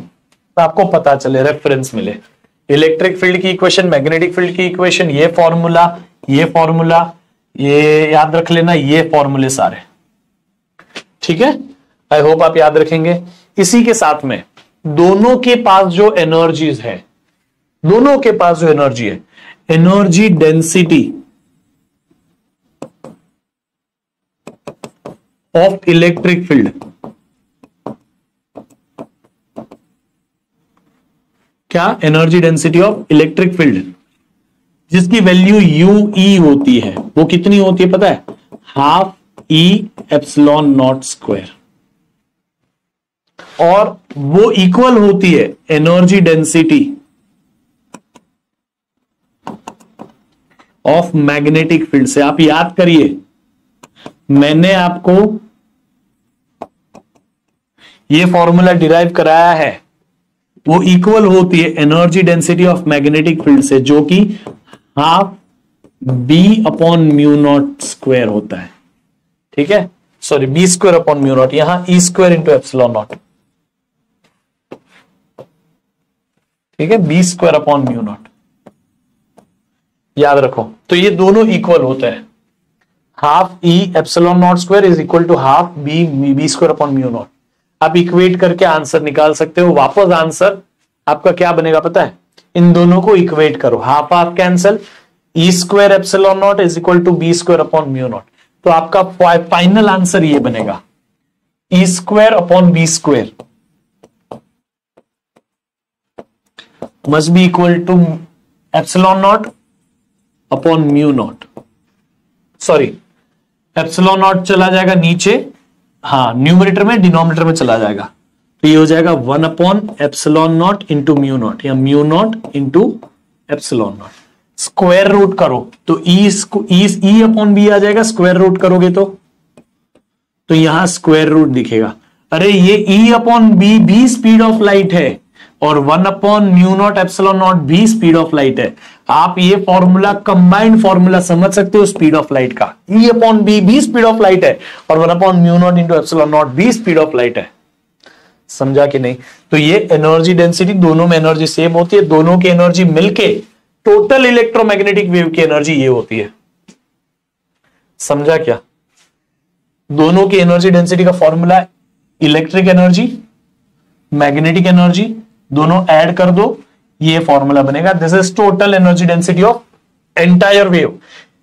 आपको पता चले, रेफरेंस मिले। इलेक्ट्रिक फील्ड की इक्वेशन, मैग्नेटिक फील्ड की इक्वेशन, ये फॉर्मूला ये याद रख लेना, ये फॉर्मूले सारे। ठीक है, आई होप आप याद रखेंगे। इसी के साथ में दोनों के पास जो एनर्जीज है, दोनों के पास जो एनर्जी है, energy density of electric field, क्या? Energy density of electric field जिसकी वैल्यू यू ई होती है, वो कितनी होती है पता है? Half E epsilon naught square, और वो इक्वल होती है energy density of magnetic field से। आप याद करिए, मैंने आपको ये फॉर्मूला डिराइव कराया है, वो इक्वल होती है energy density of magnetic field से, जो कि half B upon mu naught square होता है। ठीक है, sorry, B square upon mu naught, यहां E square into epsilon naught. ठीक है, B square upon mu naught, याद रखो। तो ये दोनों इक्वल होते हैं, half E epsilon naught square is equal to half B square upon mu naught. आप इक्वेट करके आंसर निकाल सकते हो। वापस आंसर आपका क्या बनेगा पता है? इन दोनों को इक्वेट करो, half half cancel, E square epsilon naught is equal to B square upon mu naught. तो आपका फाइनल आंसर ये बनेगा, E square upon B square must be equal to epsilon naught upon mu naught. Sorry, epsilon naught चला जाएगा नीचे, हाँ numerator में, denominator में चला जाएगा, तो ये हो जाएगा 1/ε0 इंटू म्यू नॉट या mu naught into epsilon naught. Square root करो तो ई अपॉन बी आ जाएगा, स्क्वायर रूट करोगे तो यहां स्क्वायर रूट दिखेगा। अरे ये ई अपॉन बी भी स्पीड ऑफ लाइट है और 1/μ0 एप्सिलॉन नॉट भी स्पीड ऑफ लाइट है। आप ये फॉर्मूला कंबाइंड फॉर्मूला समझ सकते हो स्पीड ऑफ लाइट का। ई अपॉन बी भी स्पीड ऑफ लाइट है और 1/μ0 इंटू एप्सिलॉन नॉट भी स्पीड ऑफ लाइट है। समझा कि नहीं? तो ये एनर्जी डेंसिटी, दोनों में एनर्जी सेम होती है, दोनों की एनर्जी मिलके टोटल इलेक्ट्रोमैग्नेटिक वेव की एनर्जी ये होती है। समझा क्या? दोनों की एनर्जी डेंसिटी का formula electric energy, magnetic energy, दोनों ऐड कर दो, ये फॉर्मूला बनेगा। This is total energy density of entire wave.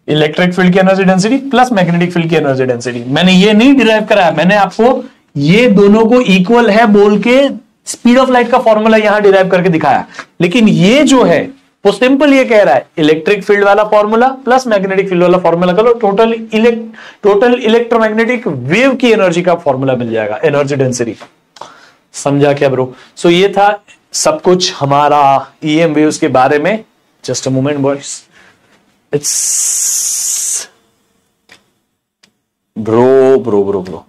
Electric field की energy density plus magnetic field की एनर्जी डेंसिटी। मैंने ये नहीं डिराइव कराया, मैंने आपको ये दोनों को इक्वल है बोल के स्पीड ऑफ लाइट का फॉर्मूला यहां डिराइव करके दिखाया। लेकिन ये जो है वो सिंपल ये कह रहा है इलेक्ट्रिक फील्ड वाला फॉर्मूला प्लस मैग्नेटिक फील्ड वाला फॉर्मूला करो, टोटल इलेक्ट्रोमैग्नेटिक वेव की एनर्जी का फॉर्मूला मिल जाएगा, एनर्जी डेंसिटी। समझा क्या ब्रो? सो ये था सब कुछ हमारा ईएम वेव्स के बारे में। Just a moment boys, it's bro.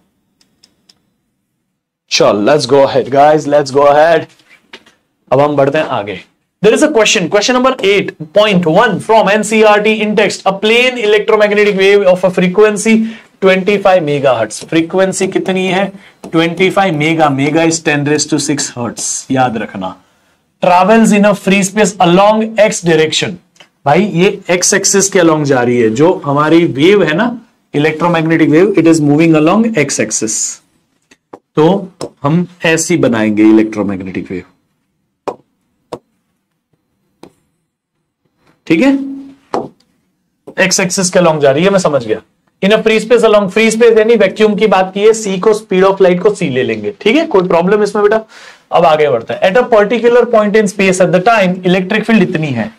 चल let's go ahead guys, let's go ahead. अब हम बढ़ते हैं आगे। There is a question number 8.1 from NCERT in text. A plane electromagnetic wave of a frequency 25 megahertz. Frequency कितनी है? 25 mega is 10⁶ hertz. याद रखना। Travels in a free space along x direction. भाई ये x एक्सिस के along जा रही है, जो हमारी वेव है ना electromagnetic wave, it is moving along x axis. तो हम ऐसी बनाएंगे इलेक्ट्रोमैग्नेटिक वेव, ठीक है? एक्स एक्सिस के अलॉन्ग जा रही है, मैं समझ गया। In a free space along, free space यानी वैक्यूम की बात की है, सी को स्पीड ऑफ लाइट को सी ले लेंगे, ठीक है? कोई प्रॉब्लम इसमें बेटा? अब आगे बढ़ता है। At a particular point in space at the time electric field इतनी है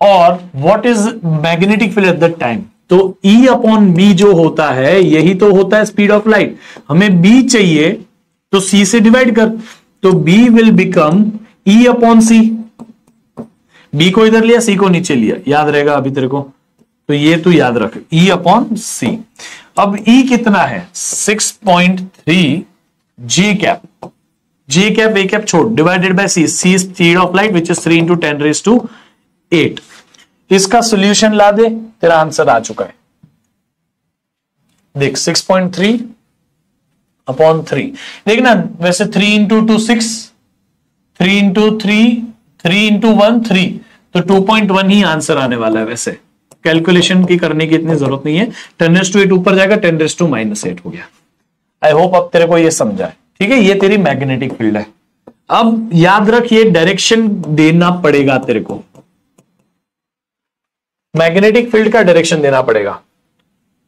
और what is magnetic field at the time. तो ई अपॉन बी जो होता है यही तो होता है स्पीड ऑफ लाइट। हमें बी चाहिए तो सी से डिवाइड कर, तो B will become E upon C. B को इधर लिया, सी को नीचे लिया, याद रहेगा अभी तेरे को? तो ये तू याद रख, ई अपॉन सी। अब ई कितना है? 6.3 G cap, G cap A cap छोड़, divided by C, C speed of light which is 3 into 10⁸ इसका सोल्यूशन ला दे, तेरा आंसर आ चुका है। देख 6.3 अपॉन 3, देखना वैसे 3 इंटू 2 6, 3 इंटू 3 3 इंटू 1 3, तो 2.1 ही आंसर आने वाला है। वैसे कैलकुलेशन की करने की इतनी जरूरत नहीं है। 10⁸ ऊपर जाएगा, 10⁻⁻8 हो गया। आई होप अब तेरे को ये समझा है, ठीक है? ये तेरी मैग्नेटिक फील्ड है। अब याद रख, ये डायरेक्शन देना पड़ेगा तेरे को, मैग्नेटिक फील्ड का डायरेक्शन देना पड़ेगा।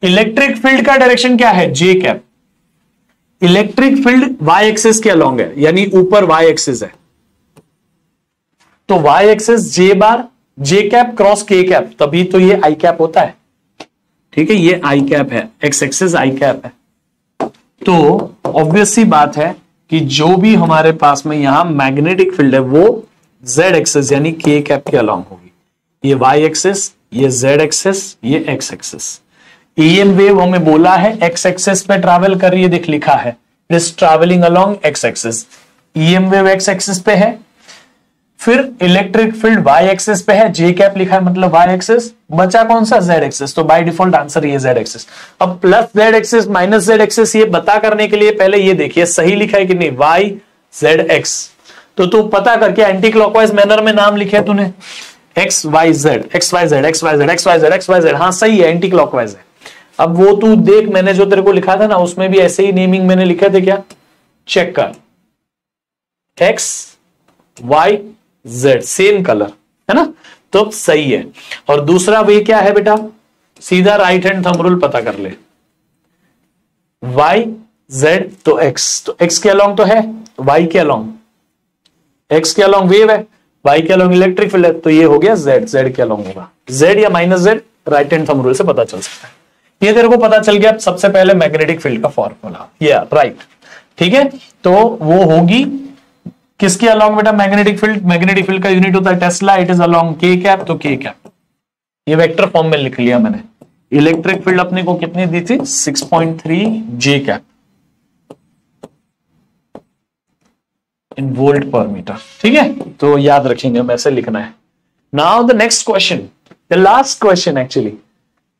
इलेक्ट्रिक फील्ड का डायरेक्शन क्या है? J cap. Electric field Y axis के अलॉन्ग है, यानी ऊपर वाई एक्सिस है, तो Y axis J bar, J cap cross K cap, तभी तो ये आई कैप होता है, ठीक है? ये आई कैप है, एक्स एक्सिस आई कैप है। तो ऑब्वियस सी बात है कि जो भी हमारे पास में यहां मैग्नेटिक फील्ड है वो जेड एक्सिस यानी के कैप के अलॉन्ग होगी। ये वाई एक्सिस, ये जेड एक्सिस, ये एक्स एक्सिस। ईएम वेव हमें बोला है एक्स एक्सिस पे ट्रैवल कर रही है, देख लिखा है it is travelling along x axis. EM wave x axis पे है, फिर इलेक्ट्रिक फील्ड वाई एक्सिस पे है, जे कैप लिखा है मतलब वाई एक्सिस, बचा कौन सा? Z axis. तो बाय डिफॉल्ट आंसर ये जेड एक्सिस। अब plus Z axis minus Z axis ये पता करने के लिए पहले ये देखिए सही लिखा है कि नहीं, वाई जेड एक्स। तो तू पता करके एंटी क्लॉकवाइज मैनर में नाम लिखे तूने, X Y Z, X Y Z, X Y Z, X Y Z, X Y Z. हाँ सही है, एंटी क्लॉकवाइज है। अब वो तू देख, मैंने जो तेरे को लिखा था ना उसमें भी ऐसे ही नेमिंग मैंने लिखे थे क्या? चेक कर, X Y Z same colour है ना, तो सही है। और दूसरा वे क्या है बेटा? सीधा राइट हैंड थंब रूल पता कर ले, वाई जेड तो एक्स, तो एक्स के अलॉन्ग तो है, वाई के अलॉन्ग, एक्स के अलॉन्ग वेव है, वाई के अलॉन्ग इलेक्ट्रिक फील्ड है, तो ये हो गया जेड, जेड के अलॉन्ग होगा। जेड या minus Z right hand thumb rule से पता चल सकता है। ये तेरे को पता चल गया सबसे पहले मैग्नेटिक फील्ड का फॉर्मूला, या राइट, ठीक है, तो वो होगी किसके अलोंग बेटा, मैग्नेटिक फील्ड। मैग्नेटिक फील्ड का यूनिट होता है टेस्ला, इट इज अलोंग के कैप, तो के कैप ये वेक्टर फॉर्म में लिख लिया मैंने। इलेक्ट्रिक फील्ड अपने को कितनी दी थी, 6.3 J cap in volt per metre, ठीक है, तो याद रखेंगे हम, ऐसे लिखना है। Now the next question, the last question actually,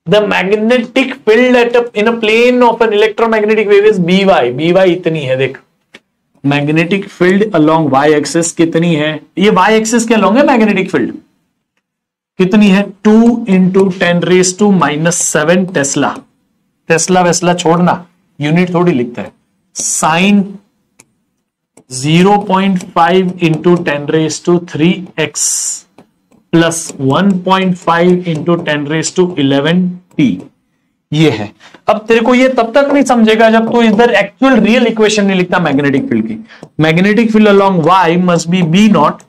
the magnetic field in a plane of an electromagnetic wave is B Y. B Y इतनी है, देख magnetic field along Y axis कितनी है, ये वाई एक्सिस के अलोंग है magnetic field कितनी है, 2 इंटू 10⁻⁻7 टेस्ला। टेस्ला वेस्ला छोड़ना, यूनिट थोड़ी लिखता है, sign 0.5 into 10⁻³ plus 1.5 into 10⁻11t ये है। अब तेरे को ये तब तक नहीं समझेगा जब तो इधर एक्चुअल रियल इक्वेशन नहीं लिखता मैग्नेटिक फील्ड की। Magnetic field along y must be b not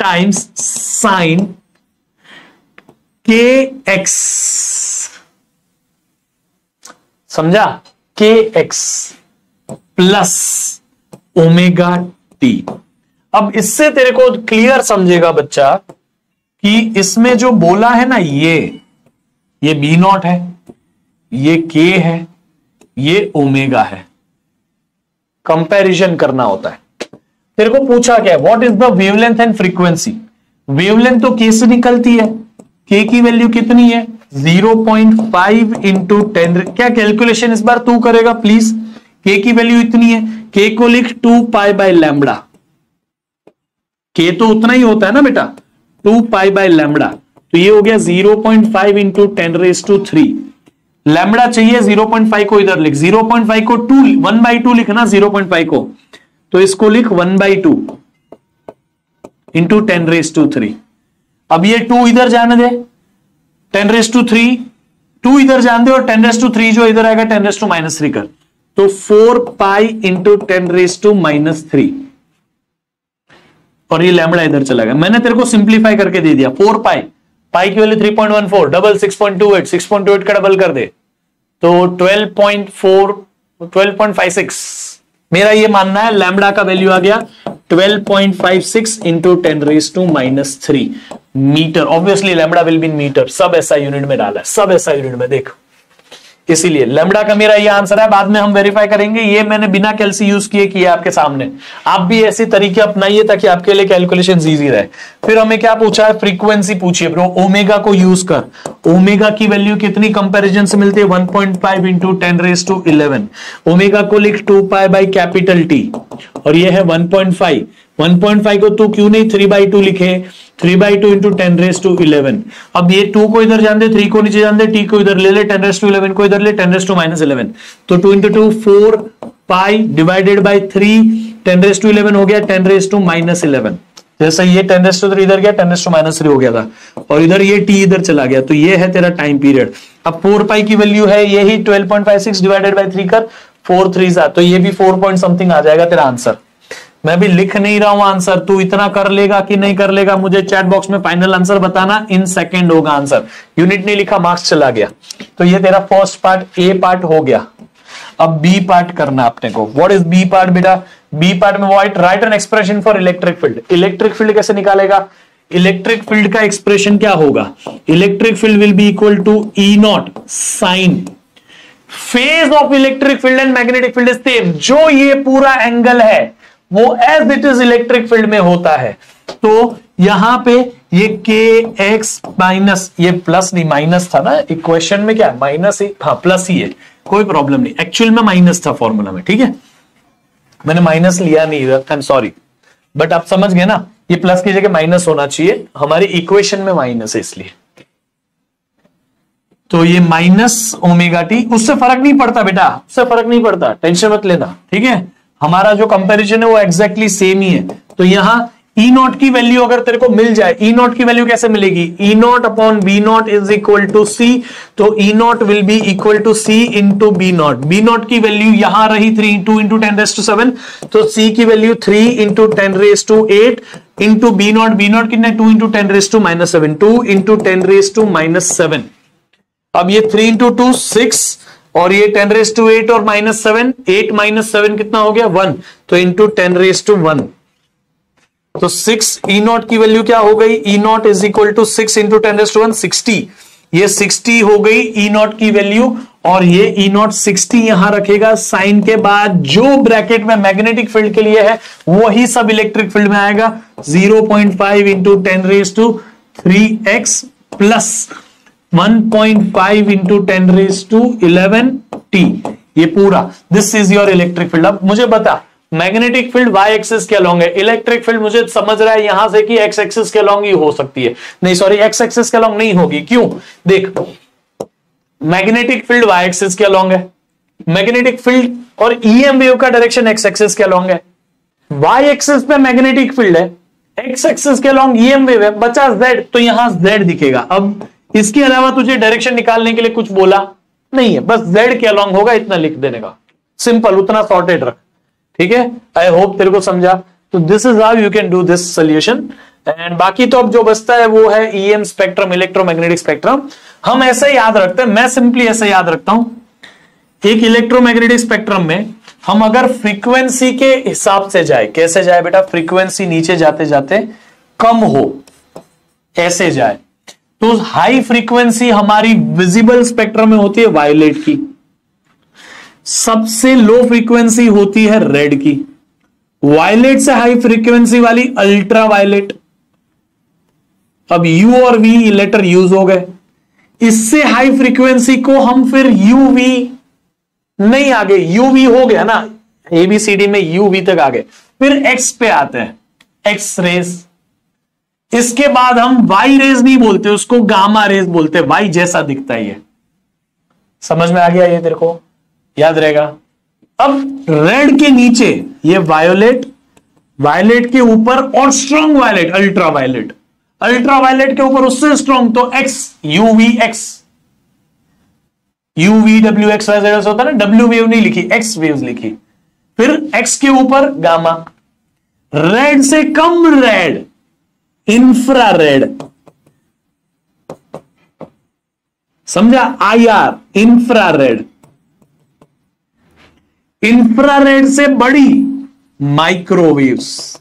times sign kx, समझा, kx प्लस ओमेगा टी। अब इससे तेरे को क्लियर समझेगा बच्चा कि इसमें जो बोला है ना, ये बी नॉट है, ये के है, ये ओमेगा है, कंपैरिजन करना होता है। तेरे को पूछा क्या है, what is the wavelength and frequency. Wavelength तो के से निकलती है, के की वैल्यू कितनी है 0.5 इंटू 10, क्या कैलकुलेशन इस बार तू करेगा प्लीज। के की वैल्यू इतनी है, के को लिख 2 पाई बाय लैम्बडा, के तो उतना ही होता है ना बेटा 2 पाई बाय लैम्बडा, तो ये हो गया 0.5 इंटू 10⁻³ लैम्बडा चाहिए 0.5 को इधर लिख, 0.5 को 1/2 लिखना 0.5 को, तो इसको लिख 1/2 इंटू 10⁻³ अब ये 2 इधर जाने दे, 10⁻³ 2 इधर जान दे और 10⁻³ जो इधर आएगा 10⁻³ कर, तो 4 पाई इंटू 10⁻³ और ये लैम्बडा इधर चला गया। मैंने तेरे को सिंप्लीफाई करके दे दिया, 4 पाई, पाई की वैल्यू 3.14, डबल 6.28, 6.28 का डबल कर दे तो 12.56। मेरा ये मानना है लैम्बडा का वैल्यू आ गया 12.56 into 10⁻³ metre. Obviously lambda will be in metre, सब ऐसा यूनिट में डाला है, सब ऐसा यूनिट में, देख इसीलिए लैम्बडा का मेरा ये आंसर है। बाद में हम वेरीफाई करेंगे, ये मैंने बिना कैलसी यूज किए किया आपके सामने, आप भी ऐसे तरीके अपनाइए ताकि आपके लिए कैलकुलेशन इजी रहे। फिर हमें क्या पूछा है, फ्रीक्वेंसी पूछिए ब्रो, ओमेगा को यूज कर, ओमेगा की वैल्यू कितनी कंपैरिजन से मिलती है 1.5 इंटू 10⁻11, ओमेगा को लिख 2 पाई बाई कैपिटल टी और ये है 1.5, 1.5 को तू क्यों नहीं 3/2 लिखे, 3/2 इंटू 10⁻11। अब ये 2 को इधर जान दे, 3 को नीचे जान दे, टी को इधर ले ले, 10⁻11 को इधर ले, 10⁻11, तो 2 इंटू 2 4 पाई डिवाइडेड बाई 3, 10⁻11 हो गया 10⁻11। जैसा ये 10⁻³ इधर गया 10⁻³ हो गया था और इधर ये टी इधर चला गया, तो ये है तेरा टाइम पीरियड। अब 4 पाई की वैल्यू है यही 12.56 डिवाइडेड बाई 3 कर, 4 3 तो ये भी 4 पॉइंट समथिंग आ जाएगा तेरा आंसर। मैं भी लिख नहीं रहा हूं आंसर, तू इतना कर लेगा कि नहीं कर लेगा मुझे चैट बॉक्स में फाइनल आंसर बताना, इन सेकंड होगा आंसर। यूनिट नहीं लिखा, मार्क्स चला गया। तो ये तेरा फर्स्ट पार्ट ए पार्ट हो गया। अब बी पार्ट करना अपने को। व्हाट इज बी पार्ट बेटा, बी पार्ट में write an expression for electric field. Electric field कैसे निकालेगा, इलेक्ट्रिक फील्ड का एक्सप्रेशन क्या होगा, electric field will be equal to E naught sine phase of electric field and magnetic field is same. जो ये पूरा angle है वो as it is electric field में होता है। तो यहां पे ये के एक्स माइनस, ये प्लस नहीं माइनस था ना इक्वेशन में, क्या माइनस ही, हाँ प्लस ही है, कोई प्रॉब्लम नहीं, एक्चुअल में माइनस था फॉर्मूला में, ठीक है मैंने माइनस लिया नहीं, आई एम सॉरी, बट आप समझ गए ना, ये प्लस की जगह माइनस होना चाहिए, हमारी इक्वेशन में माइनस है इसलिए। तो ये माइनस ओमेगा टी, उससे फर्क नहीं पड़ता बेटा, उससे फर्क नहीं पड़ता, टेंशन मत लेना, ठीक है हमारा जो कंपैरिजन है वो एग्जैक्टली सेम ही है। तो यहां ई नॉट की वैल्यू अगर तेरे को मिल जाए, ई नॉट की वैल्यू कैसे मिलेगी, E naught upon B naught is equal to C, तो E naught will be equal to C into B naught. B naught की वैल्यू यहां रही 2 इंटू 10⁻7, तो सी की value 3 into 10⁸ into B naught, B naught कितने 2 into 10⁻7, 2 into 10⁻7। अब ये 3 into 2 6 और ये 10⁸ और -7, 8 - 7 कितना हो गया 1, तो इंटू 10⁻1, तो 6 E0 की वैल्यू क्या हो गई, E0 is equal to 6 into 10⁻1 60, ये 60 हो गई E0 की वैल्यू, और ये E0 60 यहां रखेगा, साइन के बाद जो ब्रैकेट में मैग्नेटिक फील्ड के लिए है वही सब इलेक्ट्रिक फील्ड में आएगा, 0.5 into 10⁻3x plus 1.5 into 10⁻11t, ये पूरा, this is your electric field. अब मुझे बता मैग्नेटिक फील्ड y एक्सिस के अलोंग है, इलेक्ट्रिक फील्ड मुझे समझ रहा है यहां से कि x एक्सिस के अलोंग ही हो सकती है, नहीं सॉरी x एक्सिस के अलोंग नहीं होगी, क्यों, देख मैग्नेटिक फील्ड y एक्सिस के अलोंग है, मैग्नेटिक फील्ड और EM वेव का डायरेक्शन x एक्सिस के अलोंग है, y एक्सिस पे मैग्नेटिक फील्ड है, x एक्सिस के अलोंग EM वेव है, बचा z, तो यहां z दिखेगा। अब इसके अलावा तुझे डायरेक्शन निकालने के लिए कुछ बोला नहीं है, बस z के अलोंग होगा, इतना लिख देने का, सिंपल, उतना सॉर्टेड रख, ठीक है। आई होप तेरे को समझा। तो this is how you can do this solution, and बाकी तो अब जो बचता है वो है EM स्पेक्ट्रम, इलेक्ट्रोमैग्नेटिक स्पेक्ट्रम। हम ऐसे याद रखते हैं, मैं सिंपली ऐसे याद रखता हूं, एक इलेक्ट्रोमैग्नेटिक स्पेक्ट्रम में हम अगर फ्रीक्वेंसी के हिसाब से जाए, कैसे जाए बेटा, फ्रीक्वेंसी नीचे जाते जाते कम हो, ऐसे जाए, तो हाई फ्रीक्वेंसी हमारी विजिबल स्पेक्ट्रम में होती है वायलेट की, सबसे लो फ्रीक्वेंसी होती है रेड की, वायलेट से हाई फ्रीक्वेंसी वाली अल्ट्रा वायलेट। अब U और V लेटर यूज हो गए, इससे हाई फ्रीक्वेंसी को हम फिर UV, नहीं आगे UV हो गया ना, ABCD में UV तक आ गए, फिर X पे आते हैं, X रेज, इसके बाद हम Y रेज नहीं बोलते, उसको गामा रेज बोलते, Y जैसा दिखता है ये, समझ में आ गया ये तेरे को, याद रहेगा। अब रेड के नीचे ये वायोलेट, वायलेट के ऊपर और strong violet, ultra violet, ultra violet के ऊपर उससे स्ट्रॉन्ग, तो X, UVX, UVWXYZ होता है ना, W वेव नहीं लिखी, X वेव्स लिखी, फिर X के ऊपर गामा, रेड से कम रेड, इंफ्रारेड, समझा, IR, इंफ्रारेड, इंफ्रारेड से बड़ी माइक्रोवेव्स,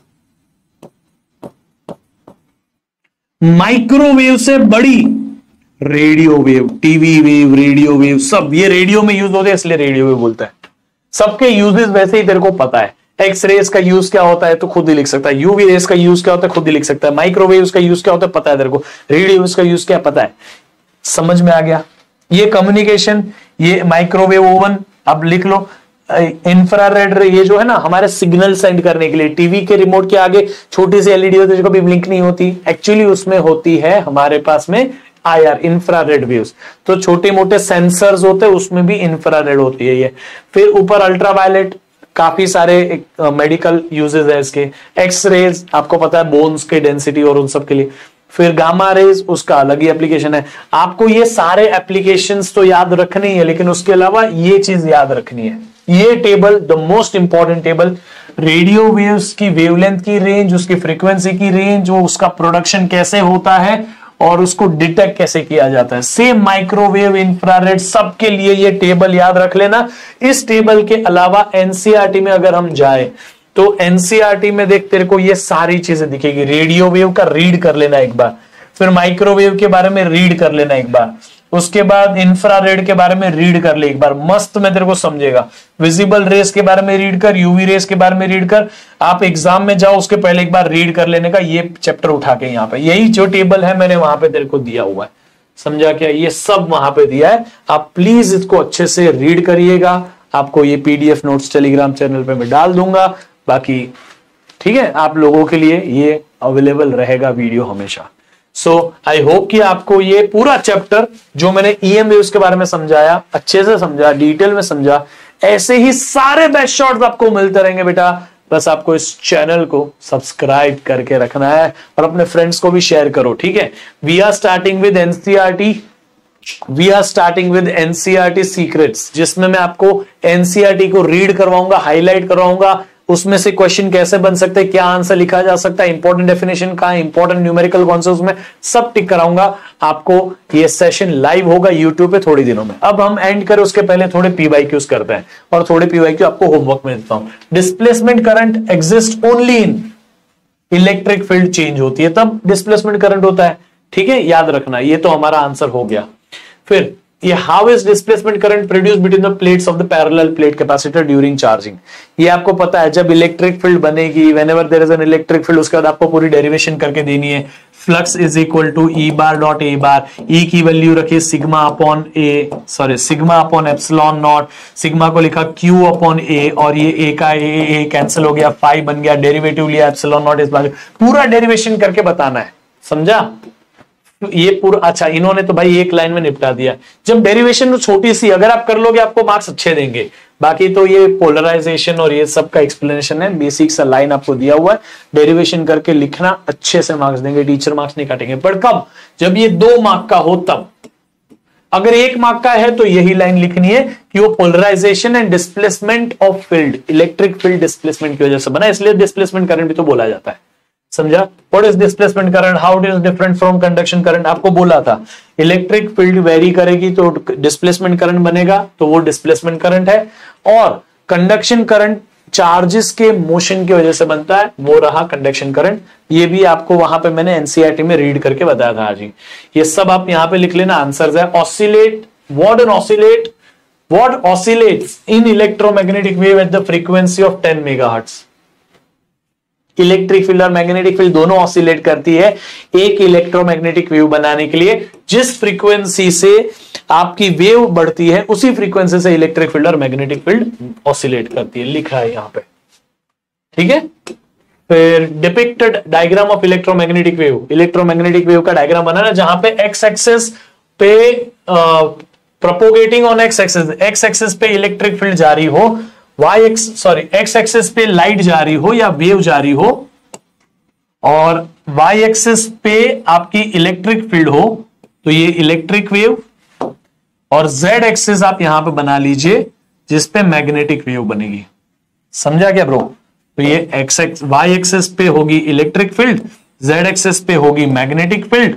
माइक्रोवेव से बड़ी radio wave, TV wave, radio wave, सब ये रेडियो में यूज होते हैं इसलिए रेडियो वेव बोलता है। सबके यूजेस वैसे ही तेरे को पता है, एक्स रेज का यूज क्या होता है तो खुद ही लिख सकता है, यूवी रेज का यूज क्या होता है खुद ही लिख सकता है, माइक्रोवेव्स का यूज क्या होता है पता है तेरे को, रेडियोस का यूज क्या पता है, समझ में आ गया। ये कम्युनिकेशन, ये माइक्रोवेव ओवन, अब लिख लो, इंफ्रारेड ये जो है ना हमारे सिग्नल सेंड करने के लिए, टीवी के रिमोट के आगे छोटी सी एलईडी होती है जो कभी ब्लिंक नहीं होती, एक्चुअली उसमें होती है हमारे पास में IR, इंफ्रारेड वेव्स, तो छोटे मोटे सेंसर्स होते हैं उसमें भी इंफ्रारेड होती है ये। फिर ऊपर अल्ट्रावायलेट, काफी सारे मेडिकल यूजेस है इसके, एक्स रेज आपको पता है बोन्स के डेंसिटी और उन सब के लिए, फिर गामा रेज उसका अलग ही एप्लीकेशन है। आपको ये सारे एप्लीकेशंस तो याद रखनी है, लेकिन उसके अलावा ये चीज याद रखनी है, ये table the most important table, radio waves की वेवलेंथ की रेंज, उसकी फ्रीक्वेंसी की रेंज, वो उसका प्रोडक्शन कैसे होता है और उसको डिटेक्ट कैसे किया जाता है, सेम माइक्रोवेव, इंफ्रारेड, सबके लिए ये टेबल याद रख लेना। इस टेबल के अलावा एनसीईआरटी में अगर हम जाए तो एनसीईआरटी में देख तेरे को ये सारी चीजें दिखेगी, रेडियो वेव का रीड कर लेना एक बार, फिर माइक्रोवेव के बारे में रीड कर लेना एक बार, उसके बाद इंफ्रारेड के बारे में रीड कर ले एक बार, मस्त में तेरे को समझेगा, विजिबल रेस के बारे में रीड कर, यूवी रेस के बारे में रीड कर, आप एग्जाम में जाओ उसके पहले एक बार रीड कर लेने का, ये चैप्टर उठा के यहाँ पे, यही जो टेबल है मैंने वहां पे तेरे को दिया हुआ है, समझा क्या, ये सब वहां पे दिया है, आप प्लीज इसको अच्छे से रीड करिएगा। आपको ये PDF नोट्स टेलीग्राम चैनल पे मैं डाल दूंगा, बाकी ठीक है आप लोगों के लिए ये अवेलेबल रहेगा वीडियो हमेशा। सो आई होप कि आपको ये पूरा चैप्टर जो मैंने EM वेव्स के बारे में समझाया, अच्छे से समझा, डिटेल में समझा, ऐसे ही सारे बेस्ट शॉट्स आपको मिलते रहेंगे बेटा, बस आपको इस चैनल को सब्सक्राइब करके रखना है और अपने फ्रेंड्स को भी शेयर करो, ठीक है। We are starting with NCERT secrets, जिसमें मैं आपको एनसीईआरटी को रीड करवाऊंगा, हाईलाइट करवाऊंगा, उसमें से क्वेश्चन कैसे बन सकते हैं, क्या आंसर लिखा जा सकता है, इंपॉर्टेंट डेफिनेशन कहां, इंपॉर्टेंट न्यूमेरिकल कौन से, उसमें सब टिक कराऊंगा आपको। ये सेशन लाइव होगा यूट्यूब पे थोड़ी दिनों में। अब हम एंड करें उसके पहले थोड़े पीवाईक्यूज करते हैं और थोड़े पीवाईक्यू आपको होमवर्क में देता हूं। Displacement current exist only in electric field change होती है तब डिस्प्लेसमेंट करंट होता है, ठीक है, याद रखना। ये तो हमारा आंसर हो गया। फिर ये how is displacement current produce between the plates of the parallel plate capacitor during charging. ये आपको पता है, जब इलेक्ट्रिक फील्ड बनेगी, whenever there is an electric field, उसके बाद आपको पूरी डेरिवेशन करके देनी है। Flux is equal to E bar dot A bar, E की वैल्यू रखी sigma upon epsilon naught, sigma को लिखा क्यू अपॉन ए, और ये ए का ए कैंसिल हो गया, फाई बन गया, डेरिवेटिव लिया एप्सिलॉन नॉट इस बार, पूरा डेरिवेशन करके बताना है, समझा। ये पूरा, अच्छा इन्होंने तो भाई एक लाइन में निपटा दिया। जब डेरिवेशन छोटी सी अगर आप कर लोगे आपको मार्क्स अच्छे देंगे, बाकी तो ये पोलराइजेशन और ये सब का एक्सप्लेनेशन है, बेसिक सा लाइन आपको दिया हुआ है, डेरिवेशन करके लिखना, अच्छे से मार्क्स देंगे, टीचर मार्क्स नहीं काटेंगे। पर कब, जब ये 2 मार्क का हो तब। अगर 1 मार्क का है तो यही लाइन लिखनी है कि वो polarisation and displacement of field, electric field displacement की वजह से बना, इसलिए डिस्प्लेसमेंट करंट भी तो बोला जाता है, समझा। What is displacement current, how it is different from conduction current. आपको बोला था इलेक्ट्रिक फील्ड वेरी करेगी तो डिस्प्लेसमेंट करंट बनेगा, तो वो डिस्प्लेसमेंट करंट है, और कंडक्शन करंट चार्जेस के मोशन की वजह से बनता है, वो रहा कंडक्शन करंट। ये भी आपको वहां पे मैंने एनसीईआरटी में रीड करके बताया था आज ही। ये सब आप यहां पे लिख लेना, आंसर्स है। Oscillate, what oscillates in electromagnetic wave at the frequency of 10 megahertz. Electric field और मैग्नेटिक फील्ड दोनों ऑसिलेट करती है एक इलेक्ट्रोमैग्नेटिक वेव बनाने के लिए। जिस फ्रीक्वेंसी से आपकी वेव बढ़ती है उसी फ्रीक्वेंसी से इलेक्ट्रिक फील्ड और मैग्नेटिक फील्ड ऑसिलेट करती है, लिखा है यहां पे, ठीक है। फिर depicted diagram of electromagnetic wave, electromagnetic wave का डायग्राम बनाना जहां पे एक्स एक्सिस पे प्रोपोगेटिंग ऑन एक्स एक्सिस पे इलेक्ट्रिक फील्ड जारी हो, एक्स एक्सिस पे लाइट जारी हो या वेव जारी हो, और वाई एक्सिस पे आपकी इलेक्ट्रिक फील्ड हो, तो ये इलेक्ट्रिक वेव, और जेड एक्सिस आप यहां पे बना लीजिए जिसपे मैग्नेटिक वेव बनेगी, समझा क्या ब्रो। तो ये वाई एक्सिस पे होगी इलेक्ट्रिक फील्ड, जेड एक्सिस पे होगी मैग्नेटिक फील्ड,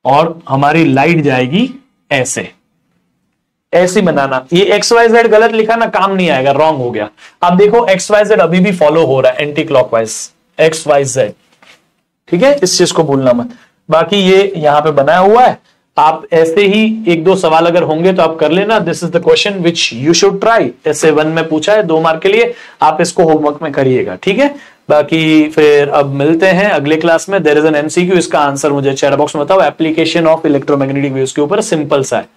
और हमारी लाइट जाएगी ऐसे बनाना। ये एक्स वाई जेड गलत लिखा ना, काम नहीं आएगा, रॉन्ग हो गया। अब देखो एक्स वाई जेड अभी भी फॉलो हो रहा है anti clockwise, X Y Z, ठीक है, इस चीज को भूलना मत। बाकी ये यहां पे बनाया हुआ है, आप ऐसे ही 1-2 सवाल अगर होंगे तो आप कर लेना। This is the question which you should try, ऐसे 1 में पूछा है 2 मार्क के लिए, आप इसको होमवर्क में करिएगा, ठीक है। बाकी फिर अब मिलते हैं अगले क्लास में। देयर इज एन एमसीक्यू, इसका आंसर मुझे चैट बॉक्स में बताओ। एप्लीकेशन ऑफ इलेक्ट्रोमैग्नेटिक वेव्स के ऊपर सिंपल सा है,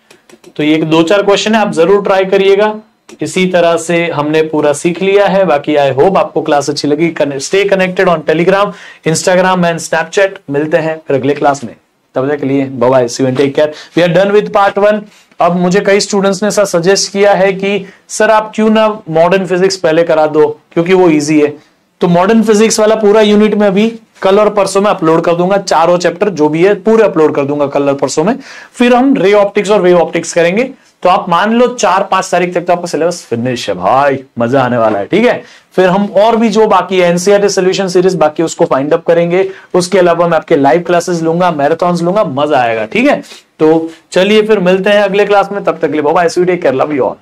तो ये 2-4 क्वेश्चन है, आप जरूर ट्राई करिएगा। इसी तरह से हमने पूरा सीख लिया है। बाकी आई होप आपको क्लास अच्छी लगी। Stay connected on Telegram, Instagram and Snapchat. मिलते हैं फिर अगले क्लास में, तब तक के लिए bye bye, see you and take care. We are done with part 1। अब मुझे कई स्टूडेंट्स ने सजेस्ट किया है कि सर आप क्यों ना मॉडर्न फिजिक्स पहले करा दो, क्योंकि वो इजी है। तो मॉडर्न फिजिक्स वाला पूरा यूनिट में अभी कल और परसों में अपलोड कर दूंगा, चारों चैप्टर जो भी है पूरे अपलोड कर दूंगा कल और परसों में। फिर हम रे ऑप्टिक्स और वेव ऑप्टिक्स करेंगे, तो आप मान लो 4-5 तारीख तक तो आपका सिलेबस फिनिश है भाई, मजा आने वाला है, ठीक है। फिर हम और भी जो बाकी है एनसीईआरटी सॉल्यूशन सीरीज बाकी उसको फाइंड अप करेंगे। उसके अलावा मैं आपके लाइव क्लासेस लूंगा, मैराथन्स लूंगा, मजा आएगा, ठीक है। तो चलिए फिर मिलते हैं अगले क्लास में, तब तक के लिए bye bye, see you take care, love you all.